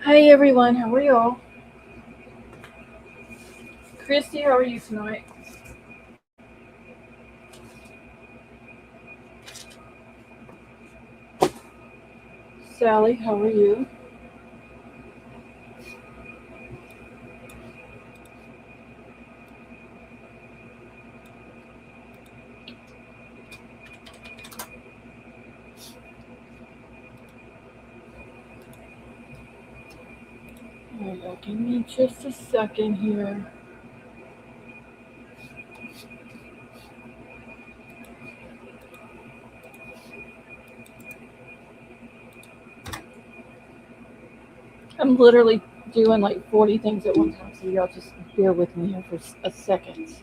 Hi everyone, how are y'all? Christy, how are you tonight? Sally, how are you? Alright, give me just a second here. I'm literally doing like 40 things at one time, so y'all just bear with me here for a second.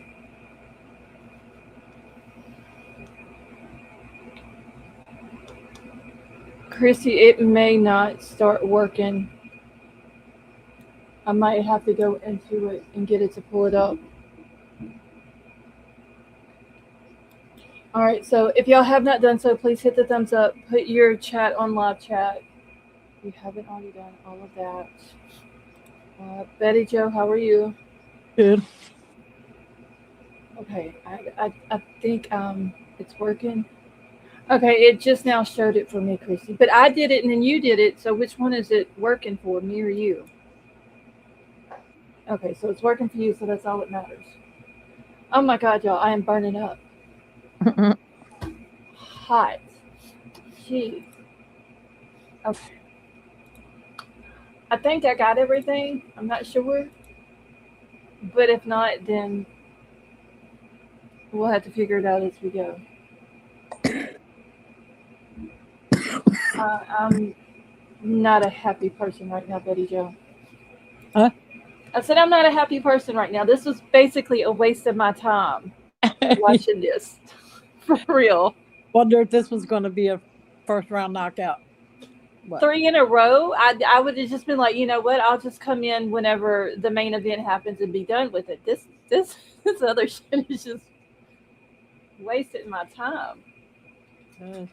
Christy, it may not start working. I might have to go into it and get it to pull it up. Alright, so if y'all have not done so, please hit the thumbs up. Put your chat on live chat. If you haven't already done all of that. Betty Joe, how are you? Good. Okay, I think it's working. Okay, it just now showed it for me, Christy. But I did it and then you did it. So which one is it working for, me or you? Okay, so it's working for you, so that's all that matters. Oh my God, y'all, I am burning up. Hot. Gee. Okay. I think I got everything. I'm not sure. But if not, then we'll have to figure it out as we go. I'm not a happy person right now, Betty Joe. Huh? I said I'm not a happy person right now. This was basically a waste of my time watching this. For real. Wonder if this was going to be a first round knockout. What? Three in a row, I would have just been like, you know what? I'll just come in whenever the main event happens and be done with it. This this other shit is just wasting my time. Uh,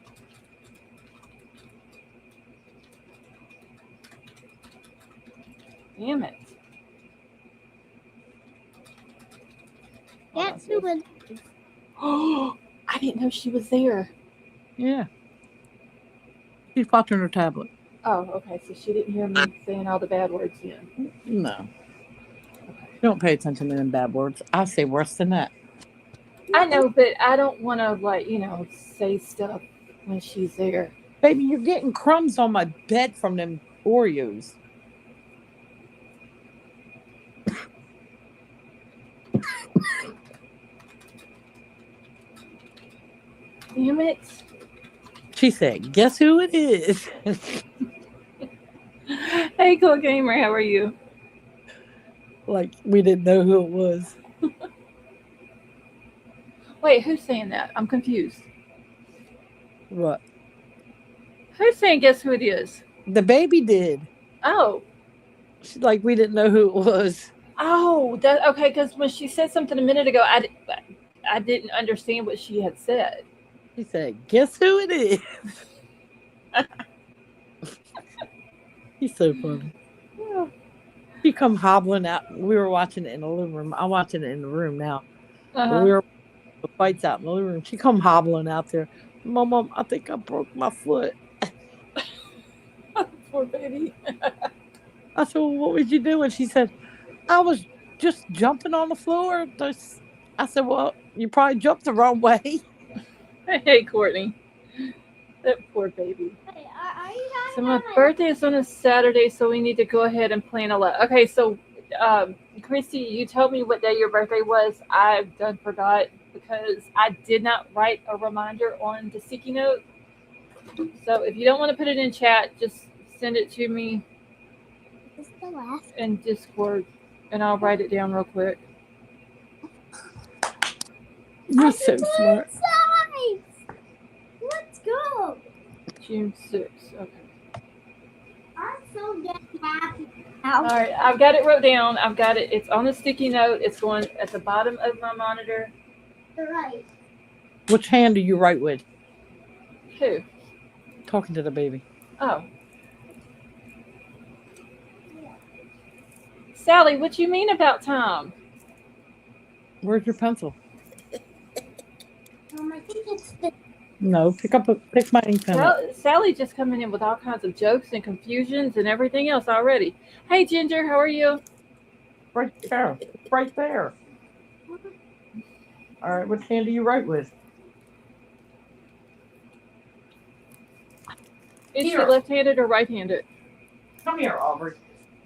Damn it. Hold on, Guess who was Oh, I didn't know she was there. yeah. She's watching her tablet. Oh, okay. So she didn't hear me saying all the bad words then. No. Don't pay attention to them bad words. I say worse than that. I know, but I don't want to like say stuff when she's there. Baby, you're getting crumbs on my bed from them Oreos. Damn it. She said, guess who it is? Hey, cool gamer, how are you? Like we didn't know who it was. Wait, who's saying that? I'm confused. What? Who's saying guess who it is? The baby did. Oh, Like we didn't know who it was. oh, that okay. Because when she said something a minute ago, I didn't understand what she had said. She said, guess who it is? He's so funny. She come hobbling out. We were watching it in the living room. I'm watching it in the room now. Uh But huh. we were the fights out in the living room. She come hobbling out there. Mom, I think I broke my foot. Poor baby. I said, well, what was you doing? She said, I was just jumping on the floor. I said, well, you probably jumped the wrong way. Hey, Courtney. That poor baby. are you So talking my about birthday is on a Saturday, so we need to go ahead and plan a lot. Okay, so Christy, you told me what day your birthday was. I done forgot because I did not write a reminder on the sticky note. So if you don't want to put it in chat, just send it to me this the last in Discord, and I'll write it down real quick. You're so smart. size? Let's go. June 6th. Okay. I'm so damn happy All now. right, I've got it wrote down. I've got it. It's on the sticky note. It's going at the bottom of my monitor. Right. Which hand do you write with? Who? Talking to the baby. Oh, Sally, what you mean about time? Where's your pencil? I think it's the No, pick my ink pen up. Sally just coming in with all kinds of jokes and confusions and everything else already. Hey, Ginger, how are you? Right there. It's right there. All right, which hand do you write with? Is she Here. left-handed or right-handed? Come here, Aubrey.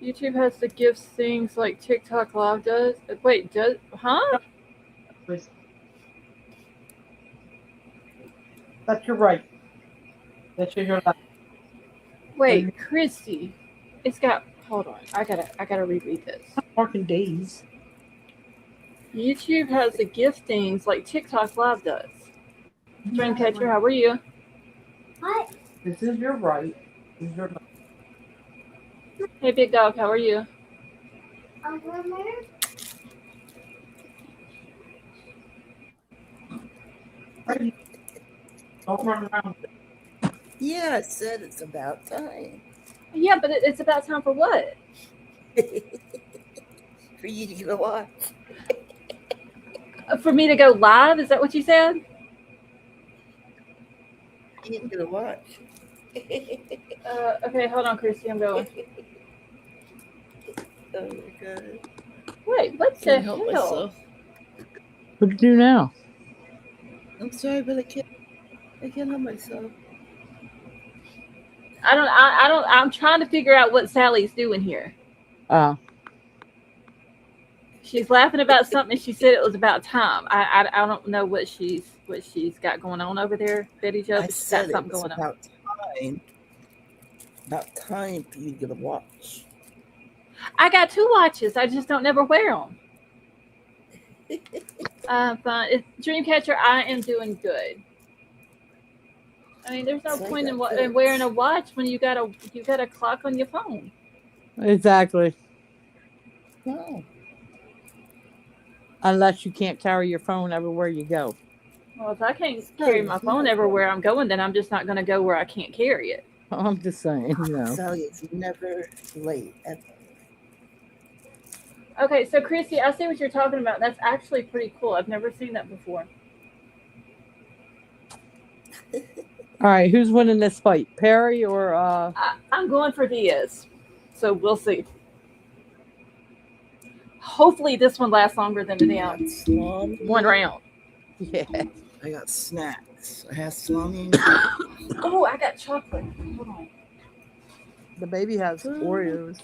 YouTube has to give things like TikTok Live does. Wait, does? Huh? That's your right. That's your left. Wait, Christy. It's got. Hold on. I gotta reread this. Marking days. YouTube has the gift things like TikTok Live does. Dreamcatcher, how are you? what? This is your right. This is your left. Hey, Big Dog, how are you? Over there? Don't run around. Yeah, I said it's about time Yeah, but it's about time for what? for you to get a watch. For me to go live? Is that what you said? You didn't get a watch. Okay, hold on, Christy. I'm going. Oh my god. Wait, what the Can't help hell? myself. What do you do now? I'm sorry, but I can't help myself. I'm trying to figure out what Sally's doing here. She's laughing about something. She said it was about time. I don't know what she's got going on over there, Betty Jo. I But she's said got it something was going on. about time for you to get a watch. I got 2 watches. I just don't never wear them. Fine. Dreamcatcher, I am doing good. I mean, there's no So I point in, got in wearing a watch when you got a clock on your phone. Exactly. No. Unless you can't carry your phone everywhere you go. Well, if I can't carry my phone everywhere I'm going, then I'm just not going to go where I can't carry it. I'm just saying, Sally is never late. Okay, so Christy, I see what you're talking about. That's actually pretty cool. I've never seen that before. All right, who's winning this fight? Perry or I'm going for Diaz, so we'll see. Hopefully, this one lasts longer than the damn Salami. one round. yeah. I got snacks. I have salami. Oh, I got chocolate. Hold on. The baby has Oreos.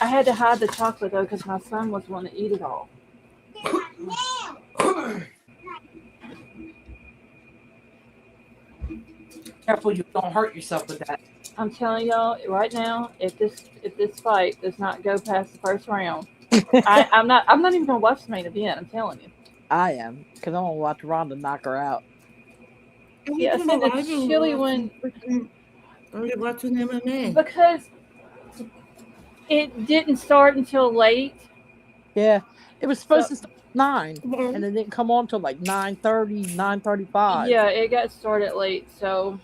I had to hide the chocolate though because my son was wanting to eat it all. Careful you don't hurt yourself with that. I'm telling y'all right now, if this fight does not go past the first round, I'm not even gonna watch the main event. I'm telling you. I am, because I want to watch Rhonda knock her out. Yeah, see the chili one Are you watching MMA? because it didn't start until late. Yeah, it was supposed to start at 9, and it didn't come on until like 9:30, 9:35. Yeah, it got started late, so.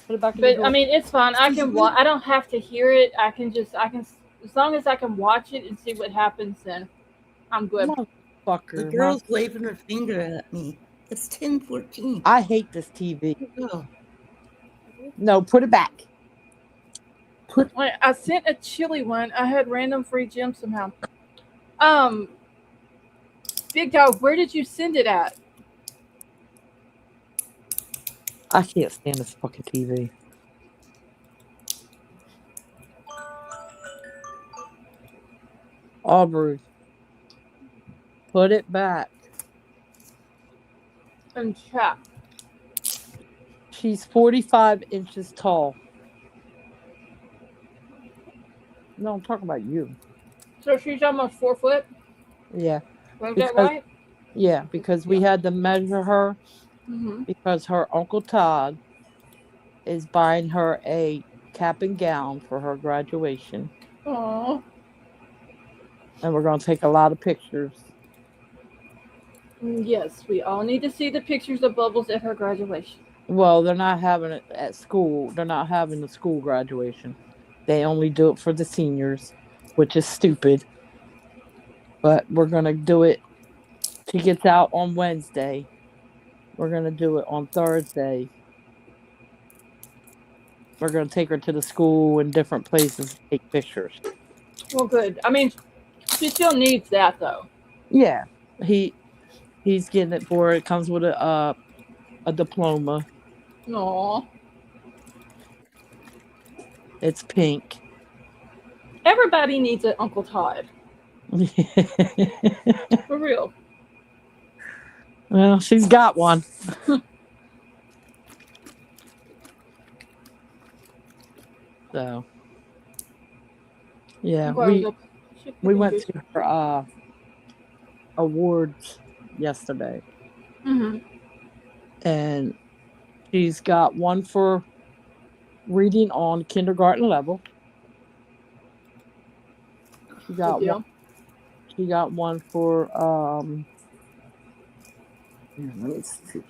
Put it back in the But drawer. I mean, it's fine. I can watch. I don't have to hear it. I can as long as I can watch it and see what happens, then I'm good. Motherfucker. The girl's waving her finger at me. It's 10:14. I hate this TV. Oh, No, put it back. Wait, I sent a chili one. I had random free gems somehow. Big Dog, where did you send it at? I can't stand this fucking TV. Aubrey, put it back. In chat. She's 45 inches tall. No, I'm talking about you. So she's almost 4 foot. Yeah. Was that Because- right? Yeah, because we had to measure her Mm-hmm. because her Uncle Todd is buying her a cap and gown for her graduation. Oh. And we're going to take a lot of pictures. Yes, we all need to see the pictures of Bubbles at her graduation. Well, they're not having it at school. They're not having the school graduation. They only do it for the seniors. which is stupid. But we're gonna do it. She gets out on Wednesday. We're gonna do it on Thursday. We're gonna take her to the school and different places to take pictures. Well, good. I mean, she still needs that though. Yeah, he's getting it for her. It comes with a diploma. Aw. It's pink. Everybody needs an Uncle Todd. For real. Well, she's got one. So, yeah, we went to her awards yesterday, Mm-hmm. and she's got one for reading on kindergarten level. She got one. She got one for let me see.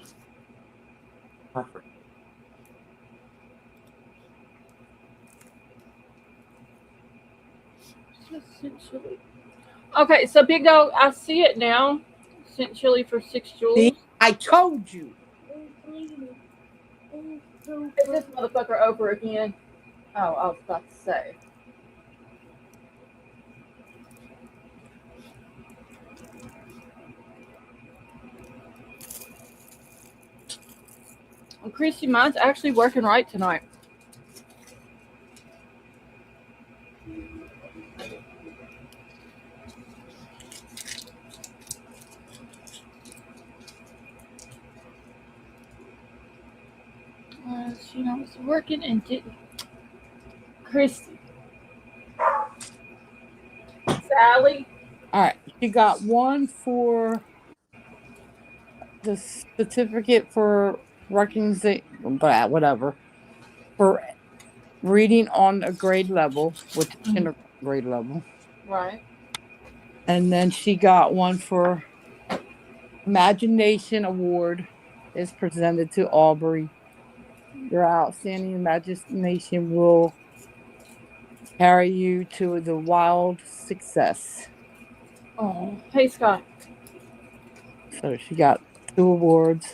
Okay, so Big Dog, I see it now. Sent chili for 6 jewels. See, I told you. Is this motherfucker over again? Oh, I was about to say. Well, Christy, mine's actually working right tonight. She was working and didn't. Christy. Sally. All right, she got one for the certificate for recognition, but whatever, for reading on a grade level, which is kindergarten grade level. Right. And then she got one for Imagination Award is presented to Aubrey. Your outstanding imagination will carry you to the wild success. Oh, hey Scott. So she got 2 awards,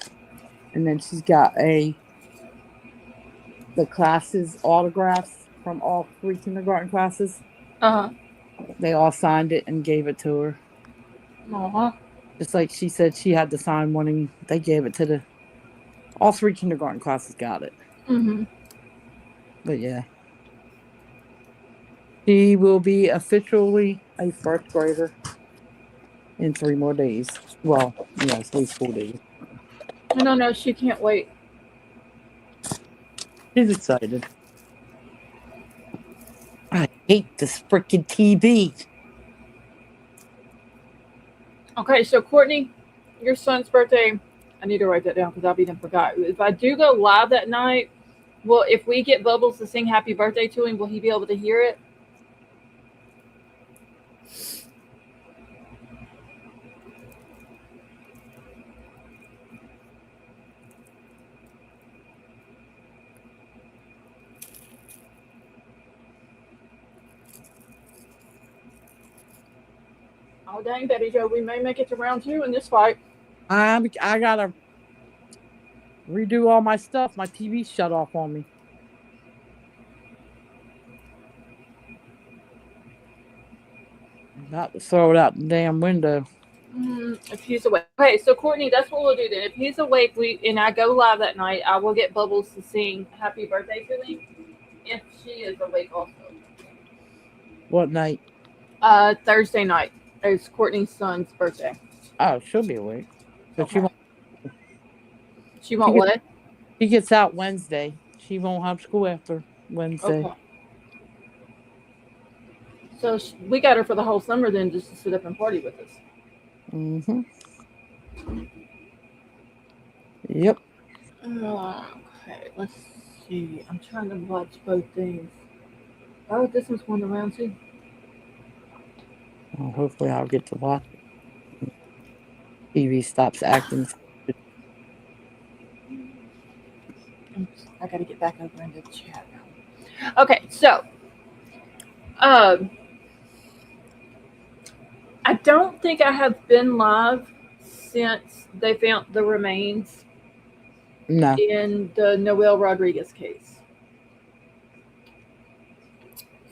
and then she's got the classes autographs from all 3 kindergarten classes. Uh-huh. They all signed it and gave it to her. Uh-huh. Just like she said she had to sign one, and they gave it to all 3 kindergarten classes got it. Mm-hmm. But yeah. She will be officially a 1st grader in 3 more days. Well, 3 school days. No, she can't wait. She's excited. I hate this freaking TV. Okay, so Courtney, your son's birthday, I need to write that down because I'll be done forgot. If I do go live that night, well, if we get Bubbles to sing happy birthday to him, will he be able to hear it? Oh, dang, Betty Joe, we may make it to round 2 in this fight. I gotta redo all my stuff. My TV shut off on me. About to throw it out the damn window. If he's awake. Okay, so Courtney, that's what we'll do then. If he's awake, and I go live that night, I will get Bubbles to sing happy birthday to him. If she is awake also. What night? Thursday night. It's Courtney's son's birthday. Oh, she'll be awake. But Okay. She won't what? She gets out Wednesday. She won't have school after Wednesday. Okay. So we got her for the whole summer then, just to sit up and party with us. Mm-hmm. Yep. Okay, let's see. I'm trying to watch both things. Oh, this one's going to round 2. Well, hopefully I'll get to watch it. TV stops acting. I got to get back over into the chat now. Okay, so, I don't think I have been live since they found the remains No. in the Noel Rodriguez case.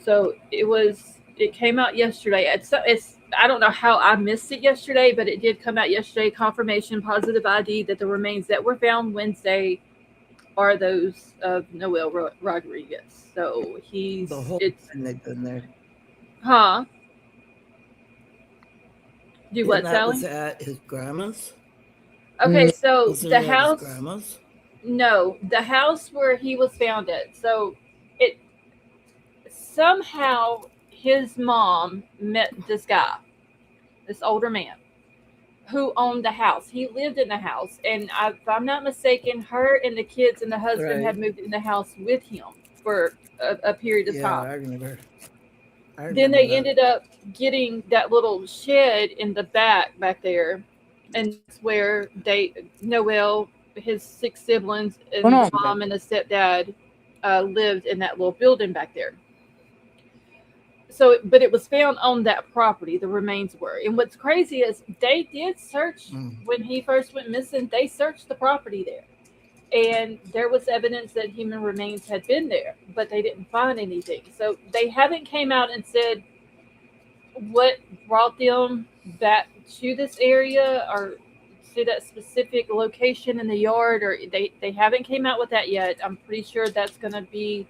So it came out yesterday. It's I don't know how I missed it yesterday, but it did come out yesterday. Confirmation, positive ID that the remains that were found Wednesday are those of Noel Rodriguez. So The whole it's time they've been there. huh? Do And what, that was Sally? at his grandma's? Okay, so Wasn't the it at his house. grandma's? No, the house where he was found at. So it somehow his mom met this guy, this older man who owned the house. He lived in the house, and if I'm not mistaken, her and the kids and the husband Right. had moved in the house with him for a period of Yeah, time. I remember. I Then remember they that. ended up getting that little shed in the back there, and that's where Noel, his 6 siblings, Hold and the on. mom and the stepdad lived in that little building back there. So, but it was found on that property. The remains were, and what's crazy is they did search Mm. when he first went missing. They searched the property there, and there was evidence that human remains had been there, but they didn't find anything. So they haven't came out and said what brought them back to this area or to that specific location in the yard, or they haven't came out with that yet. I'm pretty sure that's going to be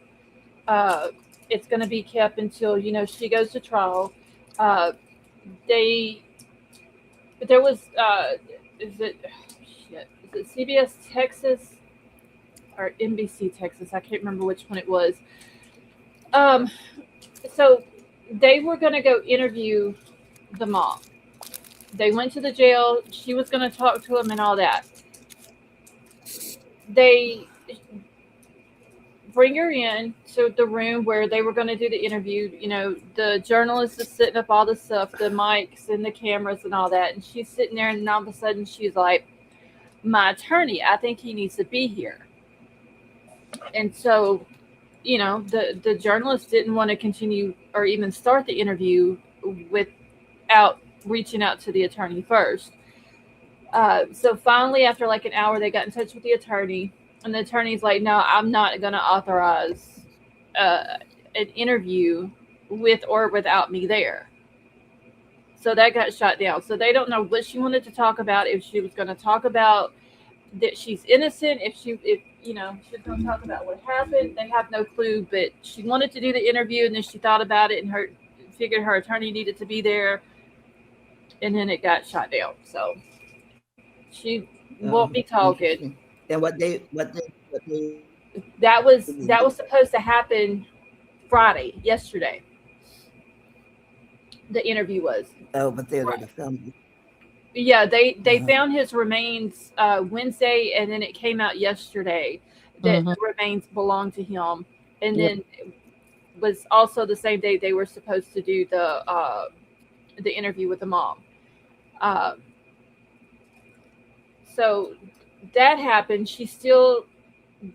uh, it's going to be kept until she goes to trial. uh, they there was is it shit is it CBS Texas or NBC Texas? I can't remember which one it was. um so they were going to go interview the mom. They went to the jail. She was going to talk to him and all that. They bring her in to the room where they were going to do the interview. The journalist is setting up all the stuff, the mics and the cameras and all that. And she's sitting there, and all of a sudden she's like, "My attorney, I think he needs to be here." And so, the journalist didn't want to continue or even start the interview without reaching out to the attorney first. So finally, after like an hour, they got in touch with the attorney, and the attorney's like, "No, I'm not going to authorize an interview with or without me there." So that got shot down. So they don't know what she wanted to talk about. If she was going to talk about that she's innocent, if she's going to talk about what happened, they have no clue. But she wanted to do the interview, and then she thought about it, and figured her attorney needed to be there, and then it got shot down. So she won't be talking. Interesting. And what they That was supposed to happen Friday, yesterday. The interview was. but they already filmed it. Yeah, they Uh-huh. found his remains Wednesday, and then it came out yesterday that the remains belonged to him. And Yep. then it was also the same day they were supposed to do the interview with the mom. So that happened. She's still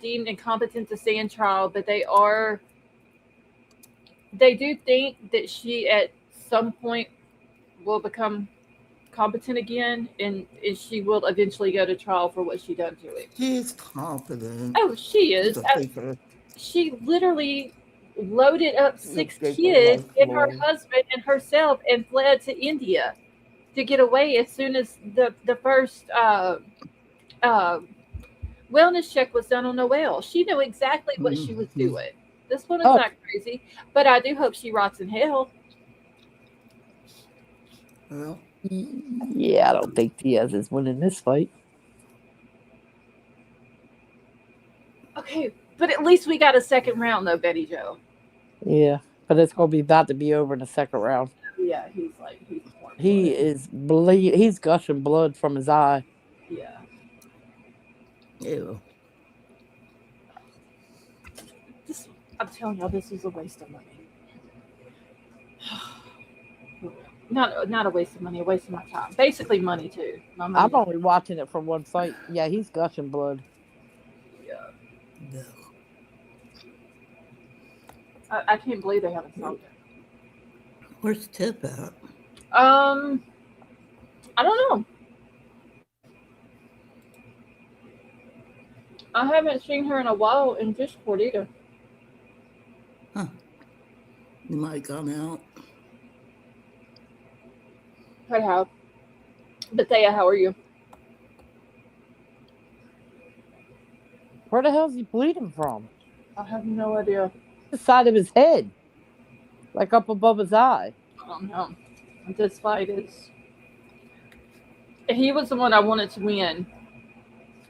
deemed incompetent to stay in trial, but they do think that she at some point will become competent again, and she will eventually go to trial for what she done to it. She's confident. Oh, she She's is. a thinker. She literally loaded up 6 Escape kids from and her life. husband and herself and fled to India to get away as soon as the first wellness check was done on Noelle. She knew exactly what she was doing. This woman's not crazy, but I do hope she rots in hell. Well, Yeah, I don't think Diaz is winning this fight. Okay, but at least we got a second round, though, Betty Joe. Yeah, but it's going to be about to be over in the second round. Yeah, he's He is he's gushing blood from his eye. Yeah. ew. I'm telling y'all, this was a waste of money. Not a waste of money, a waste of my time. Basically, money too. I'm only watching it from one fight. Yeah, he's gushing blood. Yeah. No. I can't believe they haven't solved it. Where's Tip at? I don't know. I haven't seen her in a while in Discord either. Huh. You might have gone out. I have. Bethea, how are you? Where the hell is he bleeding from? I have no idea. The side of his head, like up above his eye. I don't know. This fight is. He was the one I wanted to win.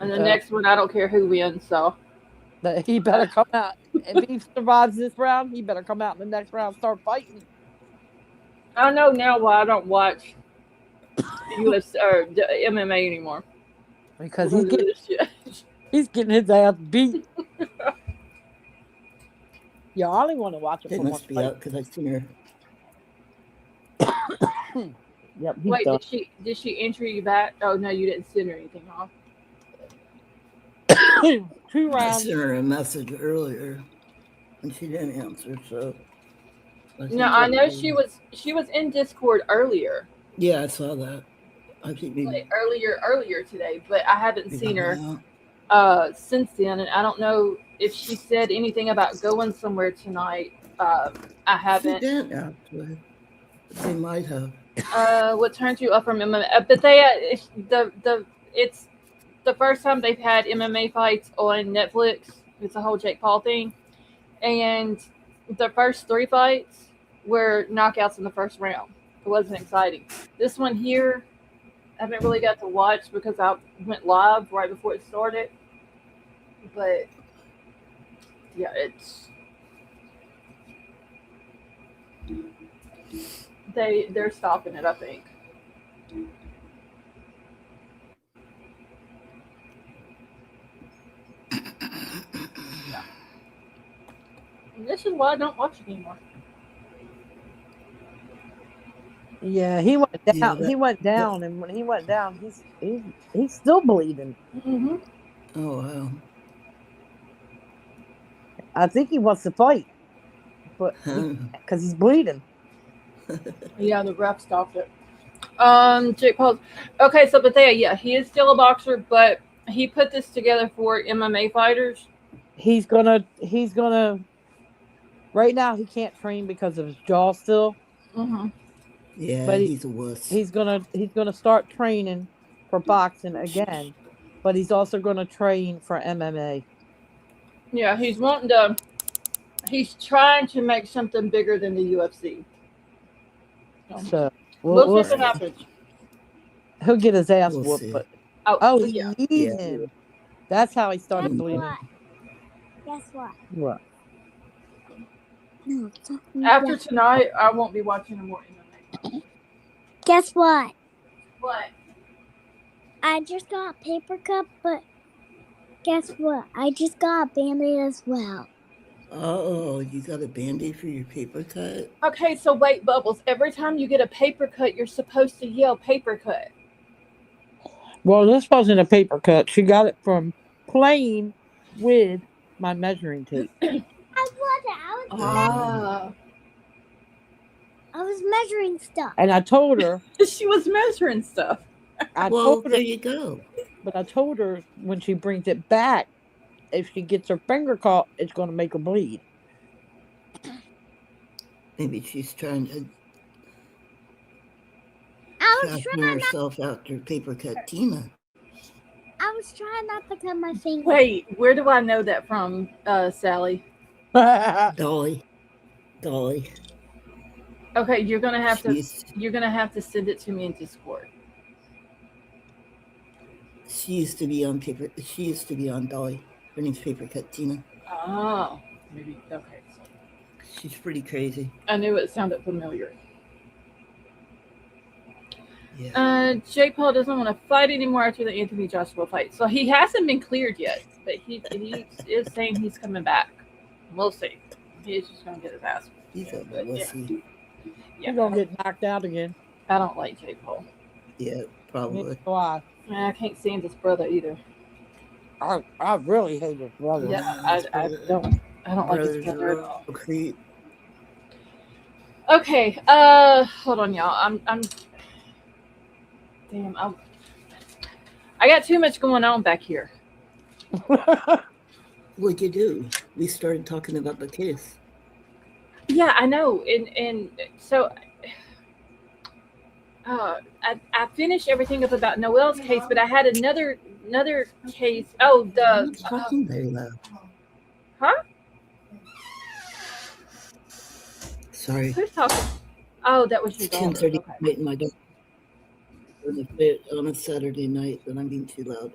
And the Okay. next one, I don't care who wins, so. That he better come out. If he survives this round, he better come out in the next round and start fighting. I know now why I don't watch UFC or MMA anymore. Because Because of this shit. he's getting his ass beat. Yeah, I only want to watch it They for one must be fight. out because I've seen her. Yep, he's Wait, done. did she enter you back? Oh no, you didn't send her anything off. 2 I rounds. sent her a message earlier, and she didn't answer. So. No, I know she was in Discord earlier, Yeah, I saw that. I think maybe. like earlier today, but I haven't seen her out. since then, and I don't know if she said anything about going somewhere tonight. I She haven't. didn't actually. They might have. What turned you up from MMA? But it's the first time they've had MMA fights on Netflix. It's a whole Jake Paul thing, and the first 3 fights were knockouts in the first round. It wasn't exciting. This one here, I haven't really got to watch because I went live right before it started. But yeah, they're stopping it, I think. And this is why I don't watch it anymore. Yeah, he went down. Yeah, he went down, and when he went down, he's still bleeding. Mm-hmm. Oh wow. I think he wants to fight, but because he's bleeding. Yeah, the ref stopped it. Jake Paul. Okay, so Bethea, yeah, he is still a boxer, but he put this together for MMA fighters. He's gonna. Right now, he can't train because of his jaw still. Mm-hmm. Yeah, But he's a wuss. He's gonna start training for boxing again, but he's also gonna train for MMA. Yeah, he's wanting to. He's trying to make something bigger than the UFC. So We'll see what happens. he'll get his ass We'll whooped. see. But Oh, he's yeah. bleeding. That's how he started Guess bleeding. what? Guess what? What? No, After tonight, I won't be watching any more MMA. Guess what? What? I just got a paper cup, but guess what? I just got a Band-Aid as well. Oh, you got a Band-Aid for your paper cut? Okay, so wait, Bubbles. Every time you get a paper cut, you're supposed to yell paper cut. Well, this wasn't a paper cut. She got it from playing with my measuring tape. Ah. I was measuring stuff. And I told her, She was measuring stuff. I Well, told her, there you go. but I told her when she brings it back, if she gets her finger caught, it's going to make her bleed. Maybe she's trying to I was fasten trying. herself after paper cut Tina. I was trying not to cut my finger. Wait, where do I know that from, Sally? Dolly. Okay, you're gonna have She's- to send it to me in Discord. She used to be on Dolly. Her name's Paper Cut Tina. Oh, maybe. Okay, so She's pretty crazy. I knew it sounded familiar. Yeah. Jake Paul doesn't want to fight anymore after the Anthony Joshua fight, so he hasn't been cleared yet. But he is saying he's coming back. We'll see. He's just gonna get his ass. He's a But, wussy. You're going to get knocked out again. I don't like Jake Paul. Yeah, probably. Why? I can't stand his brother either. I really hate his brother. Yeah, I don't like his Brothers brother are at all. all creep. Okay. Hold on, y'all. I'm. Damn. I got too much going on back here. What'd you do? We started talking about the case. Yeah, I know. And so I finished everything up about Noel's case, but I had another case. Oh, You're the not talking very loud. huh? Sorry. Who's talking? Oh, that was your It's daughter. 10:30 Okay. night and my daughter on a Saturday night, and I'm being too loud.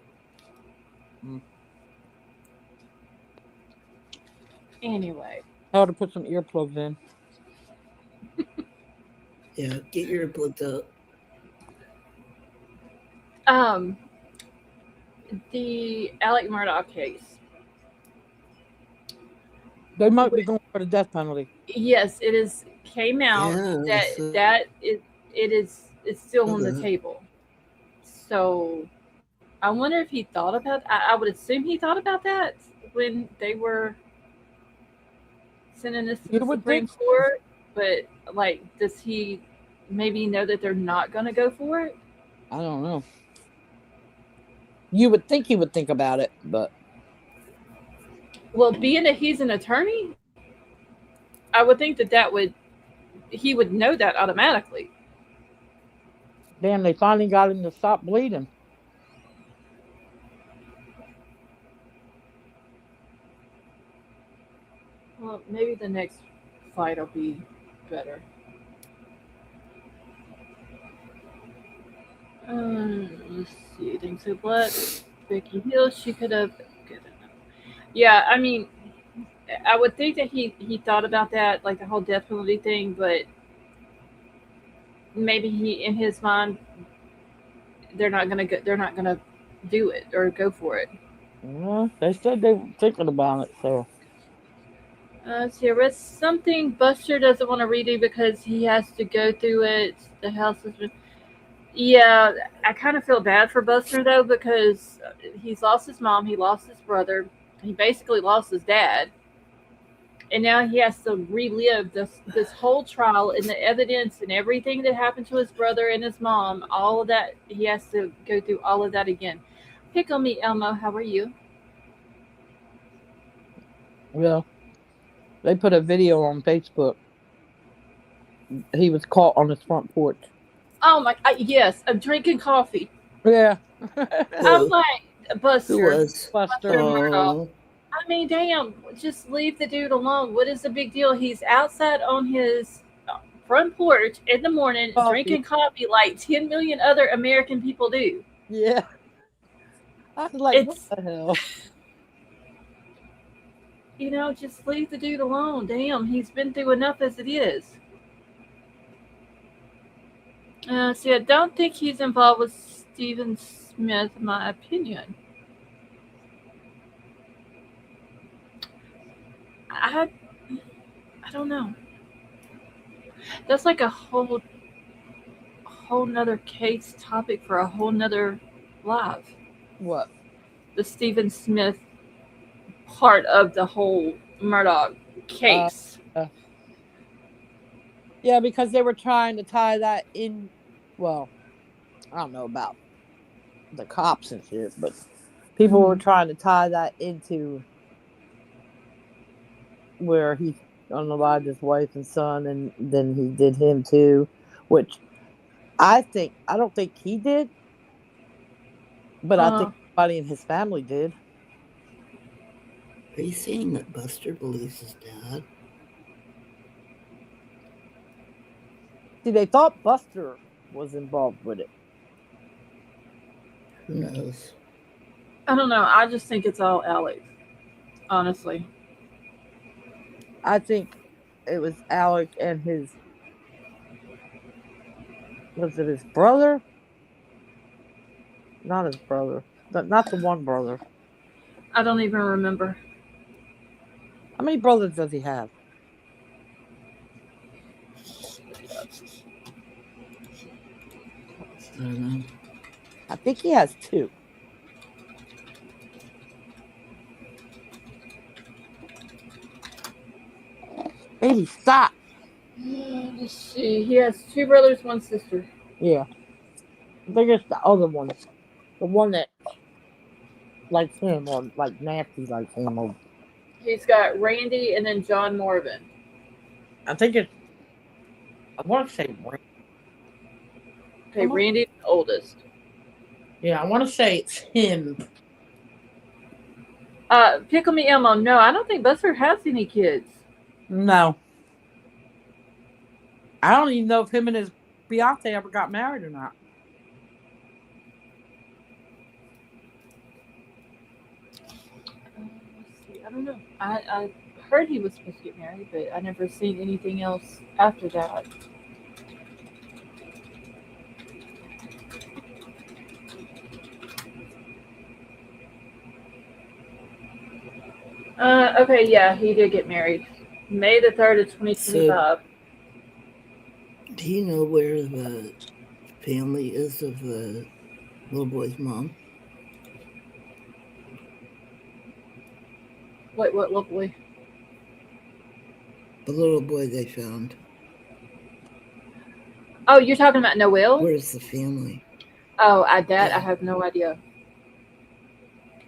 Anyway, I ought to put some earplugs in. Yeah, get your earplugs out. the Alec Murdoch case. They might be going for the death penalty. Yes, it is came out Yeah, that it is it's still on the that. table. So I wonder if he thought about. I would assume he thought about that when they were sending this to You the would Supreme think. Court. But like, does he maybe know that they're not going to go for it? I don't know. You would think he would think about it, but Well, being that he's an attorney, I would think that he would know that automatically. damn, they finally got him to stop bleeding. Well, maybe the next fight will be better. Let's see. Thanks so much. Becky Hill, she could have. Yeah, I mean, I would think that he thought about that, like the whole death penalty thing, but maybe he, in his mind, they're not gonna do it or go for it. Yeah, they said they were thinking about it, so Let's see. I read something Buster doesn't want to redo because he has to go through it. The house has been. Yeah, I kind of feel bad for Buster though because he's lost his mom, he lost his brother, he basically lost his dad, and now he has to relive this whole trial and the evidence and everything that happened to his brother and his mom. All of that he has to go through all of that again. Pick on me, Elmo. How are you? yeah. They put a video on Facebook. He was caught on his front porch. Oh my! Yes, I'm drinking coffee. Yeah. I'm Who? like Buster. Who was? Buster Buster. Murdoch. Oh, I mean, damn, just leave the dude alone. What is the big deal? He's outside on his front porch in the morning Coffee. drinking coffee like 10 million other American people do. Yeah. I was like, It's, what the hell? just leave the dude alone. Damn, he's been through enough as it is. See, I don't think he's involved with Stephen Smith, my opinion. I don't know. That's like a whole nother case topic for a whole nother live. What? The Stephen Smith part of the whole Murdoch case. Yeah, because they were trying to tie that in. Well, I don't know about the cops and shit, but people were trying to tie that into where he unalived his wife and son, and then he did him too, which I don't think he did, but I think somebody in his family did. are you saying that Buster believes his dad? See, they thought Buster was involved with it. Who knows? I don't know. I just think it's all Alex, honestly. I think it was Alec and was it his brother? Not his brother. Not the one brother. I don't even remember. How many brothers does he have? I don't know. I think he has 2. Baby, stop. Let's see. He has 2 brothers, 1 sister. Yeah. I think it's the other one. The one that likes him, or like Nancy likes him. Or He's got Randy and then John Morvan. I think it's. I want to say. Okay, Randy's the oldest. Yeah, I want to say it's him. Pickle Me Elmo. No, I don't think Buster has any kids. No. I don't even know if him and his fiance ever got married or not. Let's see. I don't know. I heard he was supposed to get married, but I never seen anything else after that. Okay, yeah, he did get married. May the 3rd of 2025. Do you know where the family is of the little boy's mom? Wait, what lovely? The little boy they found. Oh, you're talking about Noel? Where's the family? Oh, I have no idea.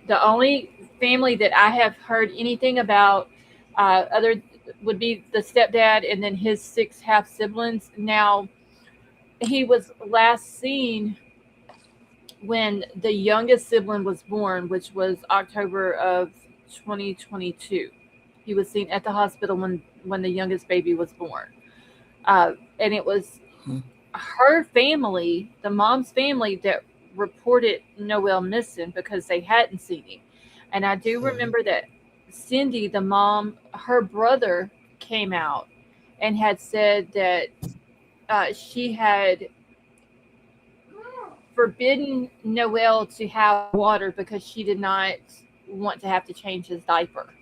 The only family that I have heard anything about other would be the stepdad and then his 6 half siblings. Now, he was last seen when the youngest sibling was born, which was October of 2022. He was seen at the hospital when the youngest baby was born. And it was her family, the mom's family, that reported Noel missing because they hadn't seen him. And I do remember that Cindy, the mom, her brother came out and had said that she had forbidden Noel to have water because she did not want to have to change his diaper.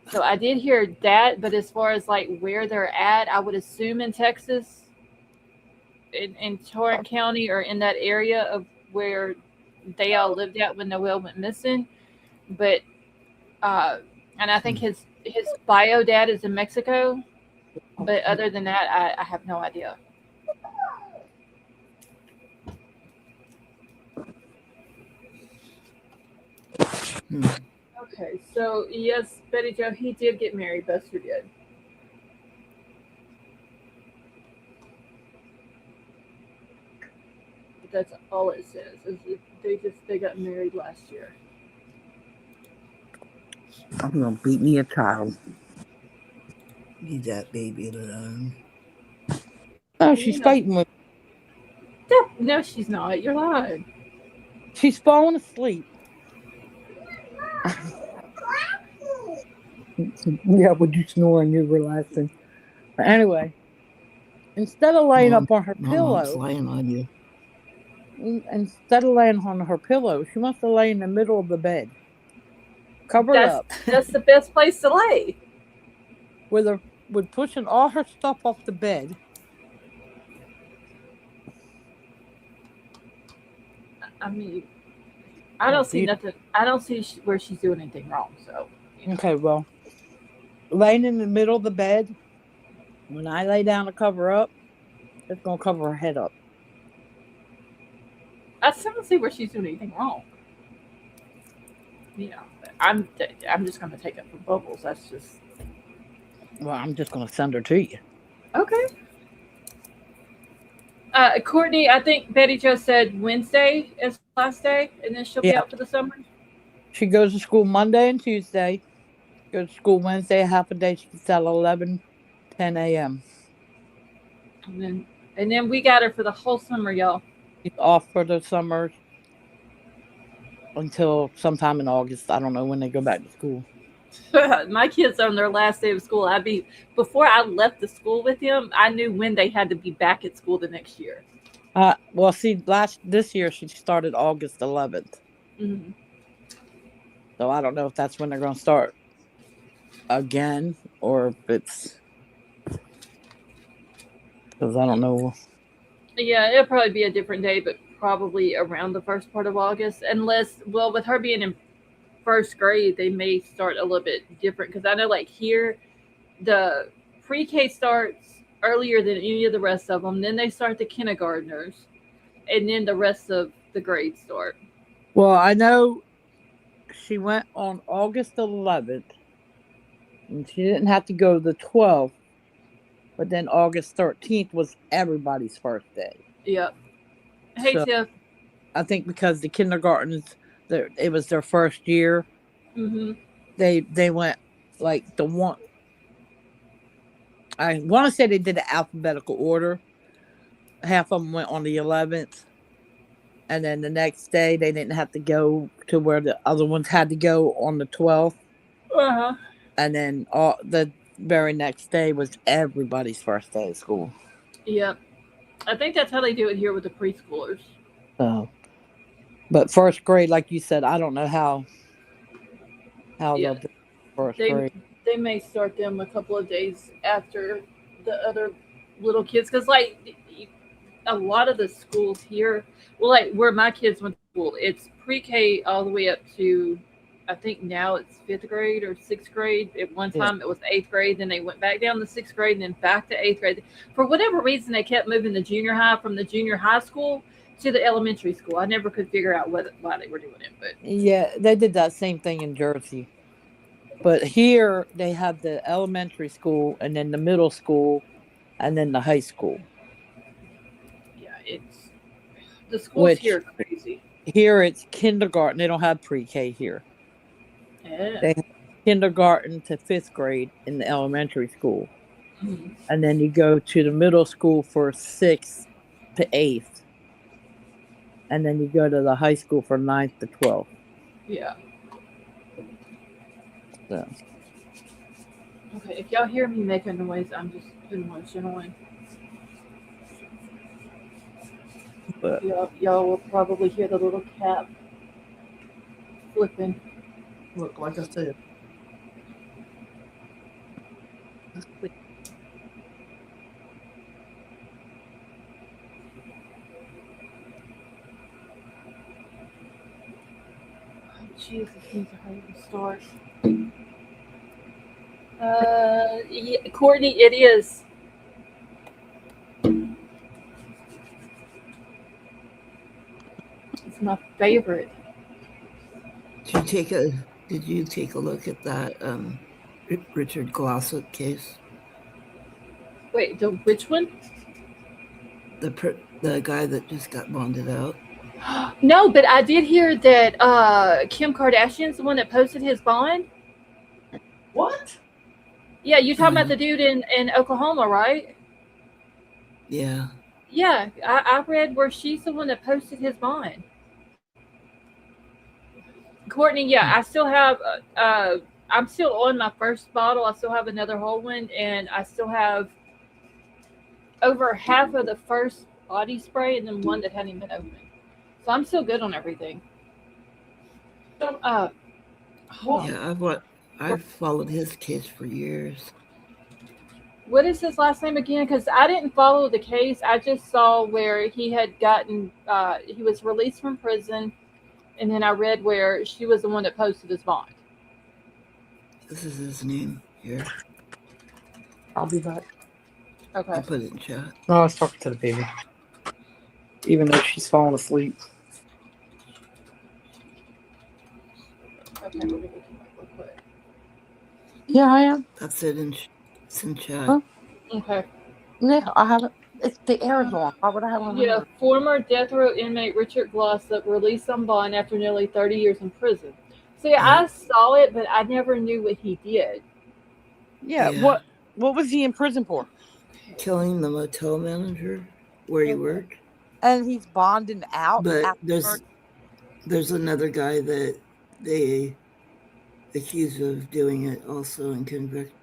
So I did hear that, but as far as like where they're at, I would assume in Texas, in Torrance County, or in that area of where they all lived at when Noel went missing. But and I think his bio dad is in Mexico. But other than that, I have no idea. Okay, so yes, Betty Jo, he did get married. Buster did. But that's all it says. Is they got married last year. I'm gonna beat me a child. Leave that baby alone. Oh, she's fighting with. No, she's not. You're lying. She's falling asleep. Yeah, when you snoring, you're relaxing. But anyway, instead of laying up on her pillow, lying on you. Instead of laying on her pillow, she wants to lay in the middle of the bed, covered up. That's the best place to lay. With pushing all her stuff off the bed. I mean, I don't see nothing. I don't see where she's doing anything wrong. So. Okay, well, laying in the middle of the bed, when I lay down to cover up, it's going to cover her head up. I still don't see where she's doing anything wrong. You know, I'm just going to take it for Bubbles. That's just. Well, I'm just going to send her to you. Okay. Courtney, I think Betty Jo said Wednesday is last day, and then she'll be out for the summer. She goes to school Monday and Tuesday. Goes to school Wednesday, half a day. She gets out at 10 a.m. And then we got her for the whole summer, y'all. She's off for the summer until sometime in August. I don't know when they go back to school. My kids on their last day of school. Before I left the school with them, I knew when they had to be back at school the next year. Well, see, this year she started August 11th. Mm-hmm. So I don't know if that's when they're going to start again, or if it's because I don't know. Yeah, it'll probably be a different day, but probably around the first part of August, unless, well, with her being in first grade, they may start a little bit different, because I know like here the pre-K starts earlier than any of the rest of them. Then they start the kindergartners, and then the rest of the grades start. Well, I know she went on August 11th, and she didn't have to go the 12th, but then August 13th was everybody's first day. Yep. Hey, So Tiff. I think because the kindergartens, it was their first year, Mm-hmm. they went like the one. I want to say they did the alphabetical order. Half of them went on the 11th, and then the next day they didn't have to go to where the other ones had to go on the 12th, Uh-huh. and then the very next day was everybody's first day of school. Yep. I think that's how they do it here with the preschoolers. So, but first grade, like you said, I don't know how Yeah. they'll do first They grade. they may start them a couple of days after the other little kids, because like a lot of the schools here, well, like where my kids went to school, it's pre-K all the way up to, I think now it's fifth grade or sixth grade. At one Yeah. time it was eighth grade, then they went back down to sixth grade, and then back to eighth grade. For whatever reason, they kept moving the junior high from the junior high school to the elementary school. I never could figure out why they were doing it, but Yeah, they did that same thing in Jersey. But here they have the elementary school and then the middle school and then the high school. yeah, it's the schools Which here are crazy. here it's kindergarten. They don't have pre-K here. Yeah. They have kindergarten to fifth grade in the elementary school. Mhm. And then you go to the middle school for sixth to eighth. And then you go to the high school for 9th to 12th. Yeah. So, Okay, if y'all hear me making noise, I'm just putting my shit on. but Y'all will probably hear the little cat flipping. Look, like I said, Oh, Jesus, needs to hurry to start. Yeah, Courtney, it is. It's my favorite. Did you take a look at that Richard Glossop case? Wait, which one? The guy that just got bonded out. No, but I did hear that Kim Kardashian's the one that posted his bond. what? Yeah, you talking about the dude in Oklahoma, right? Yeah. Yeah, I read where she's the one that posted his bond. Courtney, yeah, I still have. I'm still on my first bottle. I still have another whole one, and I still have over half of the first body spray, and then one that hadn't even been opened. So I'm still good on everything. Hold on. Yeah, I've followed his case for years. What is his last name again? Because I didn't follow the case. I just saw where he had gotten. He was released from prison, and then I read where she was the one that posted his bond. This is his name here. I'll be back. Okay. I put it in chat. No, I was talking to the baby. Even though she's falling asleep. Okay. We're gonna come back real quick. yeah, I am. That's it it's in chat. Huh? Okay. Yeah, I haven't. It's the air is on. Why would I have one? Yeah, former death row inmate Richard Glossop released on bond after nearly 30 years in prison. See, I saw it, but I never knew what he did. Yeah. Yeah. What was he in prison for? Killing the motel manager where he worked. And he's bonding out. But after- there's another guy that they accused of doing it also and convicted.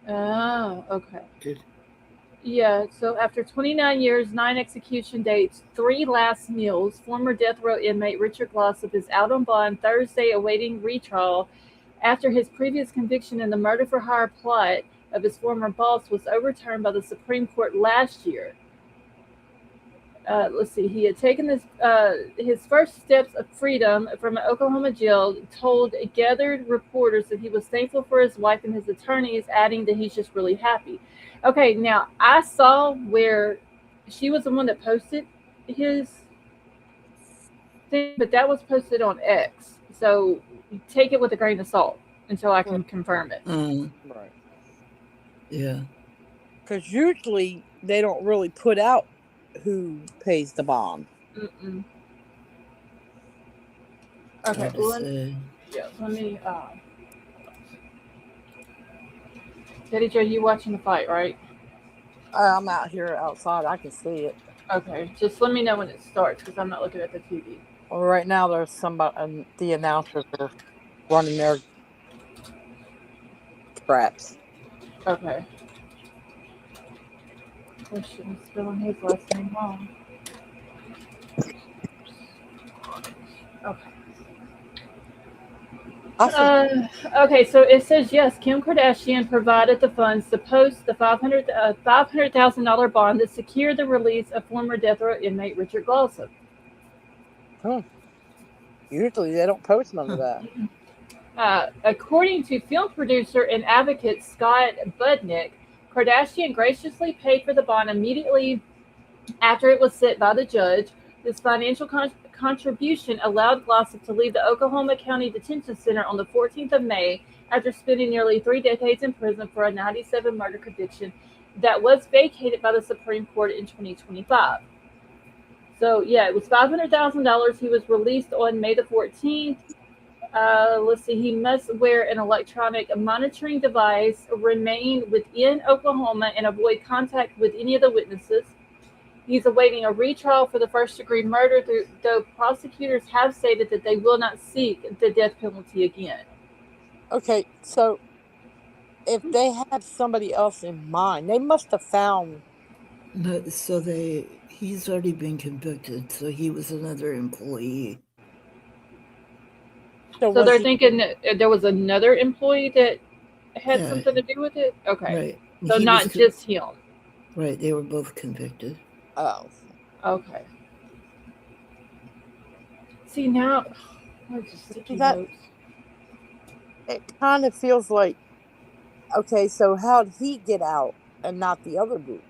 Oh, okay. Yeah, so after 29 years, 9 execution dates, 3 last meals, former death row inmate Richard Glossop is out on bond Thursday awaiting retrial after his previous conviction in the murder for hire plot of his former boss was overturned by the Supreme Court last year. let's see, he had taken his first steps of freedom from an Oklahoma jail, told gathered reporters that he was thankful for his wife and his attorneys, adding that he's just really happy. Okay, now I saw where she was the one that posted his thing, but that was posted on X. So take it with a grain of salt until I can confirm it. Right. Yeah. Because usually they don't really put out who pays the bond. Mm-mm. Okay, Hard to say. let me. Teddy Joe, you watching the fight, right? I'm out here outside. I can see it. Okay, just let me know when it starts because I'm not looking at the TV. Well, right now there's somebody, the announcers are running their traps. Okay. Question is spelling his last name wrong. Okay. Okay, so it says yes. Kim Kardashian provided the funds to post the $500,000 bond that secured the release of former death row inmate Richard Glosson. Usually they don't post none of that. According to film producer and advocate Scott Budnick, Kardashian graciously paid for the bond immediately after it was set by the judge. This financial contribution allowed Glossop to leave the Oklahoma County Detention Center on the 14th of May after spending nearly 3 decades in prison for a 97 murder conviction that was vacated by the Supreme Court in 2025. So, yeah, it was $500,000. He was released on May the 14th. Let's see, he must wear an electronic monitoring device, remain within Oklahoma, and avoid contact with any of the witnesses. He's awaiting a retrial for the first-degree murder, though prosecutors have stated that they will not seek the death penalty again. Okay, so if they had somebody else in mind, they must have found. No, so he's already been convicted, so he was another employee. So they're thinking that there was another employee that had something to do with it? Okay. Right. So not just him. Right, they were both convicted. Oh. Okay. See, now, it kind of feels like, okay, so how'd he get out and not the other dude?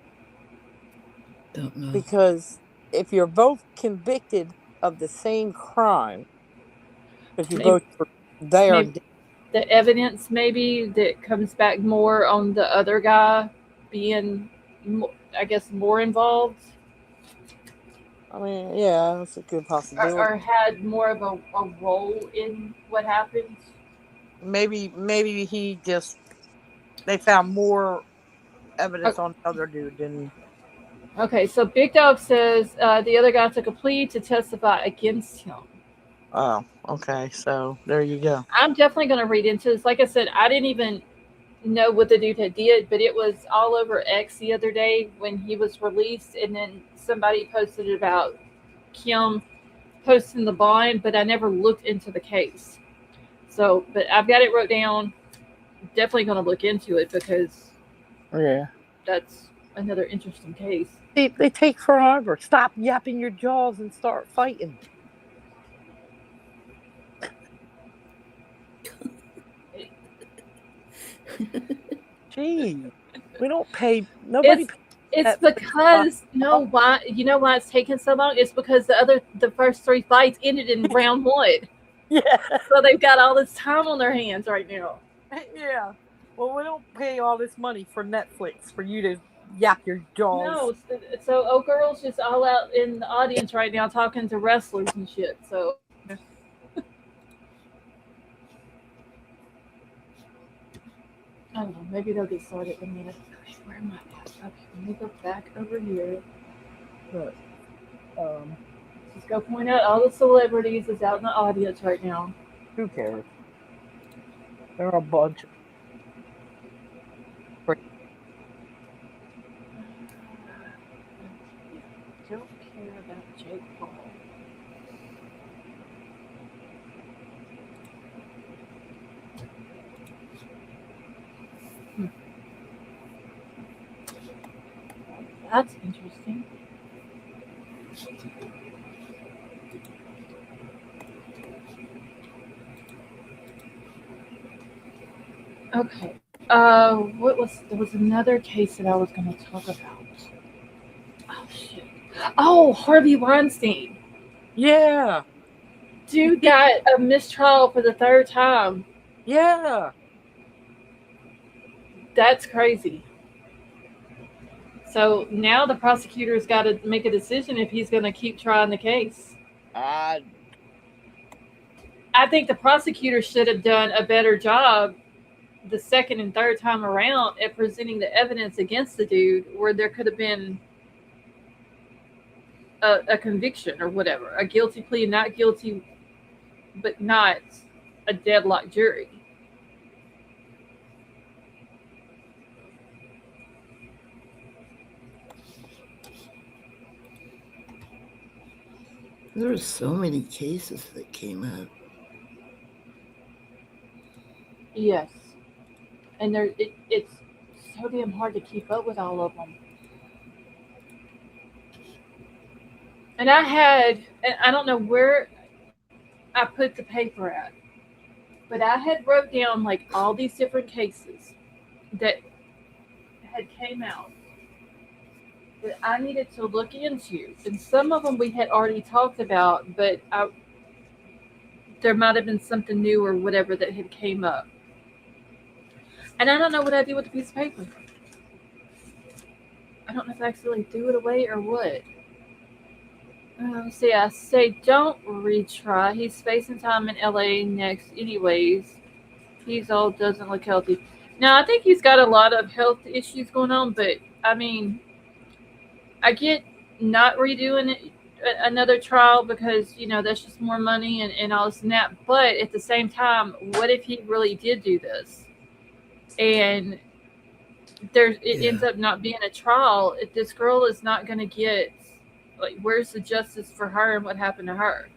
Don't know. Because if you're both convicted of the same crime, because you both were there. The evidence maybe that comes back more on the other guy being, I guess, more involved. I mean, yeah, that's a good possibility. Or had more of a role in what happened. Maybe they found more evidence on the other dude than. Okay, so Big Dog says the other guy took a plea to testify against him. Oh, okay. So there you go. I'm definitely going to read into this. Like I said, I didn't even know what the dude had did, but it was all over X the other day when he was released, and then somebody posted about Kim posting the bond, but I never looked into the case. So, but I've got it wrote down. Definitely going to look into it because that's another interesting case. They take forever. Stop yapping your jaws and start fighting. Gee, we don't pay. Nobody. It's because why? You know why it's taking so long? It's because the first 3 fights ended in round 1. Yeah. So they've got all this time on their hands right now. Yeah. Well, we don't pay all this money for Netflix for you to yap your jaws. No. So old girl's just all out in the audience right now talking to wrestlers and shit. So. I don't know. Maybe they'll get started in a minute. Where am I at? Okay, let me go back over here. But, just go point out all the celebrities is out in the audience right now. Who cares? There are a bunch. Don't care about Jake Paul. That's interesting. Okay. There was another case that I was going to talk about. Oh shit. Oh, Harvey Weinstein. Yeah. Dude got a mistrial for the third time. Yeah. That's crazy. So now the prosecutor's got to make a decision if he's going to keep trying the case. I I think the prosecutor should have done a better job the second and third time around at presenting the evidence against the dude where there could have been a conviction or whatever, a guilty plea, not guilty, but not a deadlock jury. There were so many cases that came out. Yes. And it's so damn hard to keep up with all of them. And I don't know where I put the paper at, but I had wrote down like all these different cases that had came out that I needed to look into. And some of them we had already talked about, but there might have been something new or whatever that had came up. And I don't know what I did with the piece of paper. I don't know if I accidentally threw it away or what. Let's see, I say don't retry. He's facing time in LA next anyways. He's old, doesn't look healthy. Now, I think he's got a lot of health issues going on, but I mean, I get not redoing it, another trial because, that's just more money and all this and that. But at the same time, what if he really did do this? And it ends up not being a trial. If this girl is not going to get, like, where's the justice for her and what happened to her?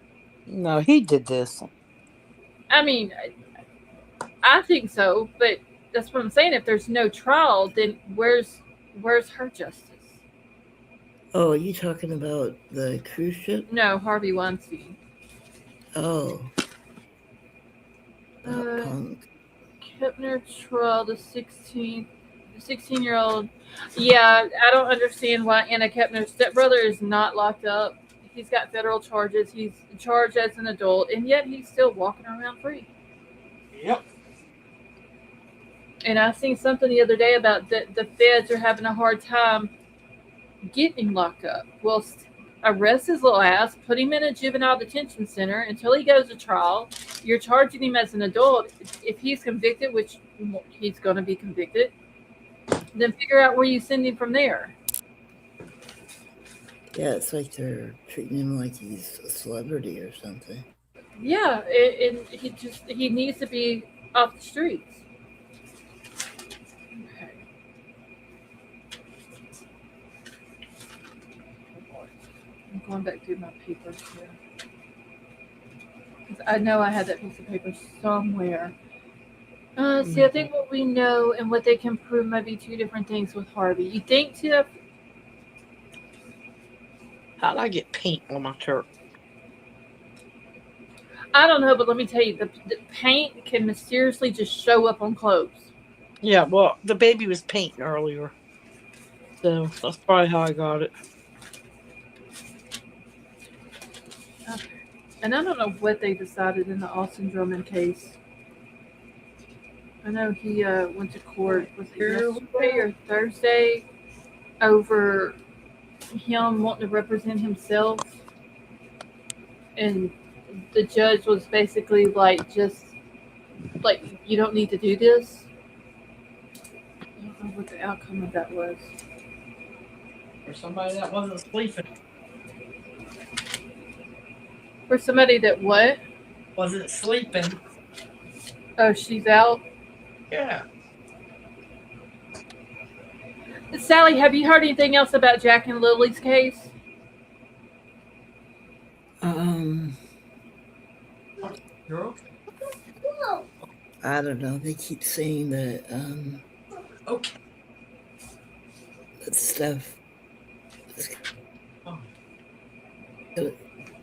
No, he did this. I mean, I think so, but that's what I'm saying. If there's no trial, then where's her justice? Oh, are you talking about the cruise ship? No, Harvey Weinstein. Oh. Punk. Kepner trial, the 16-year-old. Yeah, I don't understand why Anna Kepner's stepbrother is not locked up. He's got federal charges. He's charged as an adult, and yet he's still walking around free. Yep. And I seen something the other day about the feds are having a hard time getting him locked up. Well, arrest his little ass, put him in a juvenile detention center until he goes to trial. You're charging him as an adult. If he's convicted, which he's going to be convicted, then figure out where you send him from there. Yeah, it's like they're treating him like he's a celebrity or something. Yeah, and he needs to be off the streets. Okay. I'm going back through my papers here. 'Cause I know I had that piece of paper somewhere. See, I think what we know and what they can prove might be two different things with Harvey. You think, Tiff? How'd I get paint on my shirt? I don't know, but let me tell you, the paint can mysteriously just show up on clothes. Yeah, well, the baby was painting earlier. So that's probably how I got it. Okay. And I don't know what they decided in the Austin Drummond case. I know he went to court, was it yesterday or Thursday, over him wanting to represent himself. And the judge was basically like, you don't need to do this. I don't know what the outcome of that was. For somebody that wasn't sleeping. For somebody that what? Wasn't sleeping. Oh, she's out? Yeah. Sally, have you heard anything else about Jack and Lily's case? You're okay. I don't know. They keep saying that Okay. that stuff. Oh.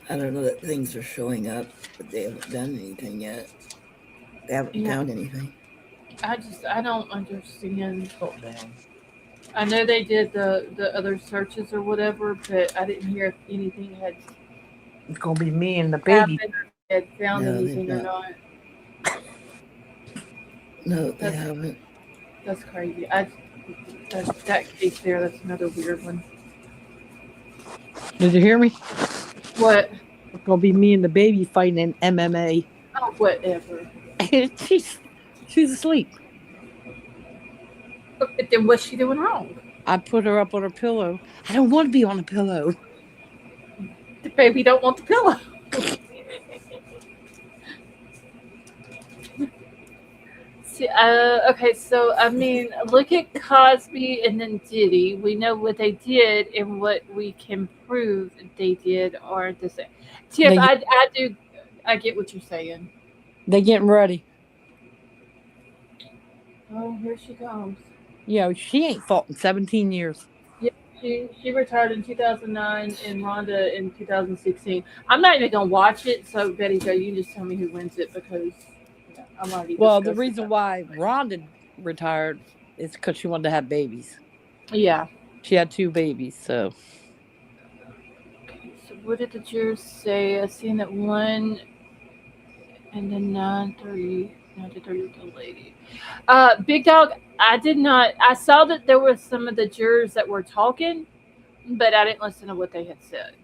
I don't know that things are showing up, but they haven't done anything yet. They haven't found anything. I don't understand. Calm down. I know they did the other searches or whatever, but I didn't hear if anything had It's gonna be me and the baby. happened or had found No, they've anything or not. not. No, they That's haven't. that's crazy. That case there, that's another weird one. Did you hear me? What? It's gonna be me and the baby fighting in MMA. Oh, whatever. she's asleep. But then what's she doing wrong? I put her up on her pillow. I don't want to be on a pillow. The baby don't want the pillow. See, okay, so I mean, look at Cosby and then Diddy. We know what they did and what we can prove they did or the same. Tiff, They- I get what you're saying. They getting ready. Oh, here she comes. She ain't fought in 17 years. She retired in 2009 and Rhonda in 2016. I'm not even gonna watch it, so Betty Jo, you can just tell me who wins it because I'm already. Well, the disgusted reason about why Rhonda retired is because she wanted to have babies. it. Yeah. She had 2 babies, so Okay, so what did the jurors say? I seen that one and then 9:30 with the lady. Big Dog, I did not. I saw that there were some of the jurors that were talking, but I didn't listen to what they had said.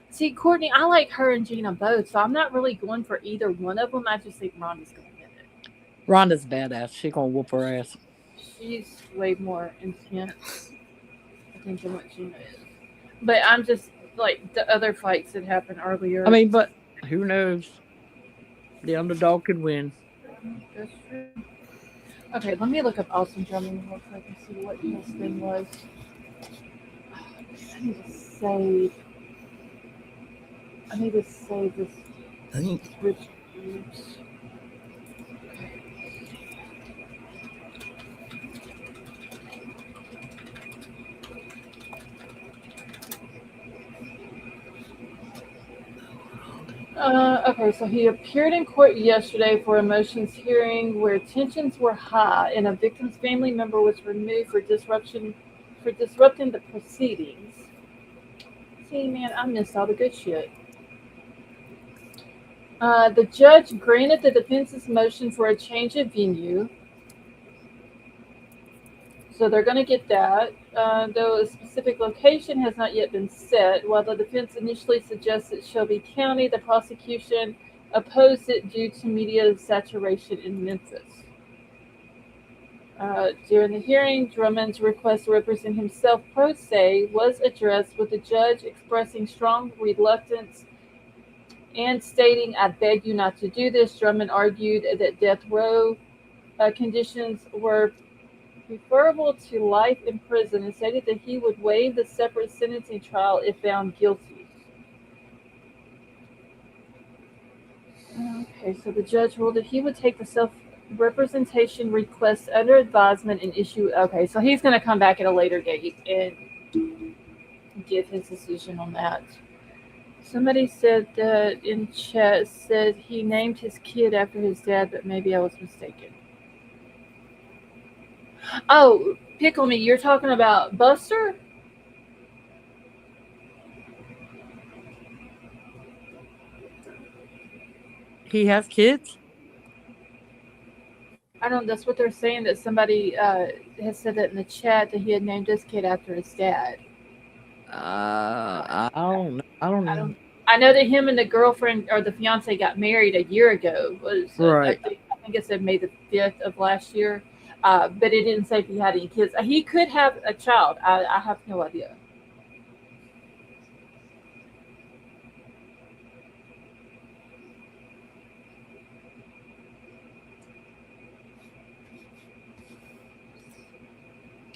See, Courtney, I like her and Gina both, so I'm not really going for either one of them. I just think Rhonda's going to get it. Rhonda's badass. She gonna whoop her ass. She's way more intense, I think, than what Gina is. But I'm just like the other fights that happened earlier. I mean, but who knows? The underdog could win. That's true. Okay, let me look up Austin Drummond real quick and see what his thing was. I need to save this I think rich groups. Okay, so he appeared in court yesterday for a motions hearing where tensions were high and a victim's family member was removed for disrupting the proceedings. See, man, I missed all the good shit. The judge granted the defense's motion for a change of venue. So they're going to get that, though a specific location has not yet been set. While the defense initially suggested Shelby County, the prosecution opposed it due to media saturation in Memphis. During the hearing, Drummond's request to represent himself pro se was addressed, with the judge expressing strong reluctance and stating, "I beg you not to do this." Drummond argued that death row conditions were preferable to life in prison and stated that he would waive the separate sentencing trial if found guilty. Okay, so the judge ruled that he would take the self-representation request under advisement and issue. Okay, so he's going to come back at a later date and give his decision on that. Somebody said that in chat said he named his kid after his dad, but maybe I was mistaken. Oh, Pickle Me, you're talking about Buster? He has kids? I don't know. That's what they're saying, that somebody has said that in the chat that he had named his kid after his dad. I don't know. I know that him and the girlfriend or the fiance got married a year ago. Right. I think it said May the 5th of last year. But it didn't say if he had any kids. He could have a child. I have no idea.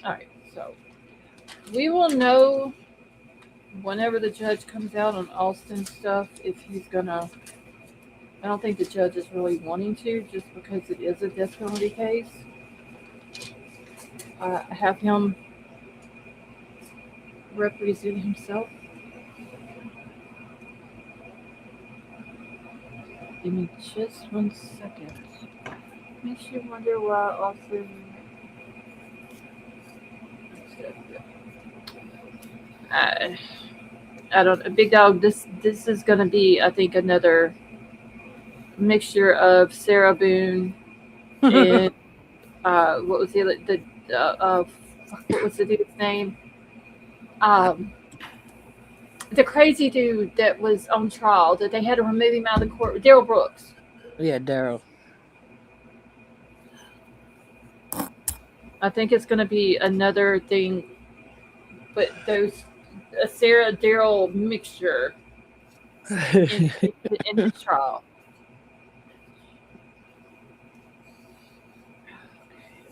All right, so we will know whenever the judge comes out on Austin stuff if he's gonna. I don't think the judge is really wanting to, just because it is a death penalty case. Have him represent himself. Give me just 1 second. Makes you wonder why often. I, I don't. Big dog. This is gonna be, I think, another mixture of Sarah Boone and what was the other what was the dude's name? Um, the crazy dude that was on trial that they had to remove him out of the court. Daryl Brooks. Yeah, Daryl. I think it's going to be another thing, but those a Sarah Daryl mixture in this trial.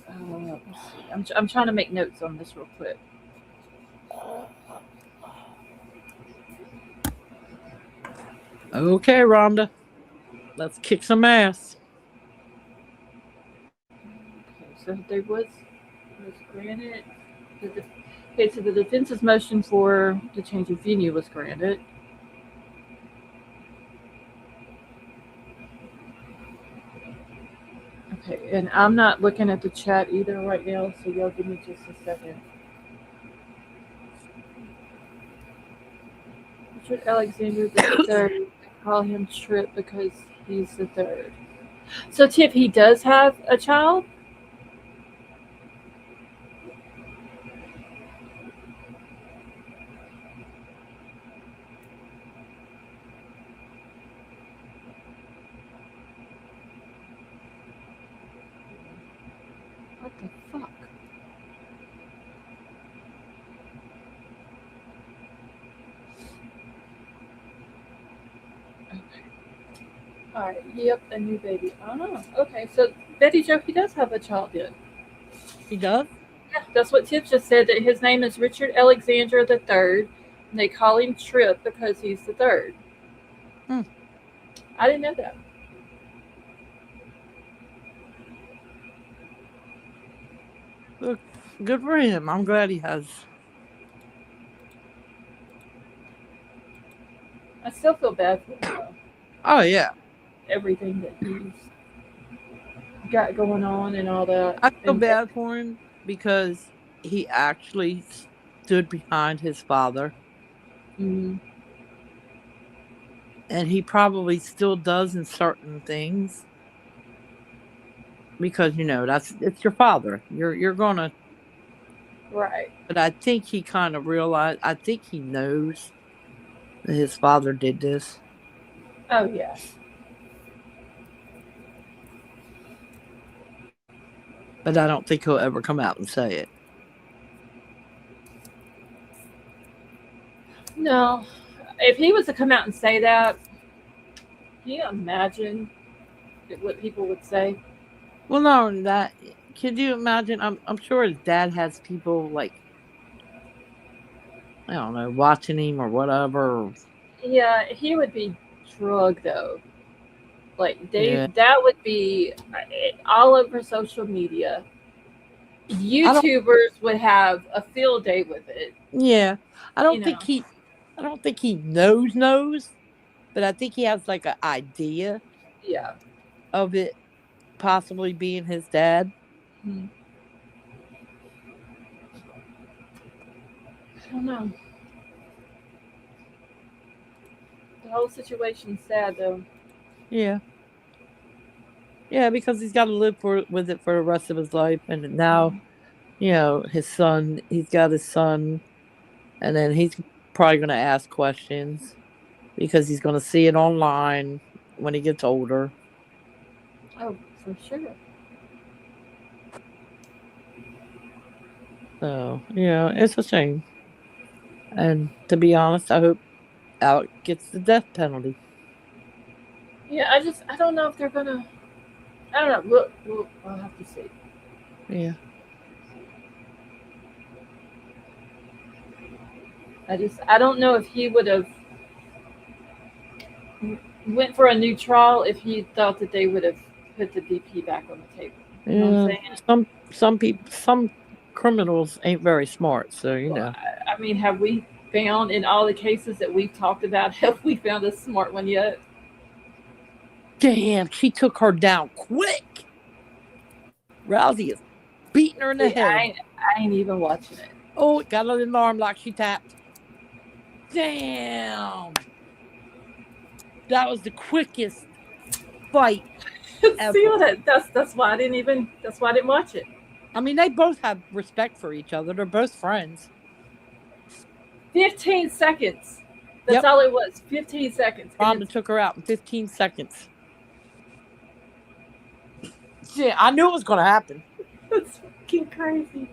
Let's see. I'm trying to make notes on this real quick. Okay, Rhonda. Let's kick some ass. Okay, so there was granted. Okay, so the defense's motion for the change of venue was granted. Okay, and I'm not looking at the chat either right now, so y'all give me just a second. Richard Alexander the third. Call him Trip because he's the third. So Tip, he does have a child? What the fuck? Okay. Alright, yep, a new baby. Oh, okay, so Betty Joe, he does have a child then. He does? Yeah, that's what Tip just said, that his name is Richard Alexander the third, and they call him Trip because he's the third. I didn't know that. Look, good for him. I'm glad he has. I still feel bad for him, though. Oh, yeah. Everything that he's got going on and all that. I feel And- bad for him because he actually stood behind his father. Mhm. And he probably still does in certain things. Because, it's your father. You're gonna. Right. But I think he kind of realized. I think he knows that his father did this. Oh, yeah. But I don't think he'll ever come out and say it. No. If he was to come out and say that, can you imagine what people would say? Well, not only that, can you imagine? I'm sure his dad has people like, I don't know, watching him or whatever. Yeah, he would be drugged though. Like Yeah. that would be all over social media. YouTubers would have a field day with it. Yeah, I don't You think know. I don't think he knows, but I think he has like an idea Yeah. of it possibly being his dad. Hmm. I don't know. The whole situation's sad though. Yeah. Yeah, because he's got to live with it for the rest of his life, and now, his son. He's got his son, and then he's probably going to ask questions because he's going to see it online when he gets older. Oh, for sure. So, it's a shame. And to be honest, I hope Alec gets the death penalty. Yeah, I don't know if they're gonna. I don't know. We'll have to see. Yeah. I don't know if he would have went for a new trial if he thought that they would have put the DP back on the table. You know what I'm saying? Some people, some criminals ain't very smart, so you know. I mean, have we found in all the cases that we've talked about, have we found a smart one yet? Damn, she took her down quick. Rousey is beating her in the See, head. I ain't even watching it. Oh, it got an alarm like she tapped. Damn. That was the quickest fight ever. See what that's why I didn't watch it. I mean, they both have respect for each other. They're both friends. 15 seconds. That's Yep. all it was. 15 seconds. And Rhonda took her out in 15 seconds. Yeah, I knew it was going to happen. That's fucking crazy.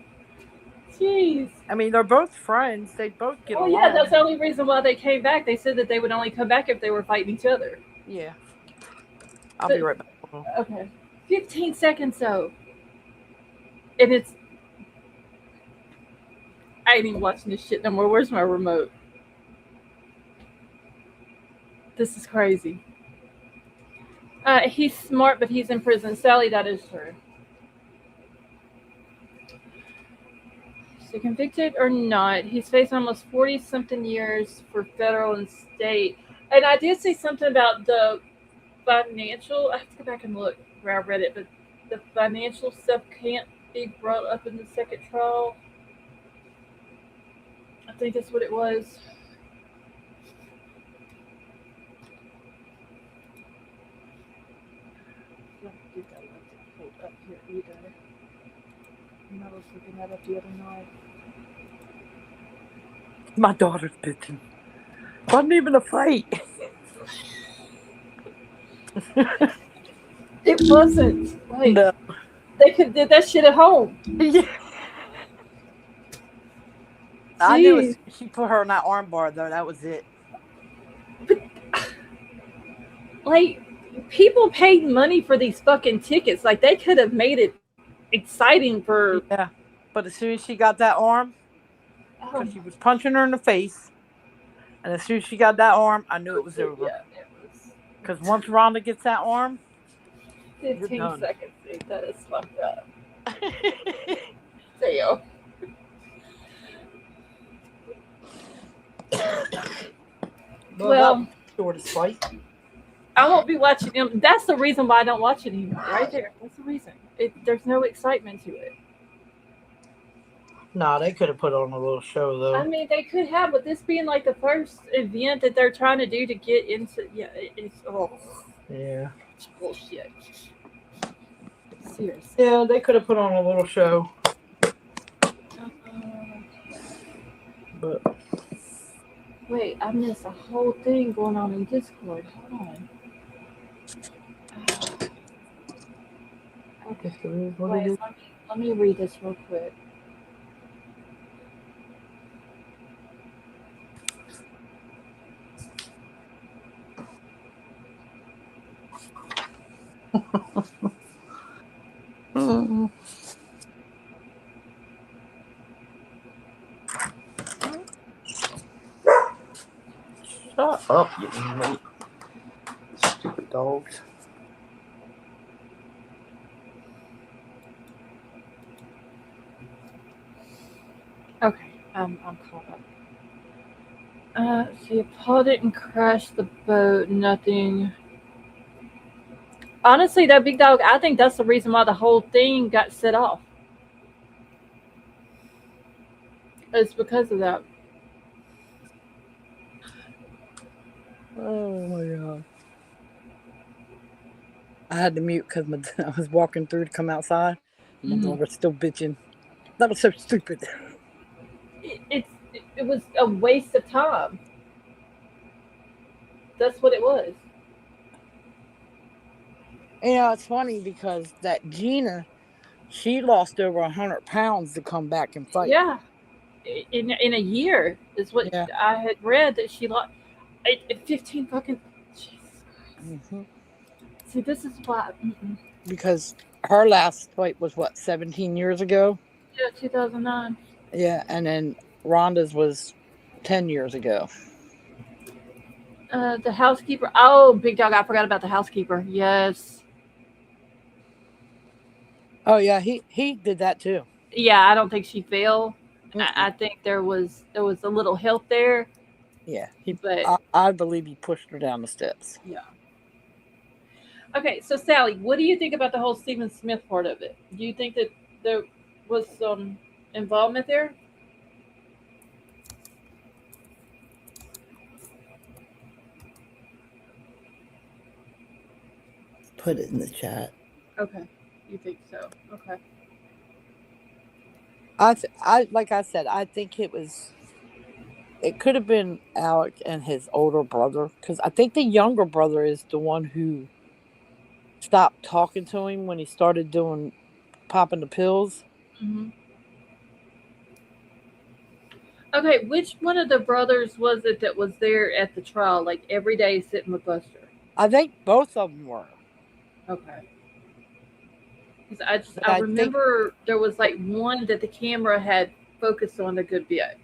Jeez. I mean, they're both friends. They both get Oh along. yeah, that's the only reason why they came back. They said that they would only come back if they were fighting each other. Yeah. I'll be right back. Okay. 15 seconds though. And it's I ain't even watching this shit no more. Where's my remote? This is crazy. He's smart, but he's in prison. Sally, that is true. Is he convicted or not? He's faced almost 40-something years for federal and state. And I did see something about the financial. I have to go back and look where I read it, but the financial stuff can't be brought up in the second trial. I think that's what it was. You got it pulled up here. You got it. I was looking that up the other night. My daughter's bitching. Wasn't even a fight. It wasn't. Like, No. they could did that shit at home. Yeah. I knew it, she put her in that arm bar, though. That was it. Like, people paid money for these fucking tickets. Like, they could have made it exciting for. Yeah. But as soon as she got that arm, Oh, because she was punching her in the face, and as soon as she got that arm, I knew it was over. yeah, it was Because once Rhonda gets that arm, 15 done. seconds. Dude, that is fucked up. Damn. Well, that was the shortest fight. I won't be watching him. That's the reason why I don't watch it anymore. Right there. That's the reason. There's no excitement to it. Nah, they could have put on a little show though. I mean, they could have, but this being like the first event that they're trying to do to get into, it's Yeah. it's bullshit. Seriously. Yeah, they could have put on a little show. But Wait, I missed a whole thing going on in Discord. Hold on. Okay. Wait, let me read this real quick. shut up, you little stupid dogs. Okay, I'm caught up. See, Paul didn't crash the boat. Nothing. Honestly, that big dog, I think that's the reason why the whole thing got set off. It's because of that. Oh my god. I had to mute because I was walking through to come outside. My daughter's still bitching. That was so stupid. It was a waste of time. That's what it was. You know, it's funny because that Gina, she lost over 100 pounds to come back and fight. Yeah. In a year is what Yeah. I had read that she lost 15 fucking. Jesus Christ. Hmm. See, this is why. Because her last fight was what, 17 years ago? Yeah, 2009. Yeah, and then Rhonda's was 10 years ago. The housekeeper. Oh, big dog! I forgot about the housekeeper. Yes. Oh yeah, he did that too. yeah, I don't think she fell. Mm-mm. I think there was a little help there, Yeah, but I believe he pushed her down the steps. yeah. Okay, so Sally, what do you think about the whole Stephen Smith part of it? Do you think that there was some involvement there? Put it in the chat. Okay, you think so? Okay. I like I said, I think it could have been Alec and his older brother because I think the younger brother is the one who stopped talking to him when he started doing popping the pills. hmm Okay, which one of the brothers was it that was there at the trial, like every day sitting with Buster? I think both of them were, Okay. Because but I I think remember there was like one that the camera had focused on a good bit.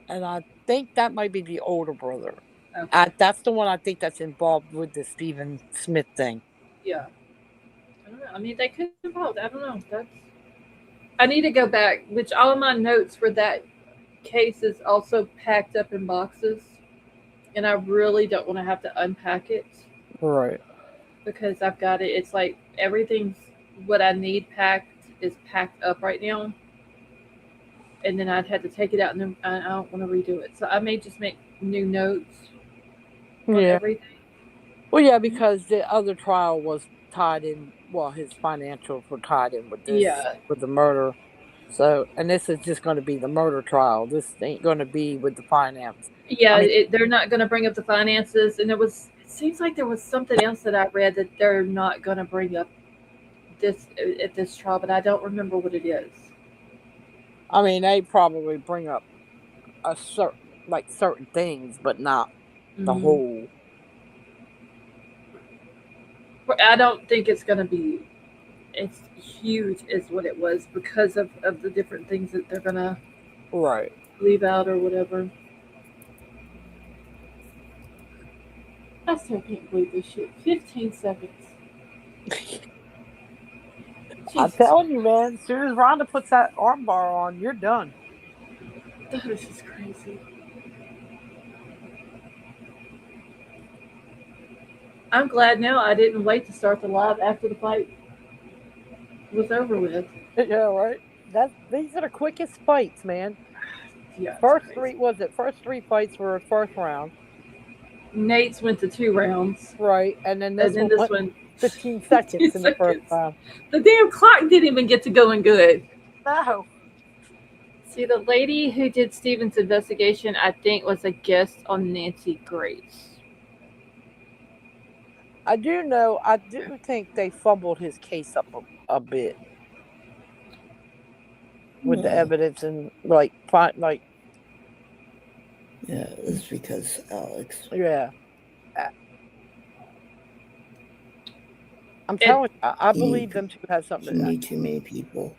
and I think that might be the older brother. Okay. That's the one I think that's involved with the Stephen Smith thing. Yeah. I don't know. I mean, they could have involved. I don't know. That's. I need to go back. Which all of my notes for that case is also packed up in boxes, and I really don't want to have to unpack it Right. because I've got it. It's like everything's what I need packed is packed up right now, and then I'd had to take it out, and then I don't want to redo it. So I may just make new notes on Yeah. everything. Well, yeah, because the other trial was tied in. Well, his financials were tied in with this, Yeah. with the murder. So, and this is just going to be the murder trial. This ain't going to be with the finance. Yeah, I mean, they're not going to bring up the finances, and it seems like there was something else that I read that they're not going to bring up this at this trial, but I don't remember what it is. they probably bring up a certain things, but not the Mhm. whole. I don't think it's going to be as huge as what it was because of the different things that they're going to Right. leave out or whatever. I still can't believe this shit. 15 seconds. I'm Jesus, telling you, man. As soon as Rhonda puts that armbar on, you're done. this is crazy. I'm glad now I didn't wait to start the live after the fight was over with. Yeah, right. These are the quickest fights, man. Yeah. First three fights were first round. Nate's went to 2 rounds. Right. And then this And then one this went one 15 seconds 15 in the first seconds. round. The damn clock didn't even get to going good. No. See, the lady who did Steven's investigation, I think, was a guest on Nancy Grace. I do think they fumbled his case up a bit with the No. evidence and Yeah, it's because Alex. yeah. I'm telling you, I believe them two had something to do. Too many people.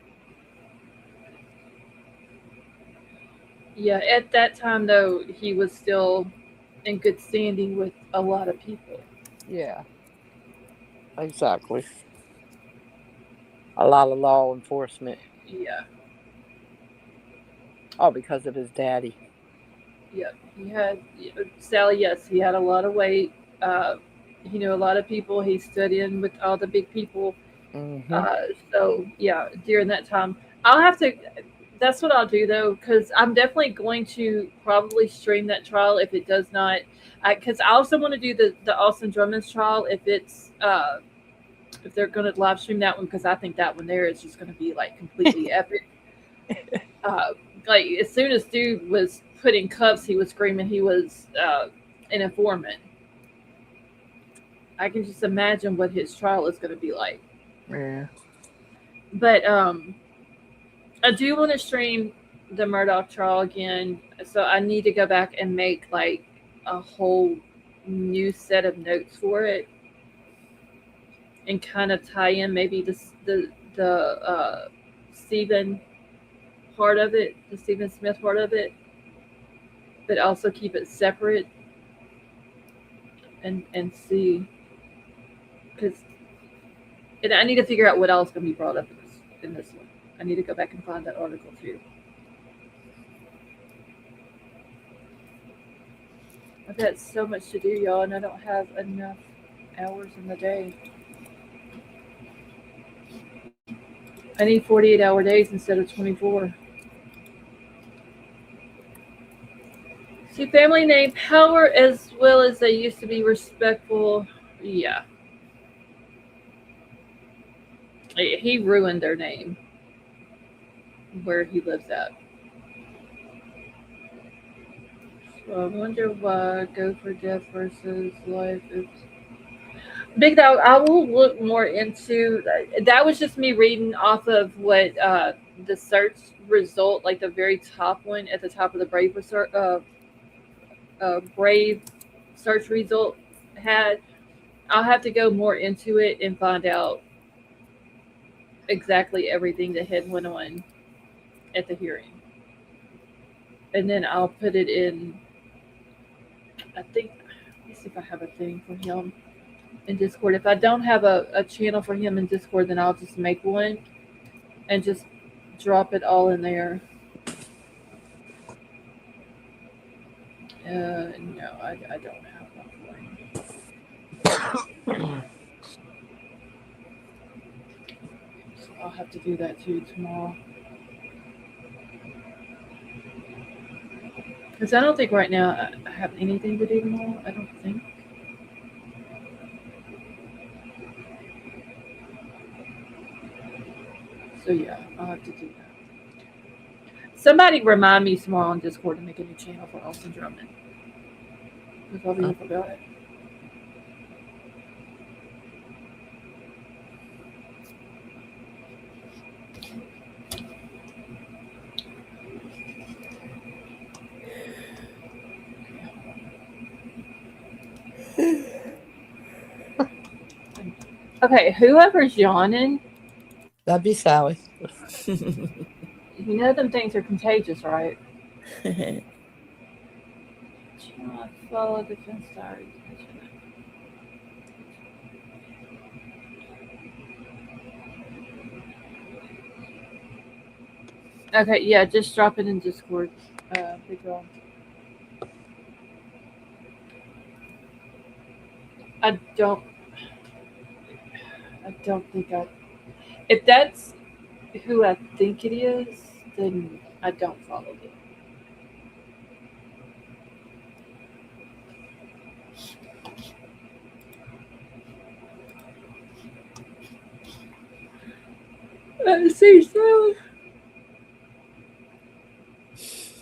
Yeah, at that time, though, he was still in good standing with a lot of people. Yeah. Exactly. A lot of law enforcement. Yeah. Oh, because of his daddy. Yeah. He had, Sally, yes, he had a lot of weight. He knew a lot of people. He stood in with all the big people. Mm-hmm. So, yeah, during that time, that's what I'll do, though, because I'm definitely going to probably stream that trial if it does not. Because I also want to do the Austin Drummond's trial if they're going to live stream that one, because I think that one there is just going to be like completely epic. Like as soon as dude was put in cuffs, he was screaming he was an informant. I can just imagine what his trial is going to be like. Yeah. But I do want to stream the Murdoch trial again, so I need to go back and make like a whole new set of notes for it, and kind of tie in maybe the Stephen part of it, the Stephen Smith part of it, but also keep it separate and see, because I need to figure out what else can be brought up in this one. I need to go back and find that article too. I've got so much to do, y'all, and I don't have enough hours in the day. I need 48-hour days instead of 24. See, family name power as well as they used to be respectful. Yeah. He ruined their name where he lives at. So I wonder why go for death versus life is. Big Dog, I will look more into that. Was just me reading off of what the search result, like the very top one at the top of the Brave search result had. I'll have to go more into it and find out exactly everything that had went on at the hearing, and then I'll put it in. I think. Let me see if I have a thing for him in Discord. If I don't have a channel for him in Discord, then I'll just make one and just drop it all in there. No, I don't have one for him. So I'll have to do that too tomorrow. Because I don't think right now I have anything to do tomorrow. I don't think. So yeah, I'll have to do that. Somebody remind me tomorrow on Discord to make a new channel for Austin Drummond. Because I'll be forgot it. Okay, whoever's yawning, That'd be Sally. you know them things are contagious, right? Follow defense diary. Okay, yeah, just drop it in Discord. Big girl. I don't think I. If that's who I think it is, then I don't follow it. See, so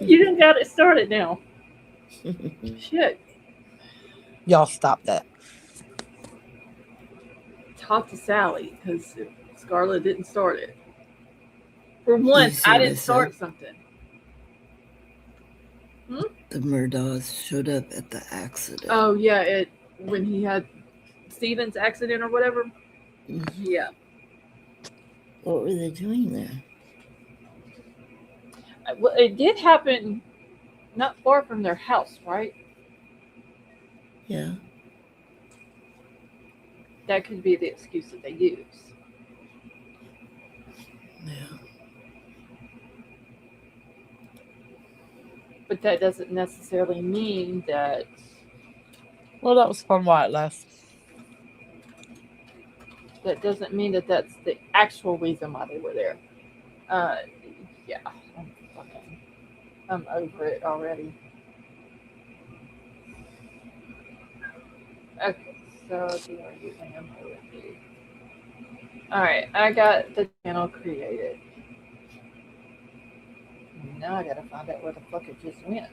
you done got it started now. Shit. Y'all stop that. Talk to Sally because Scarlett didn't start it. For once, I didn't start something. The Murdaws showed up at the accident. Oh yeah, when he had Steven's accident or whatever. Mhm. Yeah. What were they doing there? Well, it did happen not far from their house, right? Yeah. That could be the excuse that they use. Yeah. But that doesn't necessarily mean that. Well, that was fun while it lasted. That doesn't mean that that's the actual reason why they were there. Yeah, I'm over it already. Okay, so they are using them already. All right, I got the channel created. Now I gotta find out where the fuck it just went.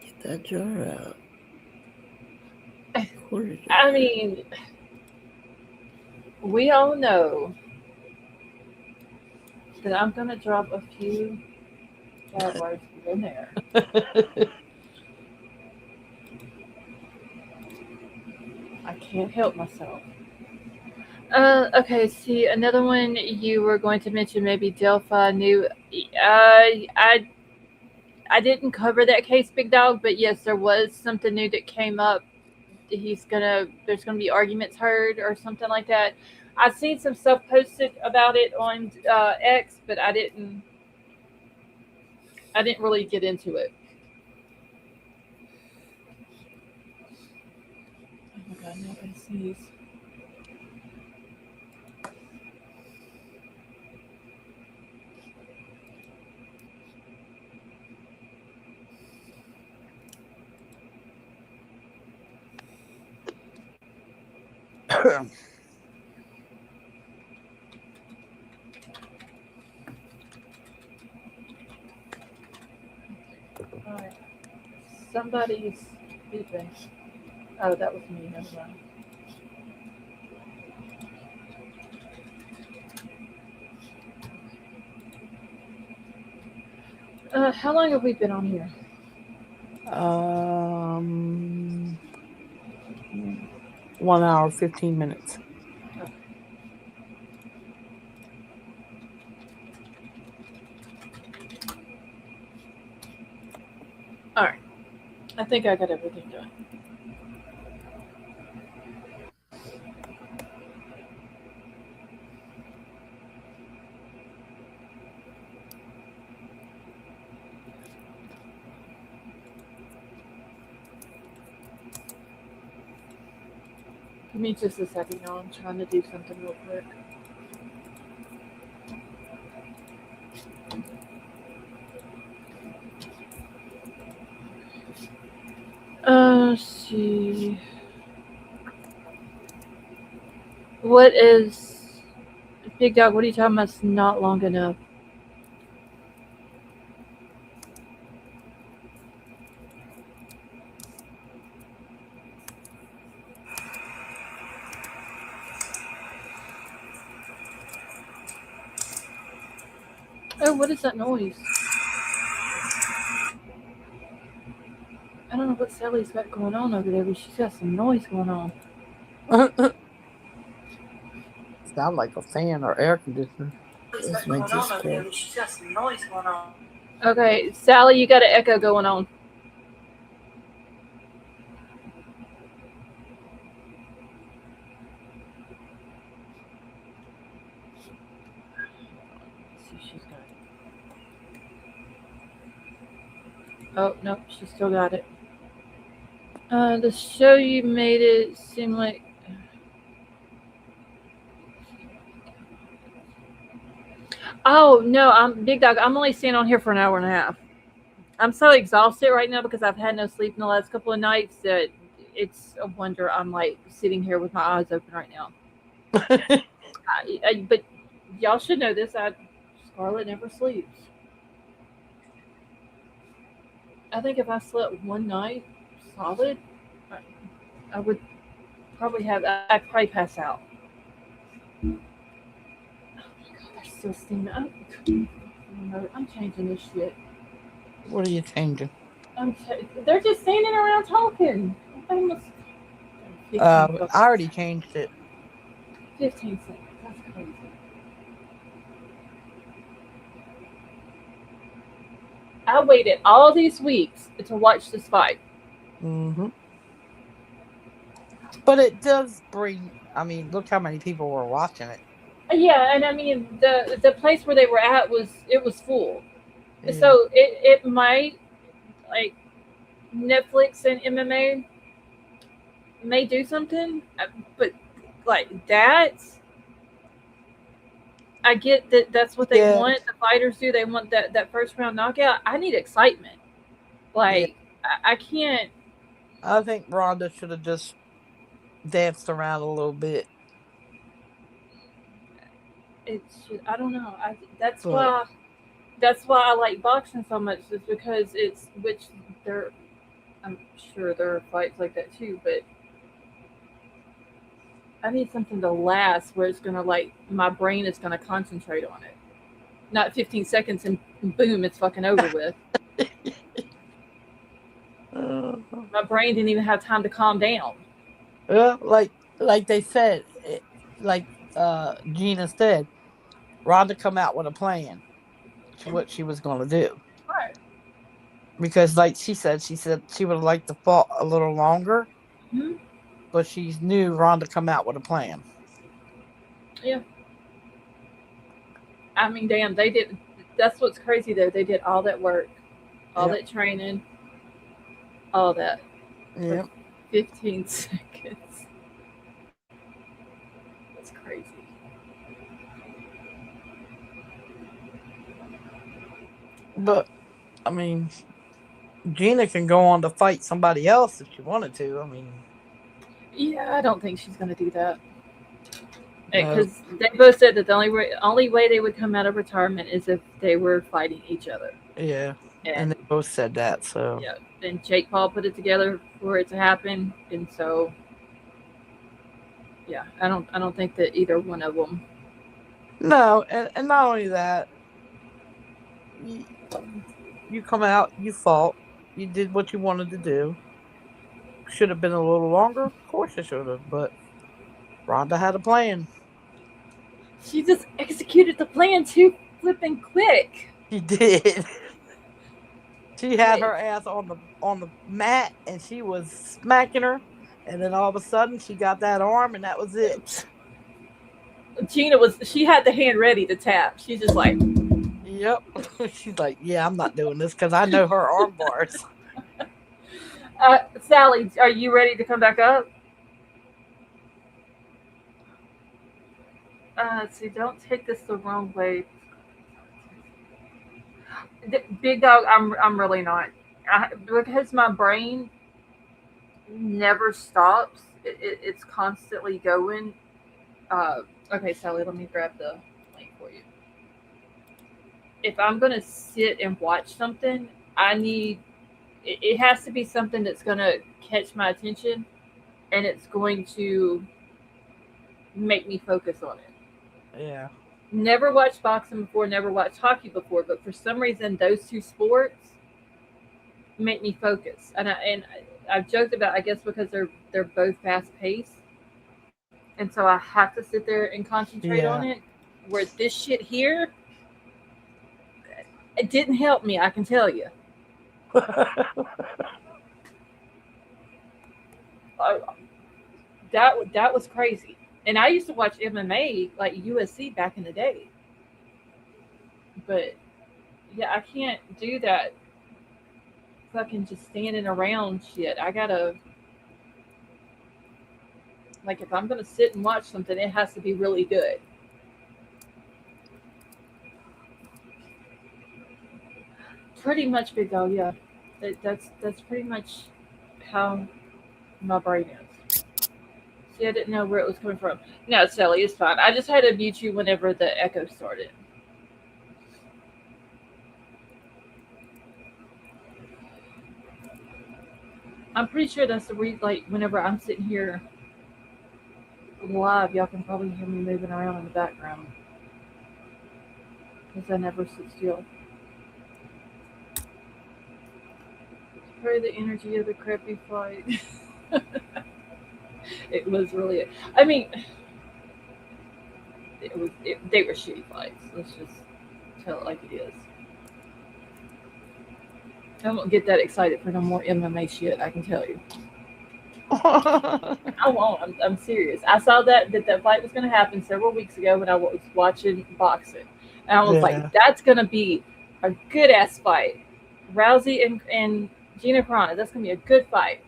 Get that jar out. Quarter jar. I mean, we all know that I'm gonna drop a few bad words in there. I can't help myself. Okay, see, another one you were going to mention, maybe Delphi knew. I didn't cover that case, Big Dog, but yes, there was something new that came up there's gonna be arguments heard or something like that. I've seen some stuff posted about it on X, but I didn't really get into it. Oh my god, now I'm gonna sneeze. Alright. Somebody's beeping. Oh, that was me. Never mind. How long have we been on here? 1 hour, 15 minutes. Alright. I think I got everything done. Give me just a second, y'all. I'm trying to do something real quick. Let's see. What is Big Dog? What are you talking about? It's not long enough. Oh, what is that noise? I don't know what Sally's got going on over there, but she's got some noise going on. Sound like a fan or air conditioner. That's my Discord. She's got some noise going on. Okay, Sally, you got an echo going on. Let's see if she's got it. Oh, no, she still got it. The show you made it seem like. Oh no, I'm Big Dog. I'm only staying on here for an hour and a half. I'm so exhausted right now because I've had no sleep in the last couple of nights that it's a wonder I'm like sitting here with my eyes open right now. But y'all should know this. Scarlett never sleeps. I think if I slept one night solid, I would probably I'd probably pass out. Oh my god, they're still steaming up. I'm changing this shit. What are you changing? They're just standing around talking. I already changed it. 15 seconds. That's crazy. I waited all these weeks to watch this fight. Mm-hmm. But it does bring. I mean, look how many people were watching it. Yeah, and I mean the place where they were at was full. Yeah. So it might, like, Netflix and MMA may do something, but like that, I get that that's what they want. The fighters do. They want that first round knockout. I need excitement. Like, I can't. I think Ronda should have just danced around a little bit. I don't know. That's why I like boxing so much, is because I'm sure there are fights like that too, but I need something to last where it's gonna, like, my brain is gonna concentrate on it. Not 15 seconds and boom, it's fucking over with. My brain didn't even have time to calm down. Well, like they said, like Gina said, Ronda come out with a plan to what she was going to do. Right. Because, like she said she would have liked to fought a little longer. Mm-hmm. but she knew Ronda come out with a plan. Yeah. I mean, damn, they did. That's what's crazy though. They did all that work, all Yep. that training, all that Yep. 15 seconds. That's crazy. But I mean, Gina can go on to fight somebody else if she wanted to. I mean, Yeah, I don't think she's going to do that. no. Because they both said that the only way they would come out of retirement is if they were fighting each other. Yeah, and And they both said that. So yeah, and Jake Paul put it together for it to happen, and so yeah, I don't think that either one of them. no, and not only that, you come out, you fought, you did what you wanted to do. Should have been a little longer, of course it should have, but Ronda had a plan. She just executed the plan too flipping quick. She did. She had her ass on the mat, and she was smacking her, and then all of a sudden she got that arm, and that was it. Gina she had the hand ready to tap. She's just like, Yep. She's like, yeah, I'm not doing this because I know her arm bars. Sally, are you ready to come back up? Let's see, don't take this the wrong way. Big dog, I'm really not. Because my brain never stops. It's constantly going. Okay, Sally, let me grab the link for you. If I'm going to sit and watch something, it has to be something that's going to catch my attention, and it's going to make me focus on it. Yeah. Never watched boxing before, never watched hockey before, but for some reason those two sports make me focus. And I've joked about, I guess, because they're both fast paced, and so I have to sit there and concentrate on it. Where this shit here, it didn't help me, I can tell you. That was crazy. And I used to watch MMA, like UFC, back in the day. But yeah, I can't do that fucking just standing around shit. I gotta, like, if I'm gonna sit and watch something, it has to be really good. Pretty much, big dog. Yeah, that's pretty much how my brain is. See, I didn't know where it was coming from. No, Sally, it's fine. I just had to mute you whenever the echo started. I'm pretty sure that's the reason, like, whenever I'm sitting here live, y'all can probably hear me moving around in the background. Because I never sit still. Pray the energy of the crappy fight. It was really, I mean, they were shitty fights. Let's just tell it like it is. I won't get that excited for no more MMA shit, I can tell you. I won't. I'm serious. I saw that fight was going to happen several weeks ago when I was watching boxing. And I was like, that's going to be a good-ass fight. Rousey and Gina Carano, that's going to be a good fight.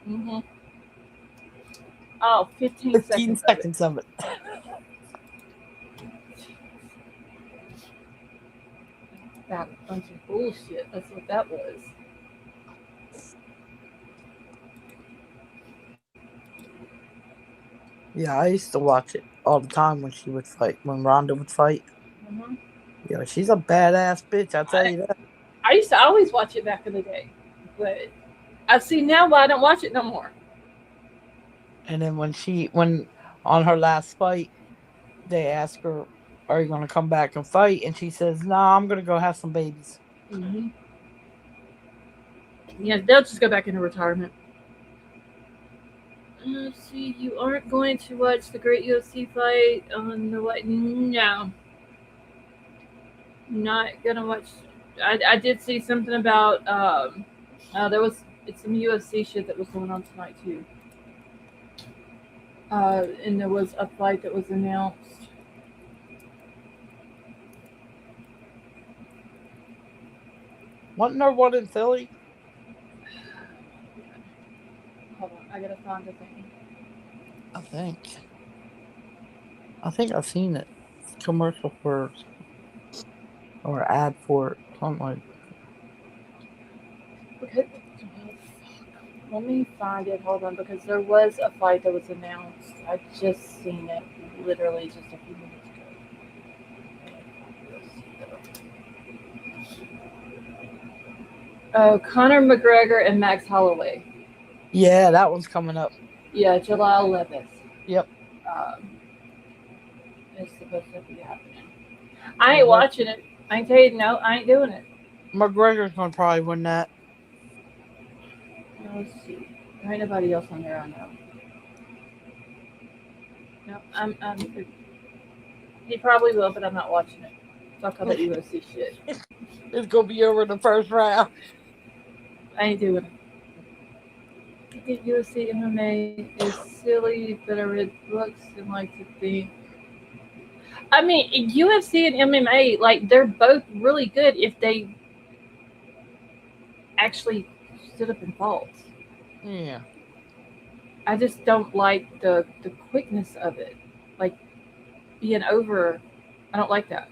Mm-hmm. Oh, 15 seconds of it. That bunch of bullshit. That's what that was. Yeah, I used to watch it all the time when she would fight, when Ronda would fight. Mm-hmm. Yeah, she's a badass bitch, I'll tell you that. I used to always watch it back in the day, but I see now why I don't watch it no more. And then when on her last fight, they asked her, "Are you going to come back and fight?" And she says, "No, I'm going to go have some babies." Mm-hmm. Yeah, they'll just go back into retirement. Let's see, you aren't going to watch the great UFC fight on the what? No, not gonna watch. I did see something about there was It's some UFC shit that was going on tonight too. And there was a fight that was announced. Wasn't there one in Philly? Hold on, I gotta find the thing. I think I've seen it. Commercial for or ad for it. Something like Okay. Let me find it. Hold on, because there was a fight that was announced. I just seen it literally just a few minutes ago. Oh, Conor McGregor and Max Holloway. yeah, that one's coming up. Yeah, July 11th. Yep. It's supposed to be happening. I ain't watching it. I ain't tell you, no, I ain't doing it. McGregor's gonna probably win that. Let's see. There ain't nobody else on there I know. No, he probably will, but I'm not watching it. Talk all that UFC shit. It's gonna be over in the first round. I ain't doing it. I think UFC MMA is silly, but I read books and like to think. I mean, UFC and MMA, like, they're both really good if they actually stood up and fought. Yeah. I just don't like the quickness of it. Like, being over, I don't like that.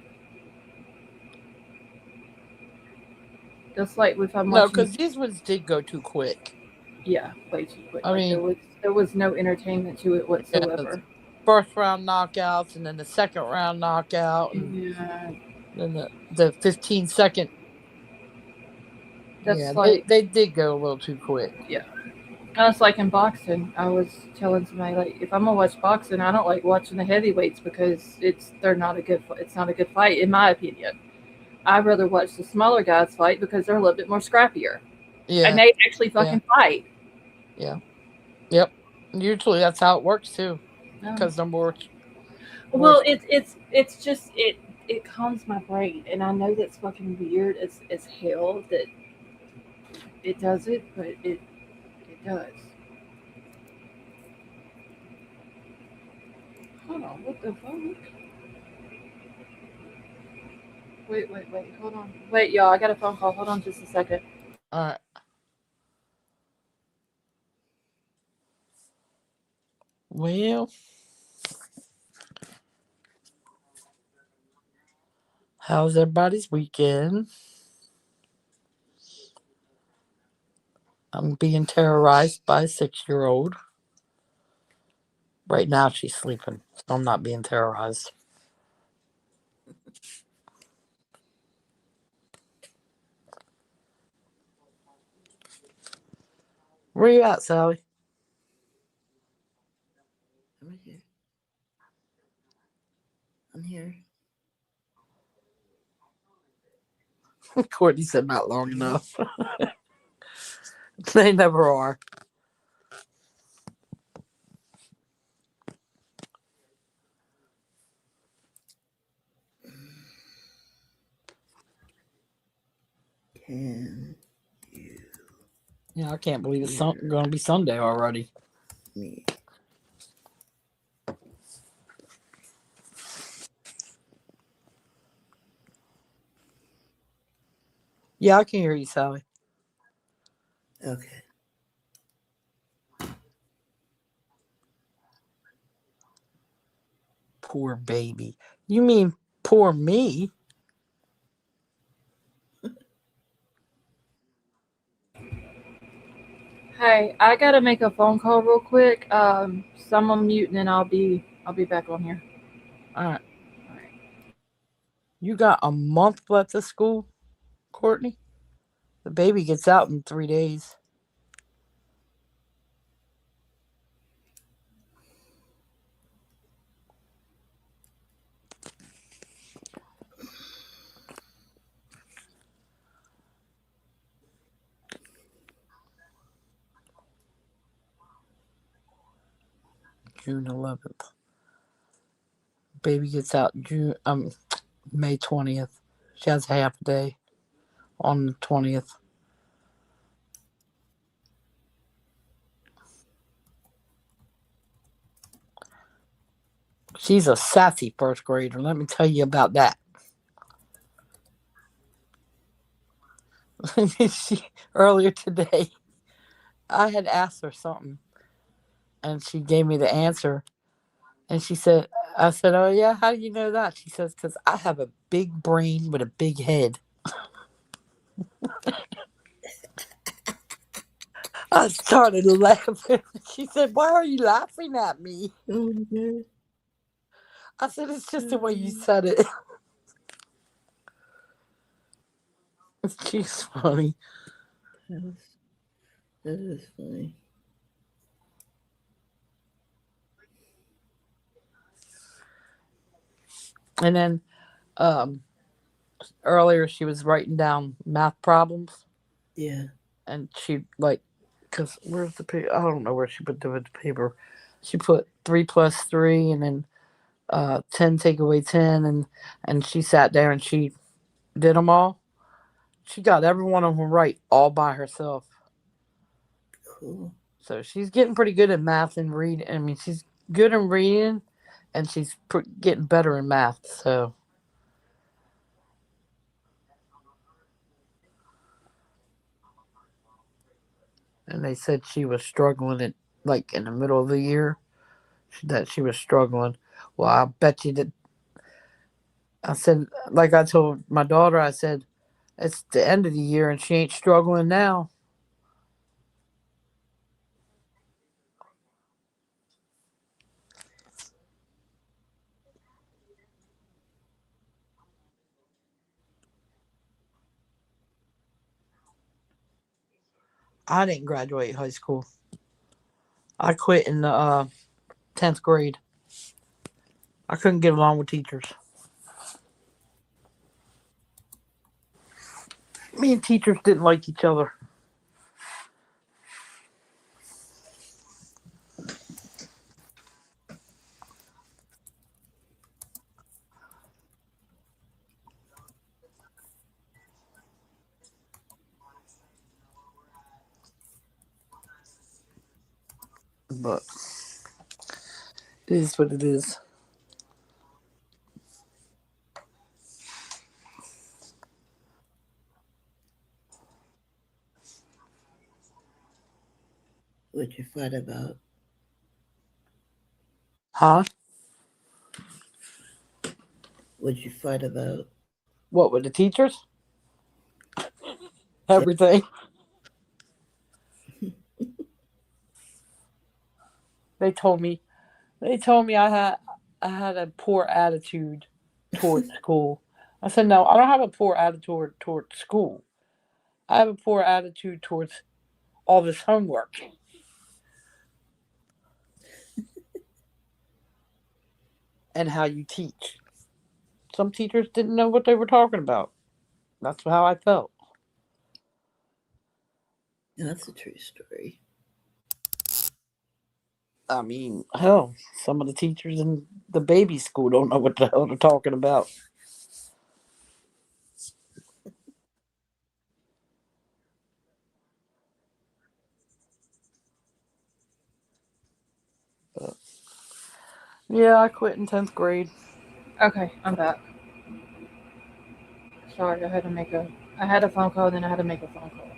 Just like if I'm No, watching. because these ones did go too quick. Yeah, way too quick. I mean, there was no entertainment to it whatsoever. First round knockouts, and then the second round knockout, and Yeah, then the 15-second. that's Yeah, like they did go a little too quick. yeah. That's like in boxing. I was telling somebody, like, if I'm gonna watch boxing, I don't like watching the heavyweights because they're not a good. It's not a good fight in my opinion. I'd rather watch the smaller guys fight because they're a little bit more scrappier. Yeah, And they actually fucking fight. Yeah. Yep. Usually that's how it works too, because they're more. Well, it's just it calms my brain, and I know that's fucking weird as hell that it does it, but it does. Hold on, what the fuck? Wait, hold on. Wait, y'all, I got a phone call. Hold on just a second. All right. Well, how's everybody's weekend? I'm being terrorized by a 6-year-old. Right now she's sleeping. So I'm not being terrorized. Where you at, Sally? I'm here. I'm here. Courtney said not long enough. They never are. Can you Yeah, I can't believe it's going to be Sunday already. me? Yeah, I can hear you, Sally. Okay. Poor baby. You mean poor me? Hey, I gotta make a phone call real quick. So I'm on mute and then I'll be back on here. All right. You got a month left of school, Courtney? The baby gets out in 3 days. June 11th. Baby gets out May 20th. She has half a day on the 20th. She's a sassy first grader. Let me tell you about that. Earlier today, I had asked her something, and she gave me the answer. And she said, I said, "Oh, yeah, how do you know that?" She says, "Because I have a big brain with a big head." I started laughing. She said, "Why are you laughing at me?" Oh, no. I said, "It's just the way you said it." She's funny. That's- That is funny. And then um, earlier, she was writing down math problems. Yeah. And she, like, because where's the paper? I don't know where she put the paper. She put 3 plus 3 and then 10 take away 10. And she sat there and she did them all. She got every one of them right all by herself. Cool. So she's getting pretty good at math and reading. I mean, she's good in reading, and she's getting better in math. So, and they said she was struggling at like in the middle of the year that she was struggling. Well, I bet you that. I said, like I told my daughter, I said, it's the end of the year and she ain't struggling now. I didn't graduate high school. I quit in the 10th grade. I couldn't get along with teachers. Me and teachers didn't like each other. But it is what it is. What you fight about? Huh? What you fight about? What, with the teachers? Yeah. Everything. They told me I had a poor attitude towards school. I said, no, I don't have a poor attitude towards school. I have a poor attitude towards all this homework and how you teach. Some teachers didn't know what they were talking about. That's how I felt. That's a true story. I mean, hell, some of the teachers in the baby school don't know what the hell they're talking about. But, yeah, I quit in 10th grade. Okay, I'm back. Sorry, I had a phone call, then I had to make a phone call.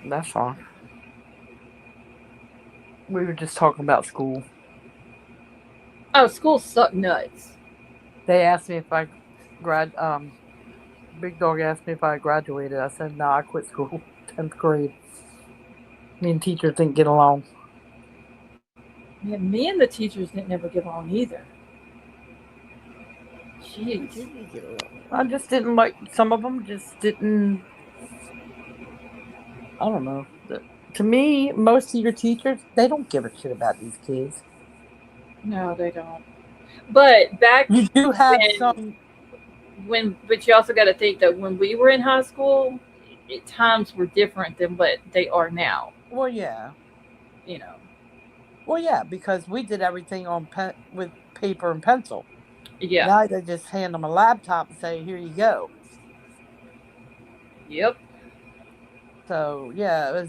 That's fine. We were just talking about school. Oh, school sucked nuts. They asked me if I Big Dog asked me if I graduated. I said, no, I quit school. 10th grade. Me and teachers didn't get along. Man, me and the teachers didn't ever get along either. Did Jeez. you get along? I just didn't like, some of them just didn't, I don't know. To me, most of your teachers, they don't give a shit about these kids. No, they don't. But back You do have when some, but you also got to think that when we were in high school, times were different than what they are now. well, yeah. You know. Well, yeah, because we did everything on with paper and pencil. Yeah. Now they just hand them a laptop and say, here you go. Yep. So, yeah,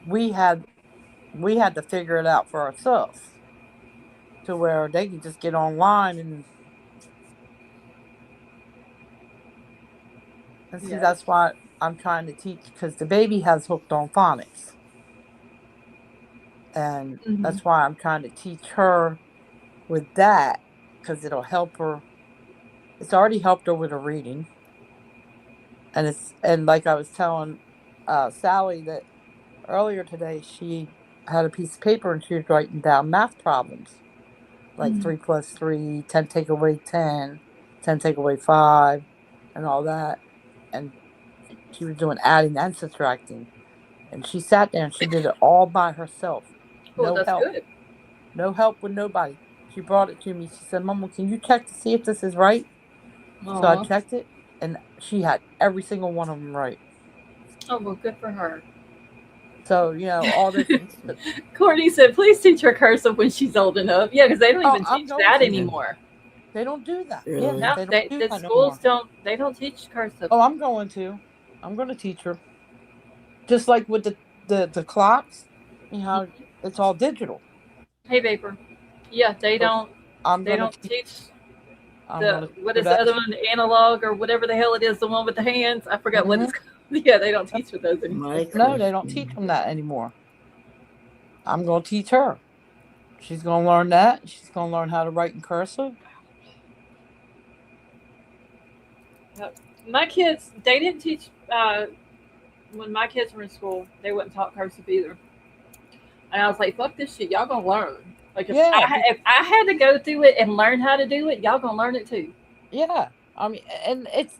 we had to figure it out for ourselves. to where they can just get online and see. Yeah. That's why I'm trying to teach, because the baby has hooked on phonics, and Mhm. that's why I'm trying to teach her with that, because it'll help her. It's already helped her with her reading, and like I was telling Sally that earlier today, she had a piece of paper and she was writing down math problems, like Mhm. 3 plus 3, 10 take away 10, 10 take away 5, and all that. And she was doing adding and subtracting. And she sat there and she did it all by herself. Oh, No that's help. good. No help with nobody. She brought it to me. She said, Mama, can you check to see if this is right? So I Aw. checked it, and she had every single one of them right. Oh, well, good for her. So, all this. Courtney said, please teach her cursive when she's old enough. Yeah, because they don't even I'm teach going that to. anymore. They don't do that. Yeah, Really? No, they don't do the that no schools more. they don't teach cursive. Oh, I'm going to. I'm going to teach her. Just like with the clocks, it's all digital. Hey, Vapor. Yeah, they So don't I'm they going to don't teach. teach I'm going the to teach what her is the that other too. one? The analog or whatever the hell it is, the one with the hands. I forgot what Mhm. it's called. Yeah, they don't teach with those anymore. My No, they don't teach question. them that anymore. I'm going to teach her. She's going to learn that. She's going to learn how to write in cursive. My kids, they didn't teach when my kids were in school. They wouldn't talk cursive either, and I was like, "Fuck this shit, y'all gonna learn." Like Yeah, if I had to go through it and learn how to do it, y'all gonna learn it too. yeah. I mean, and it's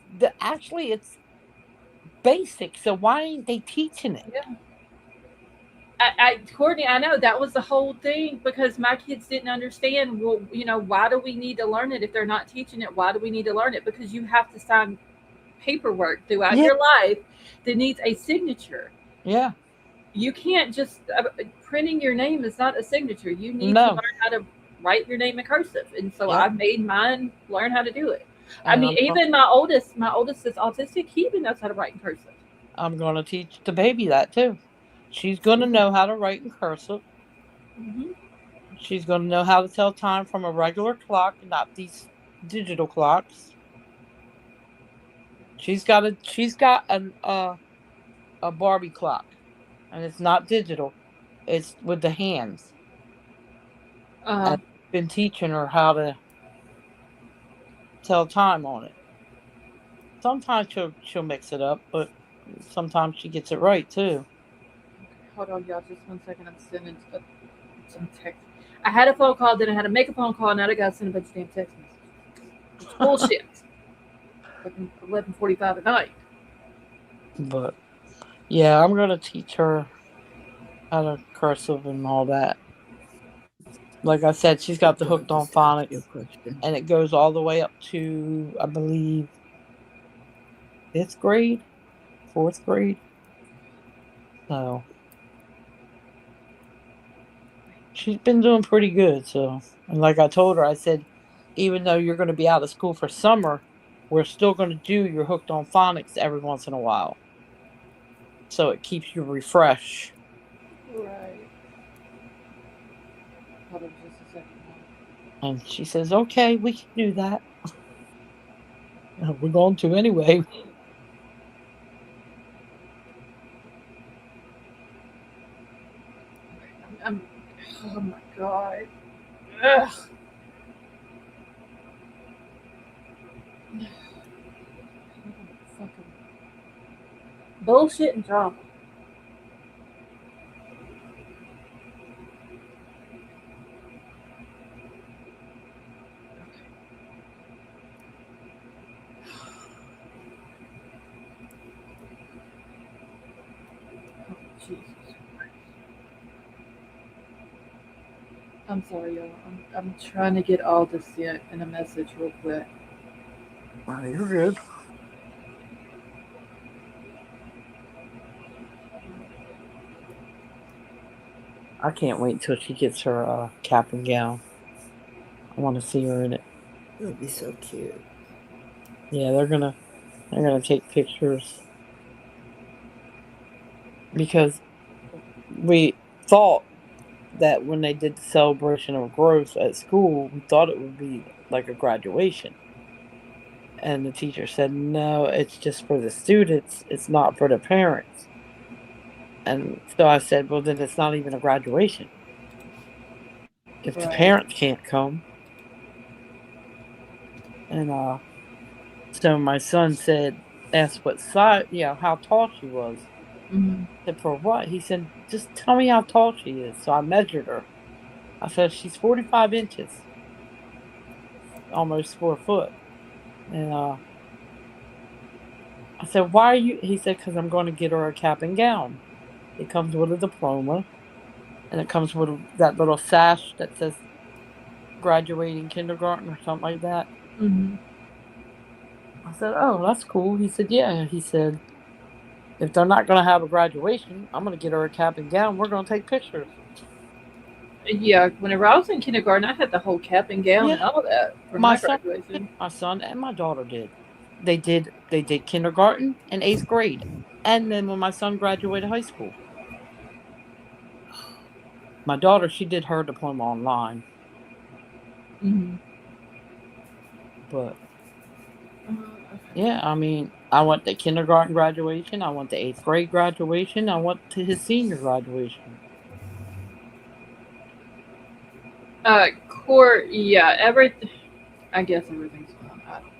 basic. So why ain't they teaching it? Yeah. Courtney, I know that was the whole thing because my kids didn't understand. Well, why do we need to learn it if they're not teaching it? Why do we need to learn it? Because you have to sign paperwork throughout Yeah, your life that needs a signature. yeah. You can't just printing your name is not a signature. You need to No. learn how to write your name in cursive, and so I Yep. made mine learn how to do it. I And mean, even my oldest is autistic. He even knows how to write in cursive. I'm going to teach the baby that too. She's going to know how to write in cursive. Mm-hmm. She's going to know how to tell time from a regular clock and not these digital clocks. She's got a Barbie clock, and it's not digital. It's with the hands. And Uh, I've been teaching her how to tell time on it. Sometimes she'll mix it up, but sometimes she gets it right too. hold on, y'all, just 1 second. I'm sending some text. I had a phone call, then I had to make a phone call. Now I got to send a bunch of damn text messages. It's bullshit. Fucking 11:45 at night. But yeah, I'm gonna teach her how to cursive and all that. Like I said, she's got the hooked on Just ask your phonics, question. and it goes all the way up to, I believe, 5th grade, 4th grade. So she's been doing pretty good. So, and like I told her, I said, even though you're going to be out of school for summer, we're still going to do your hooked on phonics every once in a while, so it keeps you refreshed. Right. Hold on just a second. And she says, "Okay, we can do that. We're going to anyway." I'm oh my god. Ugh. Fucking bullshit and drama. Oh, Jesus Christ. I'm sorry, y'all. I'm trying to get all this in a message real quick. You're good. I can't wait until she gets her cap and gown. I want to see her in it. It'll be so cute. Yeah, they're gonna take pictures because we thought that when they did the celebration of growth at school, we thought it would be like a graduation. And the teacher said, no, it's just for the students. It's not for the parents. And so I said, well, then it's not even a graduation if the Right. parents can't come. And so my son asked what size, how tall she was. Mm-hmm. I said, for what? He said, just tell me how tall she is. So I measured her. I said, she's 45 inches, almost 4 foot. And I said, why are you? He said, because I'm going to get her a cap and gown. It comes with a diploma, and it comes with that little sash that says graduating kindergarten or something like that. Mm-hmm. I said, oh, that's cool. He said, yeah. He said, if they're not going to have a graduation, I'm going to get her a cap and gown. We're going to take pictures. Yeah, whenever I was in kindergarten, I had the whole cap and gown and all that for my graduation. My son and my daughter did. They did kindergarten and 8th grade. And then when my son graduated high school. My daughter, she did her diploma online. Mm-hmm. But, yeah, I mean, I went to kindergarten graduation. I went to 8th grade graduation. I went to his senior graduation. Court, yeah, I guess everything's fine. I don't know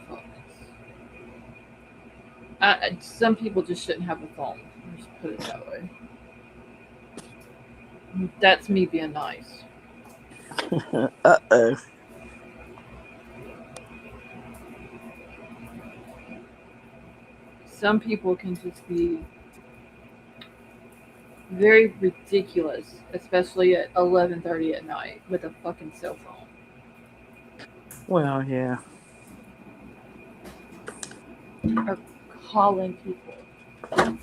what the fuck. Some people just shouldn't have a phone. Let's put it that way. That's me being nice. Uh-oh. Some people can just be very ridiculous, especially at 11:30 at night with a fucking cell phone. Well, yeah. Or calling people at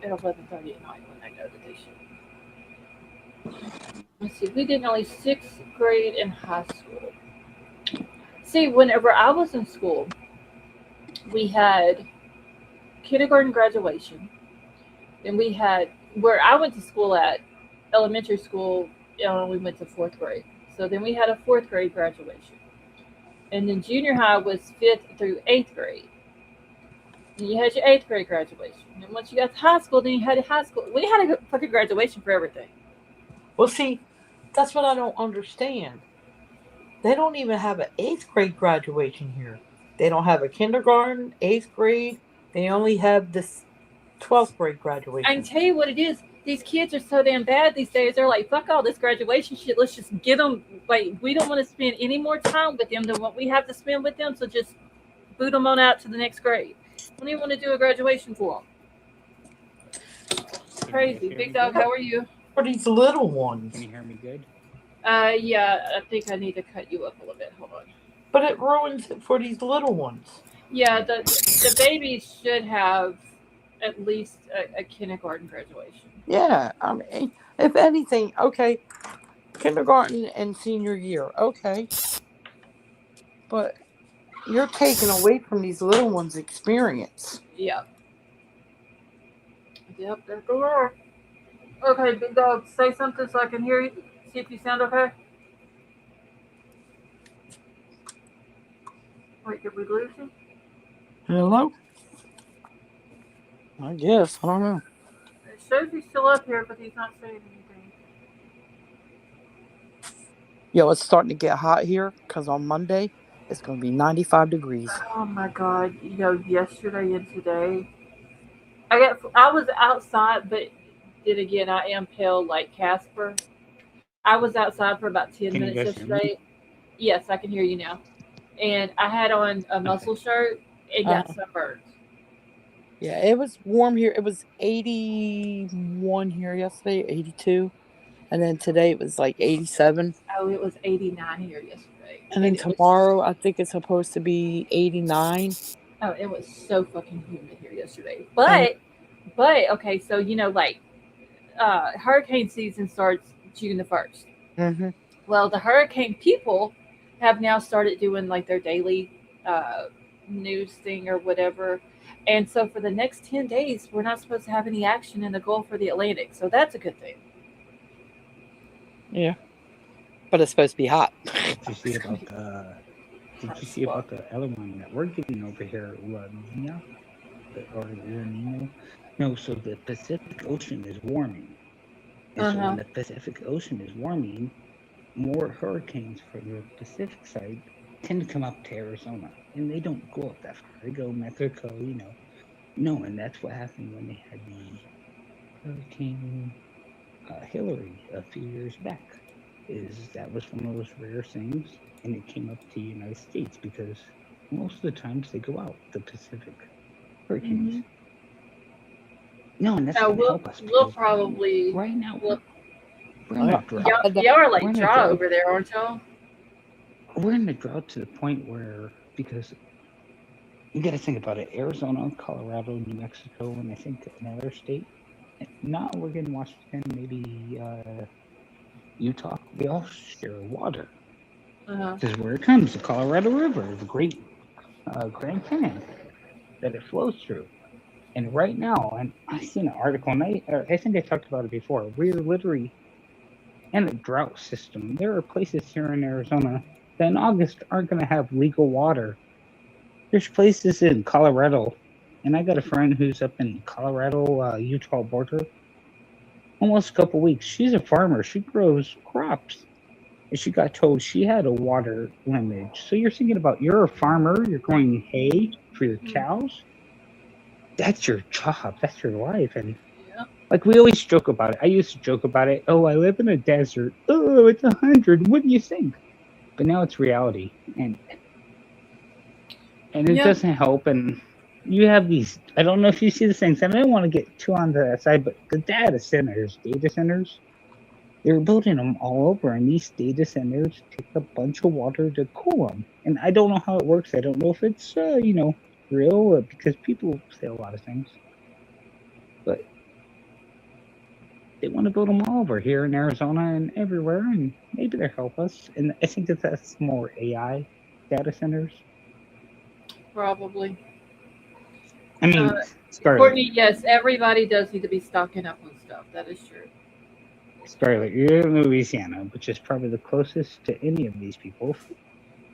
11:30 at night when I know that they should. Let's see, we did only 6th grade in high school. See, whenever I was in school, we had kindergarten graduation. Then we had, where I went to school at, elementary school, we went to 4th grade. So then we had a 4th grade graduation. And then junior high was 5th through 8th grade. And you had your 8th grade graduation. And once you got to high school, then you had a high school. We had a fucking graduation for everything. Well, see, that's what I don't understand. They don't even have an 8th grade graduation here. They don't have a kindergarten, 8th grade. They only have this 12th grade graduation. I can tell you what it is. These kids are so damn bad these days. They're like, fuck all this graduation shit. Let's just get them. Like, we don't want to spend any more time with them than what we have to spend with them. So just boot them on out to the next grade. We don't even want to do a graduation for them. Crazy. Big Dog, how are you? For these little ones. Can you hear me good? Yeah, I think I need to cut you up a little bit. Hold on. But it ruins it for these little ones. Yeah, the babies should have at least a kindergarten graduation. Yeah, I mean, if anything, okay, kindergarten and senior year, okay. But you're taking away from these little ones' experience. Yeah. Yep, there they are. Okay, Big Dog, say something so I can hear you. See if you sound okay. Wait, did we lose you? Hello? I guess. I don't know. It shows he's still up here, but he's not saying anything. Yo, it's starting to get hot here because on Monday it's going to be 95 degrees. Oh my God! You know, yesterday and today, I was outside, but then again, I am pale like Casper. I was outside for about 10 Can you minutes guys hear me? yesterday. Yes, I can hear you now. And I had on a muscle shirt and got sunburned. Yeah, it was warm here. It was 81 here yesterday, 82. And then today it was like 87. Oh, it was 89 here yesterday. And then tomorrow I think it's supposed to be 89. Oh, it was so fucking humid here yesterday. But okay, so you know, like hurricane season starts June the 1st. Mm-hmm. Well, the hurricane people have now started doing like their daily news thing or whatever. And so for the next 10 days, we're not supposed to have any action in the Gulf or the Atlantic. So that's a good thing. Yeah. But it's supposed to be hot. Did you see about the other one that we're getting over here, La Nina, or La Nina? No, so the Pacific Ocean is warming, and so when the Pacific Ocean is warming, more hurricanes from the Pacific side tend to come up to Arizona, and they don't go up that far. They go Mexico, No, and that's what happened when they had the Hurricane Hillary a few years back. That was one of those rare things, and it came up to the United States because most of the times they go out the Pacific hurricanes. No, and that's So going to help us. we'll because probably. right now we'll- we're in a drought. Y'all are like We're in a dry drought. over there, aren't y'all? We're in a drought to the point where, because you got to think about it, Arizona, Colorado, New Mexico, and I think another state, not Oregon, Washington, maybe Utah, they all share water. This is where it comes, the Colorado River, the great Grand Canyon that it flows through. And right now, and I seen an article, and I think I talked about it before, we're literally in a drought system. There are places here in Arizona that in August aren't going to have legal water. There's places in Colorado, and I got a friend who's up in Colorado, Utah border, almost a couple weeks. She's a farmer. She grows crops. And she got told she had a water limit. So you're thinking about, you're a farmer, you're growing hay for your cows. That's your job. That's your life. And like we always joke about it. I used to joke about it. Oh, I live in a desert. Oh, it's 100. What do you think? But now it's reality. And it doesn't help. And you have these, I don't know if you see the things, and I don't want to get too on that side, but the data centers, they're building them all over, and these data centers take a bunch of water to cool them. And I don't know how it works. I don't know if it's, real, because people say a lot of things. But they want to build them all over here in Arizona and everywhere, and maybe they'll help us. And I think that's more AI data centers. Probably. I mean, Scarlett, Courtney, yes, everybody does need to be stocking up on stuff. That is true. Scarlett, you're in Louisiana, which is probably the closest to any of these people,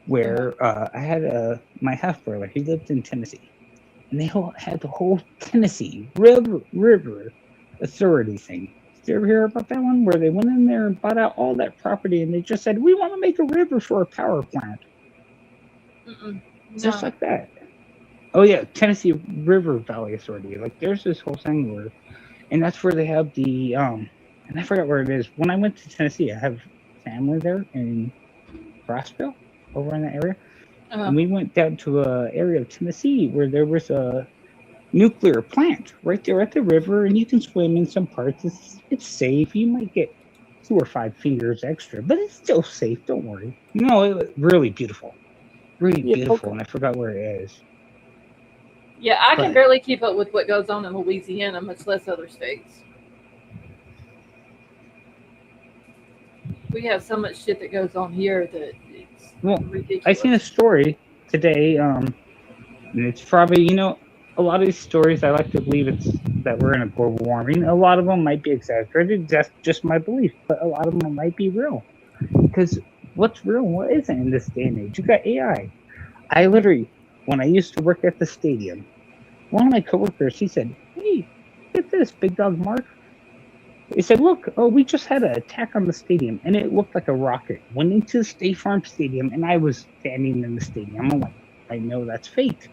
where I had my half-brother, he lived in Tennessee, and they had the whole Tennessee River Authority thing. Did you ever hear about that one, where they went in there and bought out all that property, and they just said, we want to make a river for a power plant? Just like that. Oh yeah, Tennessee River Valley Authority. Like there's this whole thing where, and that's where they have the and I forgot where it is. When I went to Tennessee, I have family there in Rossville, over in that area. And we went down to an area of Tennessee where there was a nuclear plant right there at the river, and you can swim in some parts. It's safe. You might get 2 or 5 fingers extra, but it's still safe. Don't worry. No, it was really beautiful. Really beautiful, and I forgot where it is. Yeah, I can barely keep up with what goes on in Louisiana, much less other states. We have so much shit that goes on here that it's ridiculous. I seen a story today, and it's probably, a lot of these stories, I like to believe it's that we're in a global warming. A lot of them might be exaggerated. That's just my belief, but a lot of them might be real. Because what's real and what isn't in this day and age? You got AI. I literally, when I used to work at the stadium, one of my coworkers, he said, hey, look at this, Big Dog Mark. He said, look, we just had an attack on the stadium, and it looked like a rocket. Went into the State Farm Stadium, and I was standing in the stadium. I'm like, I know that's fake.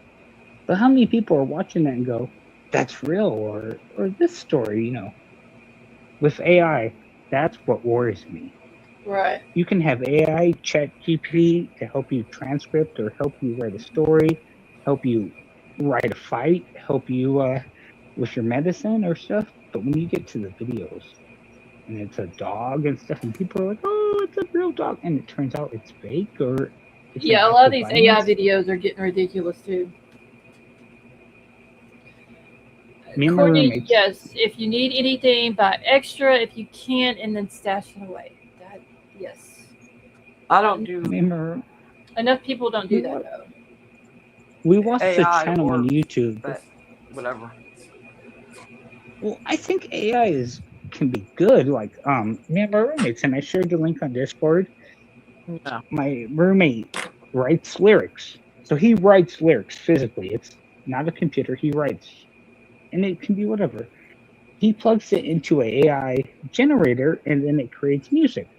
But how many people are watching that and go, that's real? Or this story, with AI, that's what worries me. Right. You can have AI, ChatGPT to help you transcript or help you write a story, help you write a fight, help you with your medicine or stuff. But when you get to the videos and it's a dog and stuff, and people are like, oh, it's a real dog, and it turns out it's fake, or it's a lot of these AI videos are getting ridiculous too. Courtney, yes, if you need anything, buy extra if you can, and then stash it away. Yes. I don't do. Enough people don't do that though. We watched AI the channel on YouTube. But whatever. Well, I think AI is can be good. Like, me and my roommates, and I shared the link on Discord. No. My roommate writes lyrics. So he writes lyrics physically. It's not a computer. He writes. And it can be whatever. He plugs it into an AI generator, and then it creates music.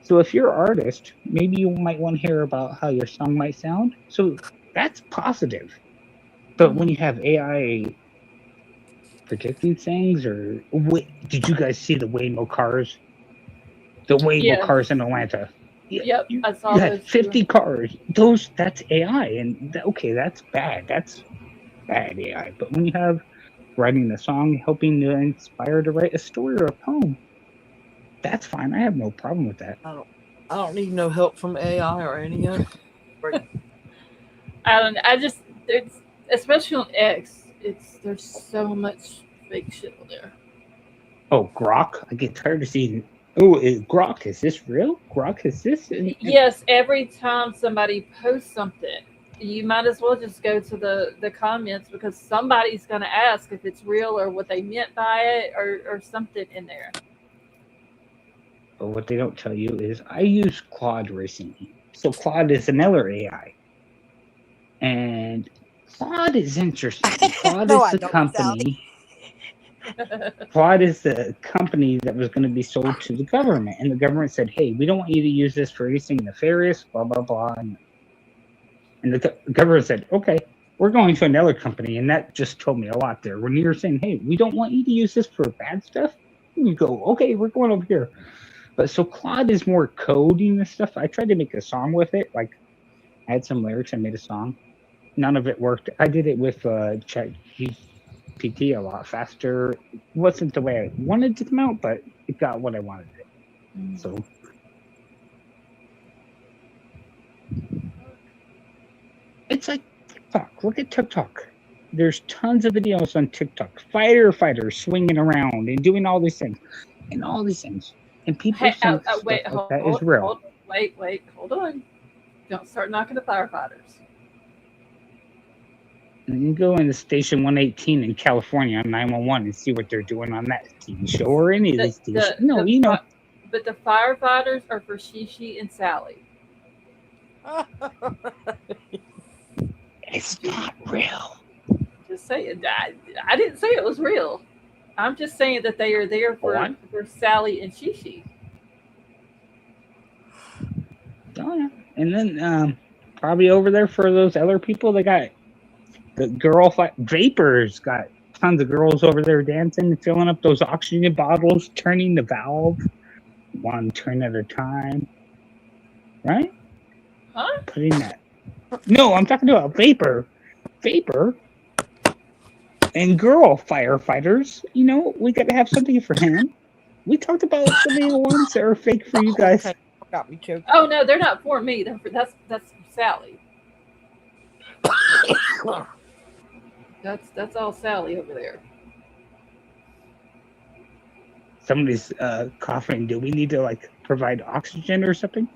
So if you're an artist, maybe you might want to hear about how your song might sound. So that's positive. But when you have AI predicting things, or did you guys see the Waymo cars? The Waymo Yeah. cars in Atlanta. Yep, I saw You had those. 50 cars. That's AI, and okay, that's bad. That's bad AI. But when you have writing the song, helping to inspire to write a story or a poem, that's fine. I have no problem with that. I don't need no help from AI or any of it. I don't. I just it's especially on X. There's so much fake shit on there. Oh, Grok! I get tired of seeing. Oh, Grok, is this real? Grok, is this? Yes, every time somebody posts something, you might as well just go to the comments, because somebody's going to ask if it's real or what they meant by it, or something in there. But what they don't tell you is I use Claude recently. So Claude is another AI. And Claude is interesting. Claude No, is I the don't, company. Claude is the company that was going to be sold to the government. And the government said, hey, we don't want you to use this for anything nefarious, blah, blah, blah. And the government said, okay, we're going to another company. And that just told me a lot there. When you're saying, hey, we don't want you to use this for bad stuff, you go, okay, we're going over here. But so Claude is more coding and stuff. I tried to make a song with it. Like, I had some lyrics. I made a song. None of it worked. I did it with ChatGPT a lot faster. It wasn't the way I wanted it to come out, but it got what I wanted it. So it's like TikTok. Look at TikTok. There's tons of videos on TikTok. Firefighters swinging around and doing all these things. And all these things. And people Hey, think wait, stuff hold, like that is real. hold on. Don't start knocking the firefighters. And you go into Station 118 in California on 911 and see what they're doing on that TV show or any of these TV shows. No, you know. But the firefighters are for Shishi and Sally. It's not real. Just saying. I didn't say it was real. I'm just saying that they are there for Sally and Shishi. Oh, yeah. And then probably over there for those other people, they got the girl Vapors got tons of girls over there dancing, filling up those oxygen bottles, turning the valve one turn at a time. Right? Huh? Putting that. No, I'm talking about Vapor. And girl firefighters, you know, we got to have something for him. We talked about some of the ones that are fake for you guys. Okay. Got me choked. Oh no, they're not for me. That's Sally. That's all Sally over there. Somebody's coughing. Do we need to like provide oxygen or something?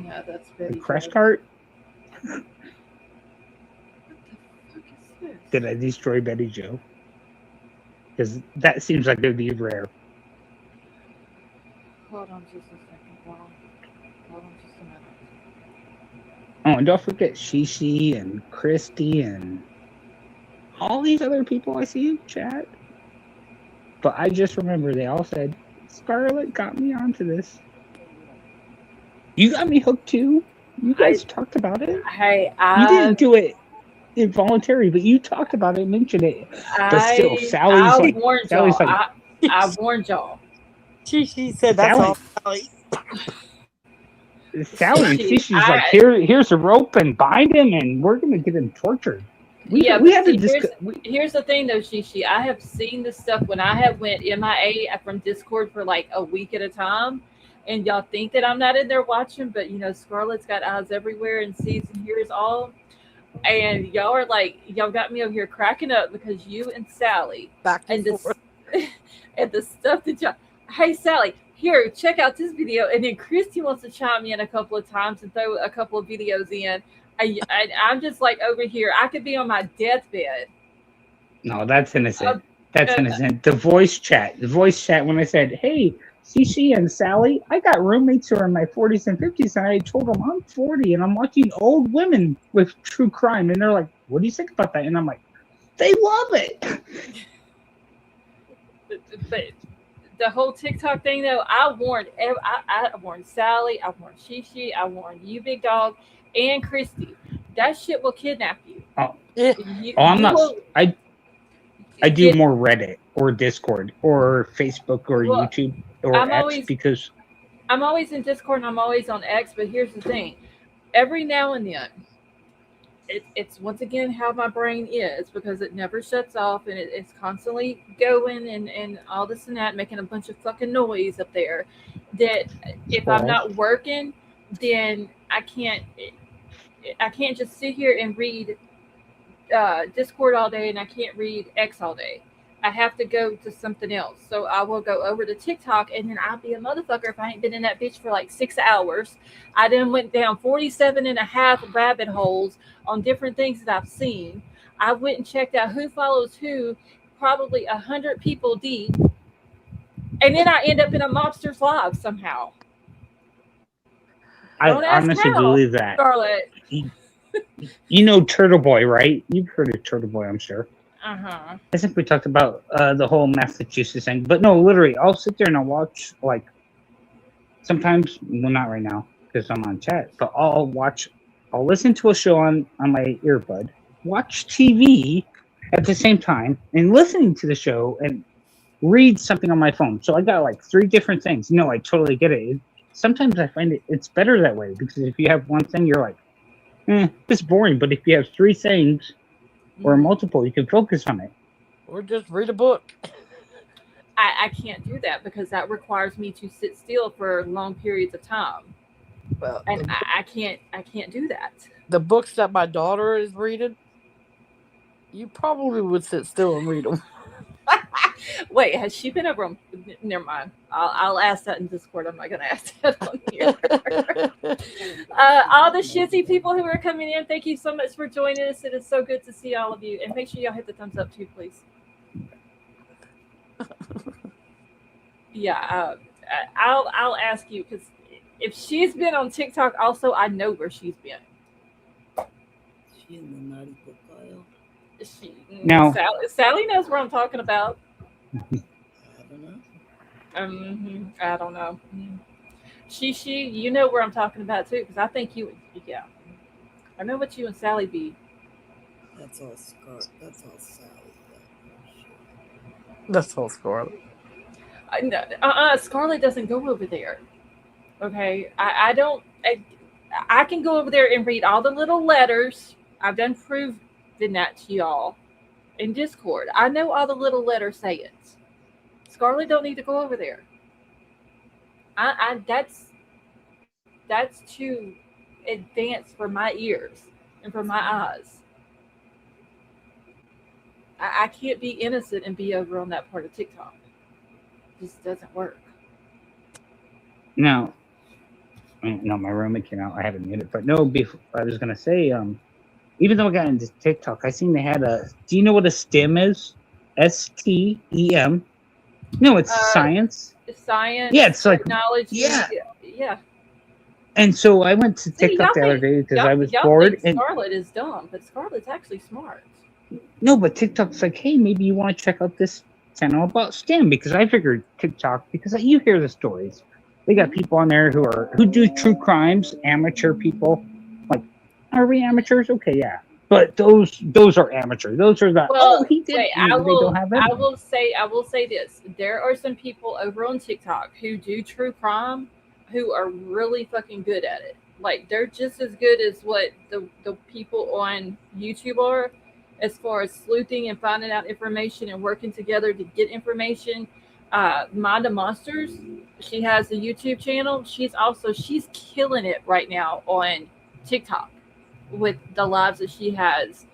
Yeah, that's A Betty. crash Jo. cart? What the fuck is this? Did I destroy Betty Joe? Because that seems like it would be rare. Hold on just a second. Hold on just a minute. Oh, and don't forget Shishi and Christy and all these other people I see in chat. But I just remember they all said, Scarlett got me onto this. You got me hooked too. You guys talked about it. Hey, You didn't do it involuntary, but you talked about it, mentioned it. But still, Sally's warned Sally's y'all. like, I warned y'all. She said that's Sally. all. Sally. Sally and Shishi, Shishi's like, here's a rope and bind him, and we're gonna get him tortured. We Yeah, we but have to see, discuss. here's the thing though, Shishi. I have seen this stuff when I have went MIA from Discord for like a week at a time, and y'all think that I'm not in there watching, but you know, Scarlett's got eyes everywhere and sees and hears all. And y'all are like, y'all got me over here cracking up because you and Sally Back and and this forth. and the stuff that y'all. Hey Sally, here, check out this video. And then Christy wants to chime in a couple of times and throw a couple of videos in. I'm just like over here. I could be on my deathbed. No, that's innocent. That's innocent. The voice chat. When I said, "Hey, CC and Sally, I got roommates who are in my 40s and 50s, and I told them I'm 40 and I'm watching old women with true crime," and they're like, "What do you think about that?" And I'm like, "They love it." But the whole TikTok thing, though, I warned Sally, I warned Shishi, I warned you, Big Dog, and Christy. That shit will kidnap you. Yeah. I'm not. will- I do Get- more Reddit or Discord or Facebook or Well, YouTube or I'm X always- because I'm always in Discord and I'm always on X, but here's the thing. Every now and then, it's once again how my brain is, because it never shuts off and it's constantly going and all this and that, making a bunch of fucking noise up there, that if I'm not working, then I can't just sit here and read Discord all day, and I can't read X all day. I have to go to something else. So I will go over to TikTok, and then I'll be a motherfucker if I ain't been in that bitch for like 6 hours. I then went down 47 and a half rabbit holes on different things that I've seen. I went and checked out who follows who, probably 100 people deep. And then I end up in a mobster's live somehow. I Don't ask honestly how, believe that. Scarlett. You know Turtle Boy, right? You've heard of Turtle Boy, I'm sure. Uh-huh. I think we talked about the whole Massachusetts thing, but no, literally, I'll sit there and I'll watch, like, sometimes, well, not right now because I'm on chat, but I'll listen to a show on my earbud, watch TV at the same time, and listening to the show and read something on my phone. So I got like 3 different things. No, I totally get it. Sometimes I find it's better that way, because if you have one thing, you're like, it's boring. But if you have 3 things or multiple, you can focus on it. Or just read a book. I can't do that because that requires me to sit still for long periods of time. Well, And I can't do that. the books that my daughter is reading, you probably would sit still and read them. Wait, has she been over on? Never mind. I'll ask that in Discord. I'm not going to ask that on here. All the shizzy people who are coming in, thank you so much for joining us. It is so good to see all of you. And make sure y'all hit the thumbs up too, please. Yeah, I'll ask you, because if she's been on TikTok, also I know where she's been. She in the naughty book pile? No. Sally knows where I'm talking about. I don't know. I don't know. She, you know where I'm talking about too, because I think you, yeah. I know what you and Sally be. That's all Sally. That's all Scarlet. Scarlett doesn't go over there. Okay, I don't. I can go over there and read all the little letters. I've done proven that to y'all in Discord. I know all the little letter sayings. Scarlett don't need to go over there. That's too advanced for my ears and for my eyes. I can't be innocent and be over on that part of TikTok. It just doesn't work. No, my roommate came out. I haven't muted, but no. I was gonna say, even though I got into TikTok, I seen they had a. Do you know what a STEM is? STEM. No, it's science. Science. Yeah, it's like technology. yeah. And so I went to TikTok the other day because I was bored. Think Scarlett is dumb, but Scarlett's actually smart. No, but TikTok's like, hey, maybe you want to check out this channel about STEM, because I figured TikTok, because you hear the stories. They got people on there who do true crimes, amateur people. Like, are we amateurs? Okay, yeah. But those are amateur. Those are the he did. Wait, I will say this. There are some people over on TikTok who do true crime who are really fucking good at it. Like, they're just as good as what the people on YouTube are, as far as sleuthing and finding out information and working together to get information. Mind of Monsters, she has a YouTube channel. She's killing it right now on TikTok with the lives that she has,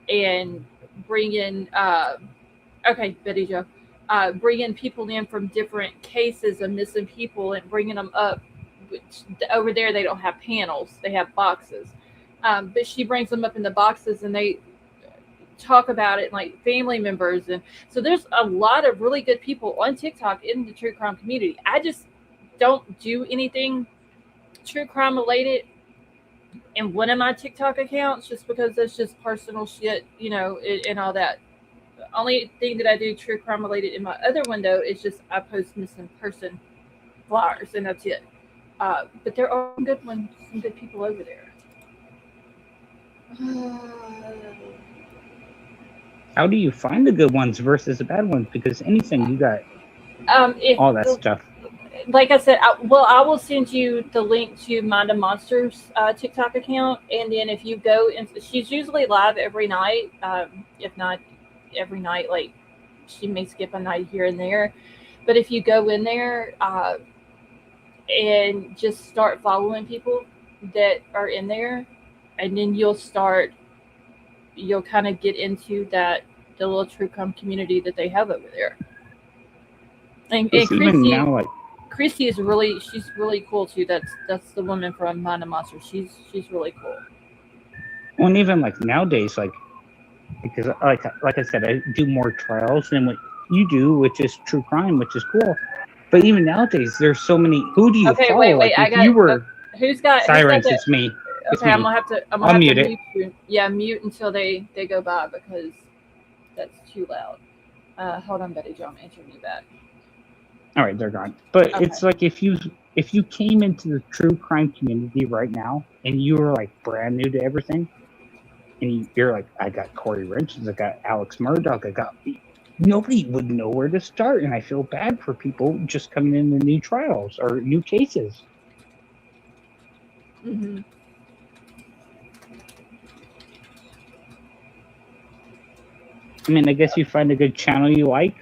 and bringing Betty Jo, bringing people in from different cases of missing people and bringing them up. Which, over there they don't have panels, they have boxes, but she brings them up in the boxes, and talk about it, like family members. And so there's a lot of really good people on TikTok in the true crime community. I just don't do anything true crime related in one of my TikTok accounts just because that's just personal shit, you know, and all that. The only thing that I do true crime related in my other window is just I post missing person flyers, and that's it. But there are some good ones, some good people over there. How do you find the good ones versus the bad ones? Because anything you got If all that stuff. like I said, I will send you the link to Mind of Monsters TikTok account, and then if you go into, she's usually live every night, if not every night. Like she may skip a night here and there, but if you go in there and just start following people that are in there, and then you'll kind of get into the little true crime community that they have over there. And Even Christy, now, like, Christy is she's really cool too. That's the woman from Mind of Monsters. She's really cool. well, and even like nowadays, like, because like I said, I do more trials than what you do, which is true crime, which is cool. But even nowadays, there's so many. Who do you Okay, follow? wait. Like, I if got. you were Who's got Sirens, that? it's me. It's Okay, me. I'm gonna have to I'll mute it. mute you. Yeah, mute until they go by because that's too loud. Hold on, Betty Jo, I'm answering you back. All right, they're gone. But Okay. it's like if you came into the true crime community right now and you were like brand new to everything, and you're like, I got Corey Wrenches, I got Alex Murdoch, nobody would know where to start, and I feel bad for people just coming into new trials or new cases. Mm-hmm. I mean, I guess you find a good channel you like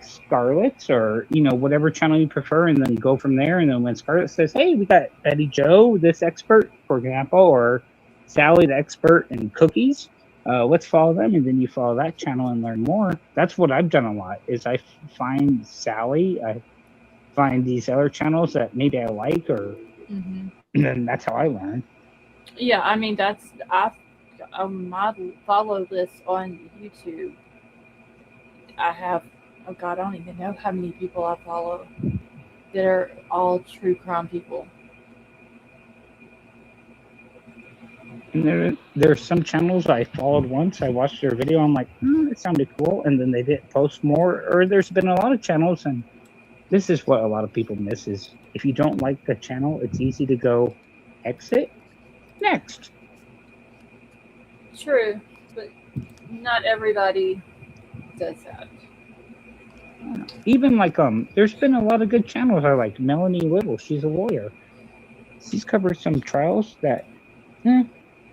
Scarlett's, or whatever channel you prefer, and then go from there. And then when Scarlett says, "Hey, we got Betty Jo, this expert, for example, or Sally, the expert in cookies, let's follow them," and then you follow that channel and learn more. That's what I've done a lot. Is I find Sally, I find these other channels that maybe I like, or Mm-hmm. and then that's how I learn. Yeah, I mean I my follow list on YouTube. I have, oh God, I don't even know how many people I follow that are all true crime people. And there's some channels I followed once. I watched their video. I'm like, it sounded cool, and then they didn't post more. Or there's been a lot of channels, and this is what a lot of people miss: is if you don't like the channel, it's easy to go exit, next. True, but not everybody does that. Even like there's been a lot of good channels I like. Melanie Little, she's a lawyer. She's covered some trials that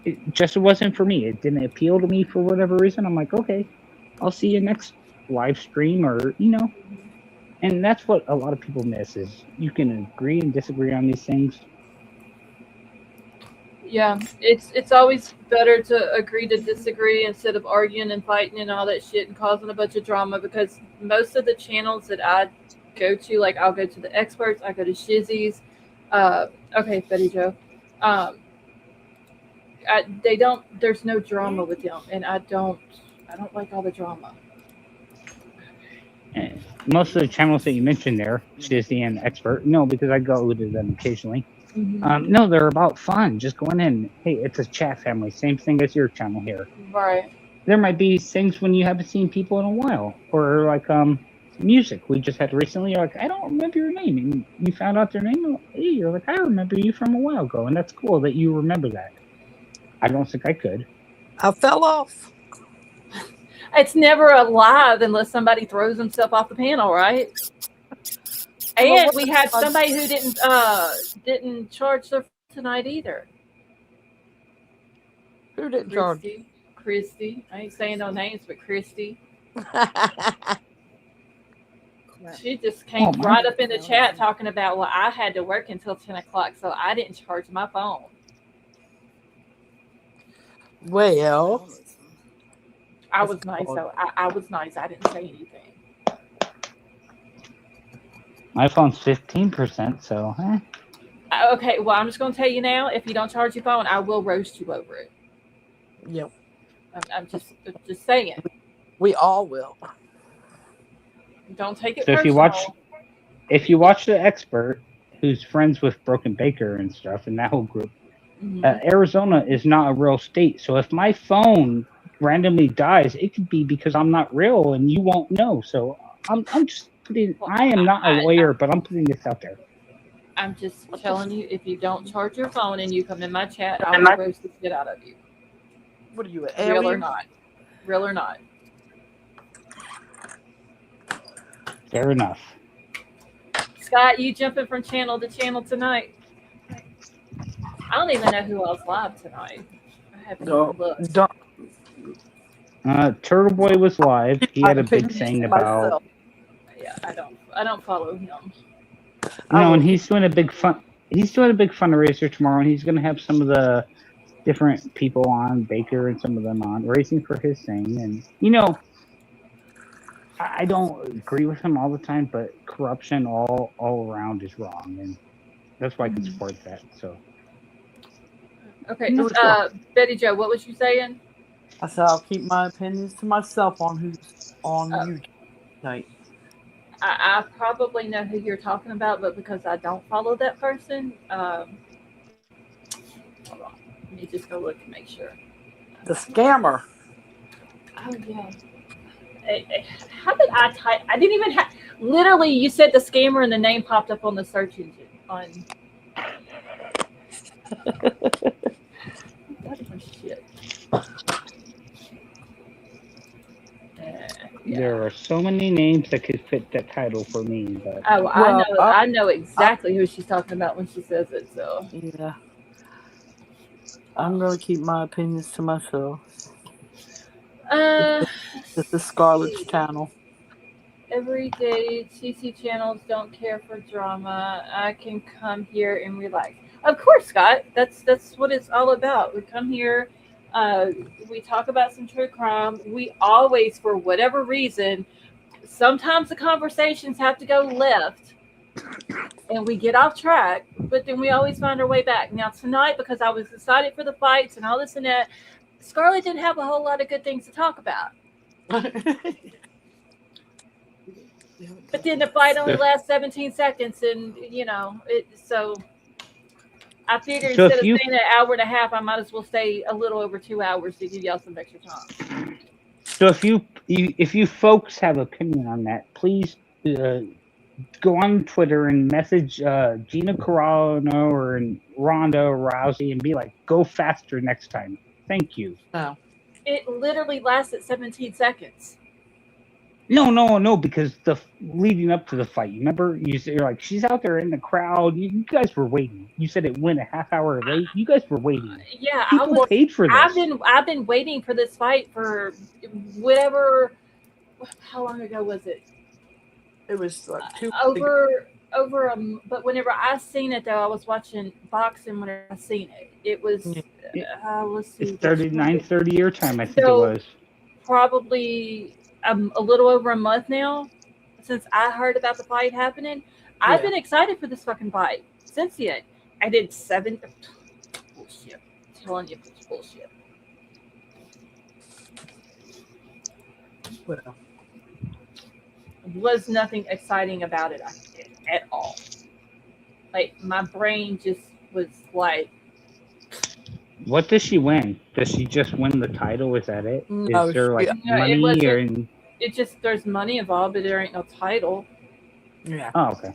it just wasn't for me. It didn't appeal to me for whatever reason. I'm like, okay, I'll see you next live stream, or and that's what a lot of people miss, is you can agree and disagree on these things. Yeah, it's always better to agree to disagree instead of arguing and fighting and all that shit and causing a bunch of drama, because most of the channels that I go to, like I'll go to the experts, I go to Shizzy's, okay, Betty Jo, there's no drama with them, and I don't like all the drama. And most of the channels that you mentioned there, Shizzy and Expert, no, because I go to them occasionally. Mm-hmm. No, they're about fun. Just going in. Hey, it's a chat family. Same thing as your channel here. Right. There might be things when you haven't seen people in a while, or like music we just had recently. You're like, I don't remember your name, and you found out their name. Hey, you're like, I remember you from a while ago, and that's cool that you remember that. I don't think I could. I fell off. It's never alive unless somebody throws himself off the panel, right? And we had somebody who didn't charge their tonight either. Who didn't charge? Christy. I ain't saying no names, but Christy. She just came right up in the chat talking about, well, I had to work until 10 o'clock, so I didn't charge my phone. Well, I was nice, though. I was nice. I didn't say anything. My phone's 15%, so. Okay, well, I'm just going to tell you now, if you don't charge your phone, I will roast you over it. yep. I'm just saying. We all will. Don't take it So personal. if you watch The Expert, who's friends with Broken Baker and stuff, and that whole group, Mhm. Arizona is not a real state. So if my phone randomly dies, it could be because I'm not real and you won't know. So I'm just putting. Well, I am not a lawyer, but I'm putting this out there. I'm just telling you, if you don't charge your phone and you come in my chat, I will roast the shit out of you. What are you, an Real or alien? not. Real or not. Fair enough. Scott, you jumping from channel to channel tonight? I don't even know who else live tonight. I haven't No, even looked. don't. Turtle Boy was live. He had a big Opinions thing to about. myself. Yeah, I don't follow him. I And will he's doing a big fun. He's doing a big fundraiser tomorrow, and he's going to have some of the different people on, Baker and some of them on, raising for his thing. And I don't agree with him all the time, but corruption all around is wrong, and that's why I can support that. So Okay, No, it's wrong. Betty Joe, what was you saying? I said I'll keep my opinions to myself on who's on Oh. YouTube tonight. I probably know who you're talking about, but because I don't follow that person, hold on. Let me just go look and make sure. The scammer. Oh yeah. How did I type? I didn't even have. Literally, you said the scammer and the name popped up on the search engine. On. What the shit? Yeah. there are so many names that could fit that title for me, but Oh, Well, I know exactly who she's talking about when she says it. So Yeah. I'm gonna keep my opinions to myself. This is Scarlett's channel. every day, CC channels don't care for drama. I can come here and relax. Of course, Scott. That's what it's all about. We come here. We talk about some true crime. We always, for whatever reason, sometimes the conversations have to go left and we get off track, but then we always find our way back. Now, tonight, because I was excited for the fights and all this and that, Scarlett didn't have a whole lot of good things to talk about. But then the fight only lasts 17 seconds, and so I figured So if instead of you- staying an hour and a half, I might as well stay a little over 2 hours to give y'all some extra time. So if you folks have opinion on that, please go on Twitter and message Gina Carano or Ronda Rousey and be like, "Go faster next time." Thank you. No. It literally lasted 17 seconds. No, because the leading up to the fight, you remember you're like, she's out there in the crowd. You guys were waiting. You said it went a half hour late. You guys were waiting. Yeah, People paid for this. I've been waiting for this fight for whatever. How long ago was it? It was like But whenever I seen it though, I was watching boxing whenever I seen it. It was let's see. It's 30 your time, I think So- it was. Probably a little over a month now since I heard about the fight happening. I've been excited for this fucking fight since then. I did 7 bullshit. I'm telling you, it's bullshit. Well, Was nothing exciting about it at all. Like my brain just was like, What does she win? Does she just win the title? Is that it? No, Is there like No, it money wasn't. or? it just there's money involved, but there ain't no title. yeah. Oh, okay.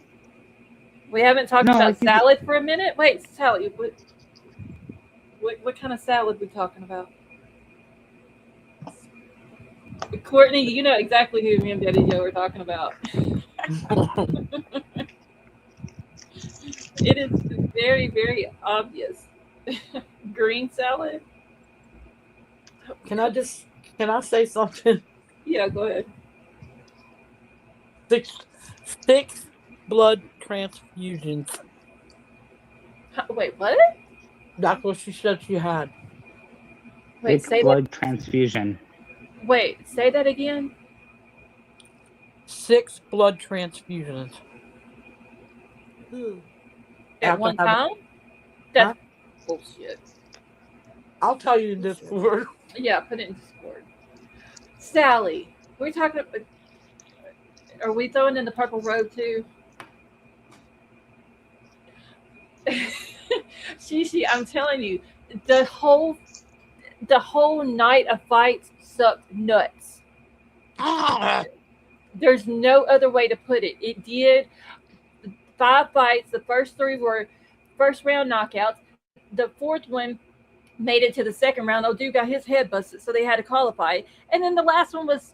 We haven't talked No, I about think salad for a minute. Wait, salad. What kind of salad we talking about? Courtney, you know exactly who me and Betty Joe are talking about. It is very, very obvious. Green salad. Can I say something? Yeah, go ahead. 6 blood transfusions. Wait, what? That's what she said she had. Wait, Big say blood transfusion. that. Wait, say that again. 6 blood transfusions. At After one having- time? That's bullshit. I'll tell you in Discord. Yeah, put it in Discord. Sally, we're talking about. Are we throwing in the purple robe too? Shishi, I'm telling you, the whole night of fights sucked nuts. There's no other way to put it. It did 5 fights. The first 3 were first round knockouts. The 4th one made it to the 2nd round. Oh, dude got his head busted, so they had to qualify. And then the last one was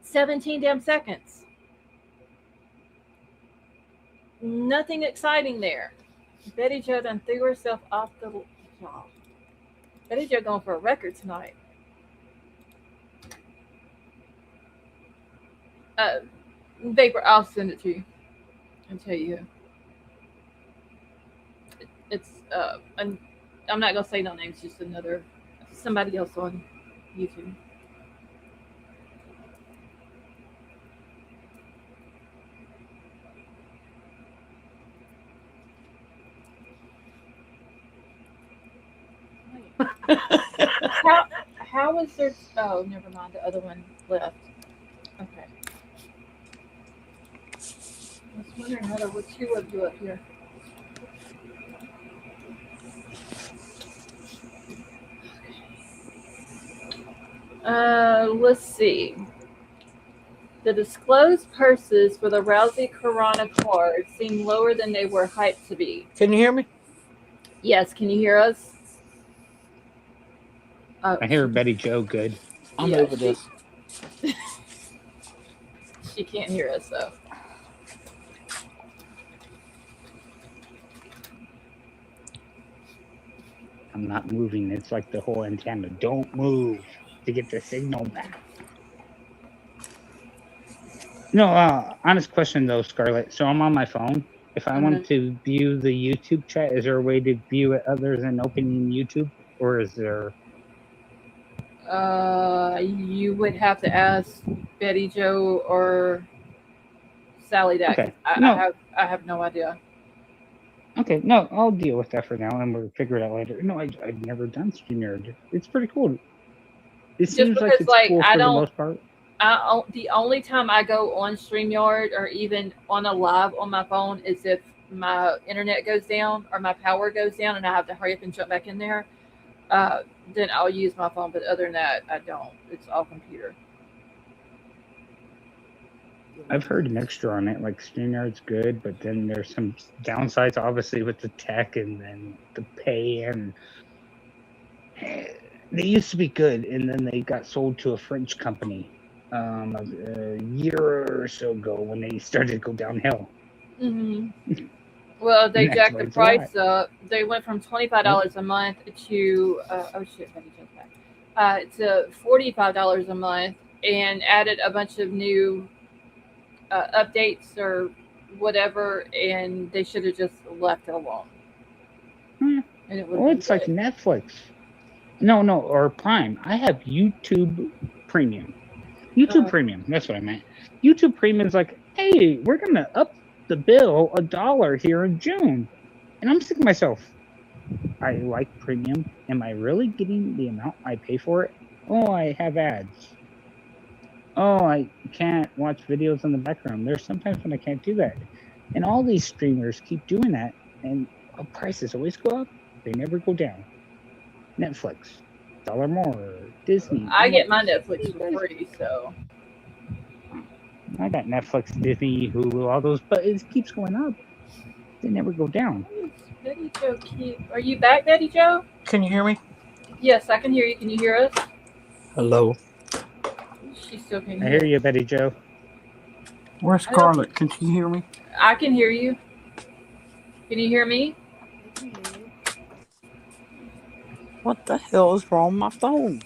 17 damn seconds. Nothing exciting there. Betty Jo done threw herself off the job. Betty Jo going for a record tonight. Vapor, I'll send it to you and tell you. It's I'm not gonna say no names, just somebody else on YouTube. How is there? Oh, never mind. The other one left. Okay. I was wondering how there were 2 of you up here. Let's see. The disclosed purses for the Rousey Corona card seem lower than they were hyped to be. Can you hear me? Yes, can you hear us? I hear Betty Jo good. I'm Yeah, over this. She can't hear us though. I'm not moving. It's like the whole antenna. Don't move to get the signal back. No, honest question though, Scarlett. So I'm on my phone. If I want to view the YouTube chat, is there a way to view it other than opening YouTube? Or is there... You would have to ask Betty Jo or Sally that. Okay. I have no idea. Okay, no, I'll deal with that for now, and we'll figure it out later. No, I've never done StreamYard. It's pretty cool. It seems like it's cool for the most part. The only time I go on StreamYard or even on a live on my phone is if my internet goes down or my power goes down and I have to hurry up and jump back in there. Then I'll use my phone, but other than that, I don't. It's all computer. I've heard mixture on it, like StreamYard's good, but then there's some downsides, obviously, with the tech and then the pay. And they used to be good, and then they got sold to a French company a year or so ago when they started to go downhill. Mm-hmm. Well, they jacked the price up. They went from $25 a month to to $45 a month, and added a bunch of new updates or whatever, and they should have just left it alone. And it's like Netflix. No, or Prime. I have YouTube Premium. Premium, that's what I meant. YouTube Premium is like, hey, we're going to up the bill $1 here in June. And I'm thinking to myself, I like Premium. Am I really getting the amount I pay for it? Oh, I have ads. Oh, I can't watch videos in the background. There's sometimes when I can't do that. And all these streamers keep doing that, and prices always go up. They never go down. Netflix, $1 more. Disney. I get my Netflix for free, so. I got Netflix, Disney, Hulu, all those, but it keeps going up. They never go down. Betty Jo, are you back, Betty Jo? Can you hear me? Yes, I can hear you. Can you hear us? Hello. She still can I hear you, Betty Jo. Where's Scarlett? Can she hear me? I can hear you. Can you hear me? What the hell is wrong with my phone?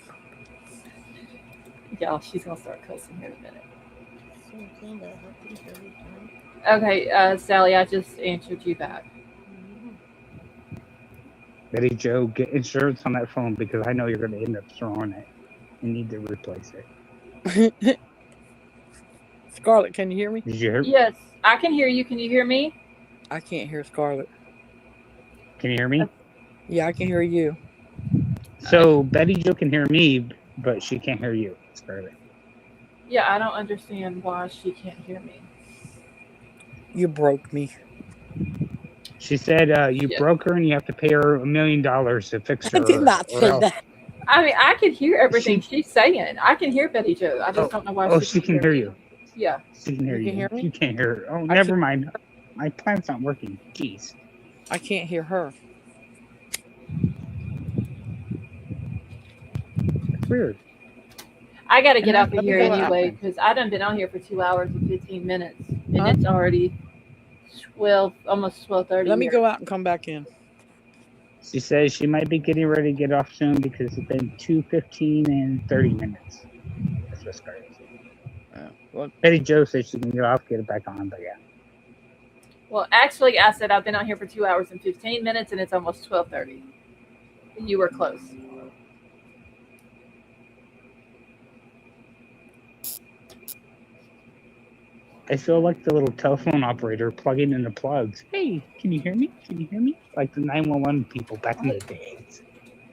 Y'all, she's gonna start cussing here in a minute. Okay, Sally, I just answered you back. Betty Jo, get insurance on that phone because I know you're going to end up throwing it and need to replace it. Scarlett, can you hear me? Did you hear? Yes, I can hear you. Can you hear me? I can't hear Scarlett. Can you hear me? Yeah, I can hear you. So Betty Jo can hear me, but she can't hear you, Scarlett. Yeah, I don't understand why she can't hear me. You broke me. She said you Yeah. broke her and you have to pay her $1 million to fix her. I did not or say else- that. I mean, I can hear everything She- she's saying. I can hear Betty Jo. I just don't know why she can hear me. you. Yeah. She can hear You you. can hear me? You can't hear her. Oh, I never can- mind. My plan's not working. Jeez. I can't hear her. It's weird. I got to get And out let of me here go out. anyway because I done been on here for 2 hours and 15 minutes, and Huh? it's already 12, almost 12:30. Let me here. go out and come back in. She says she might be getting ready to get off soon because it's been 2:15 and 30 minutes. That's what Scarlett said. Well, Betty Jo says she can get off, get it back on, but yeah. Well, actually, I said I've been on here for 2 hours and 15 minutes, and it's almost 12:30. You were close. I feel like the little telephone operator plugging in the plugs. Hey, can you hear me? Can you hear me? Like the 911 people back in the days.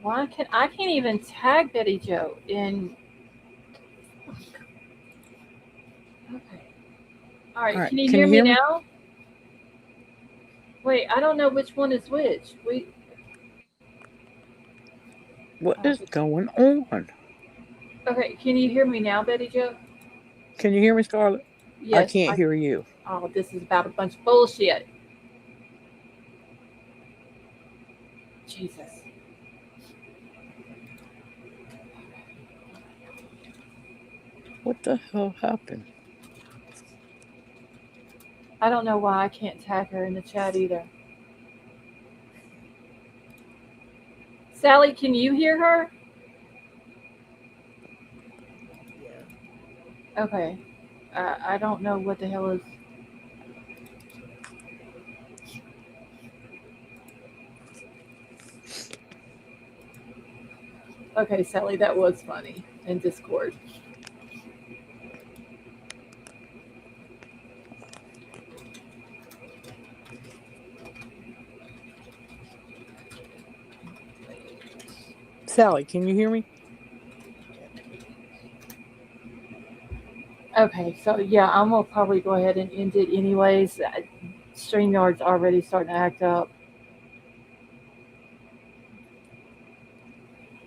Why can I can't even tag Betty Jo in? Okay. All right. Can you hear me now? Wait, I don't know which one is which. what is going on? Okay. Can you hear me now, Betty Jo? Can you hear me, Scarlett? Yes. I can't hear you. Oh, this is about a bunch of bullshit. Jesus. What the hell happened? I don't know why I can't tag her in the chat either. Sally, can you hear her? Yeah. Okay. I don't know what the hell is. Okay, Sally, that was funny in Discord. Sally, can you hear me? Okay, so yeah, I'm gonna probably go ahead and end it anyways. StreamYard's already starting to act up.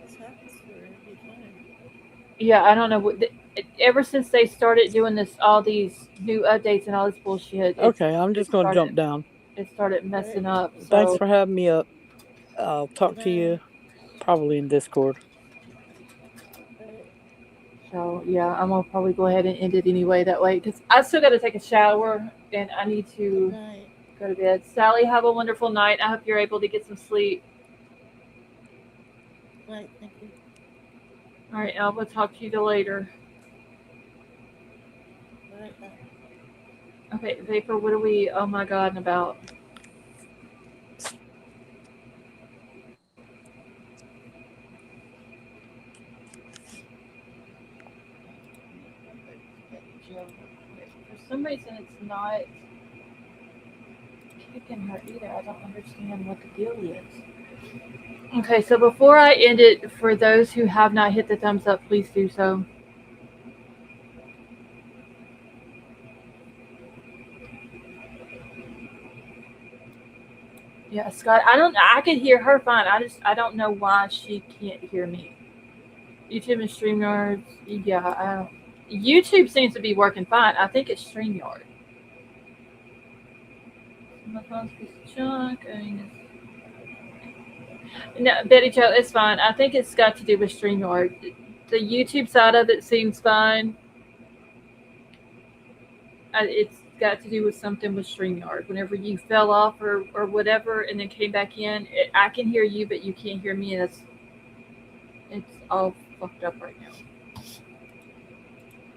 This happens for every time. Yeah, I don't know what. Ever since they started doing this, all these new updates and all this bullshit. Okay, I'm just going to jump down. It started messing up. So, Thanks for having me up. I'll talk to you probably in Discord. So yeah, I'm gonna probably go ahead and end it anyway that way because I still got to take a shower and I need to go to bed. Sally, have a wonderful night. I hope you're able to get some sleep. Right, thank you. All right, I will talk to you later. Right, bye. Okay, Vapor, what are we? Oh my God, about? For some reason, it's not kicking her either. I don't understand what the deal is. Okay, so before I end it, for those who have not hit the thumbs up, please do so. Yeah, Scott, I could hear her fine. I don't know why she can't hear me. YouTube and StreamYard, yeah, YouTube seems to be working fine. I think it's StreamYard. My phone's piece of junk. No, Betty Jo, it's fine. I think it's got to do with StreamYard. The YouTube side of it seems fine. It's got to do with something with StreamYard. Whenever you fell off or whatever and then came back in, I can hear you, but you can't hear me. And it's all fucked up right now.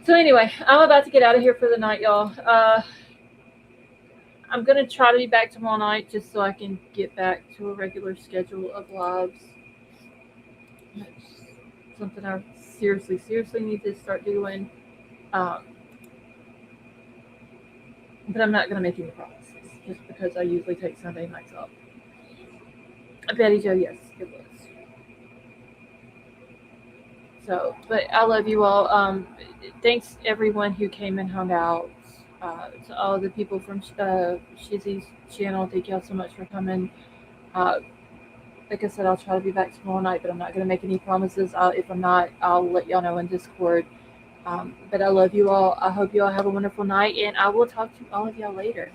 So anyway, I'm about to get out of here for the night, y'all. I'm going to try to be back tomorrow night just so I can get back to a regular schedule of lives. That's something I seriously need to start doing. But I'm not going to make any promises just because I usually take Sunday nights off. Betty Jo, yes, it was. So, but I love you all. Thanks everyone who came and hung out. To all the people from Shizzy's channel, thank y'all so much for coming. Like I said, I'll try to be back tomorrow night, but I'm not going to make any promises. If I'm not, I'll let y'all know in Discord. But I love you all. I hope you all have a wonderful night, and I will talk to all of y'all later.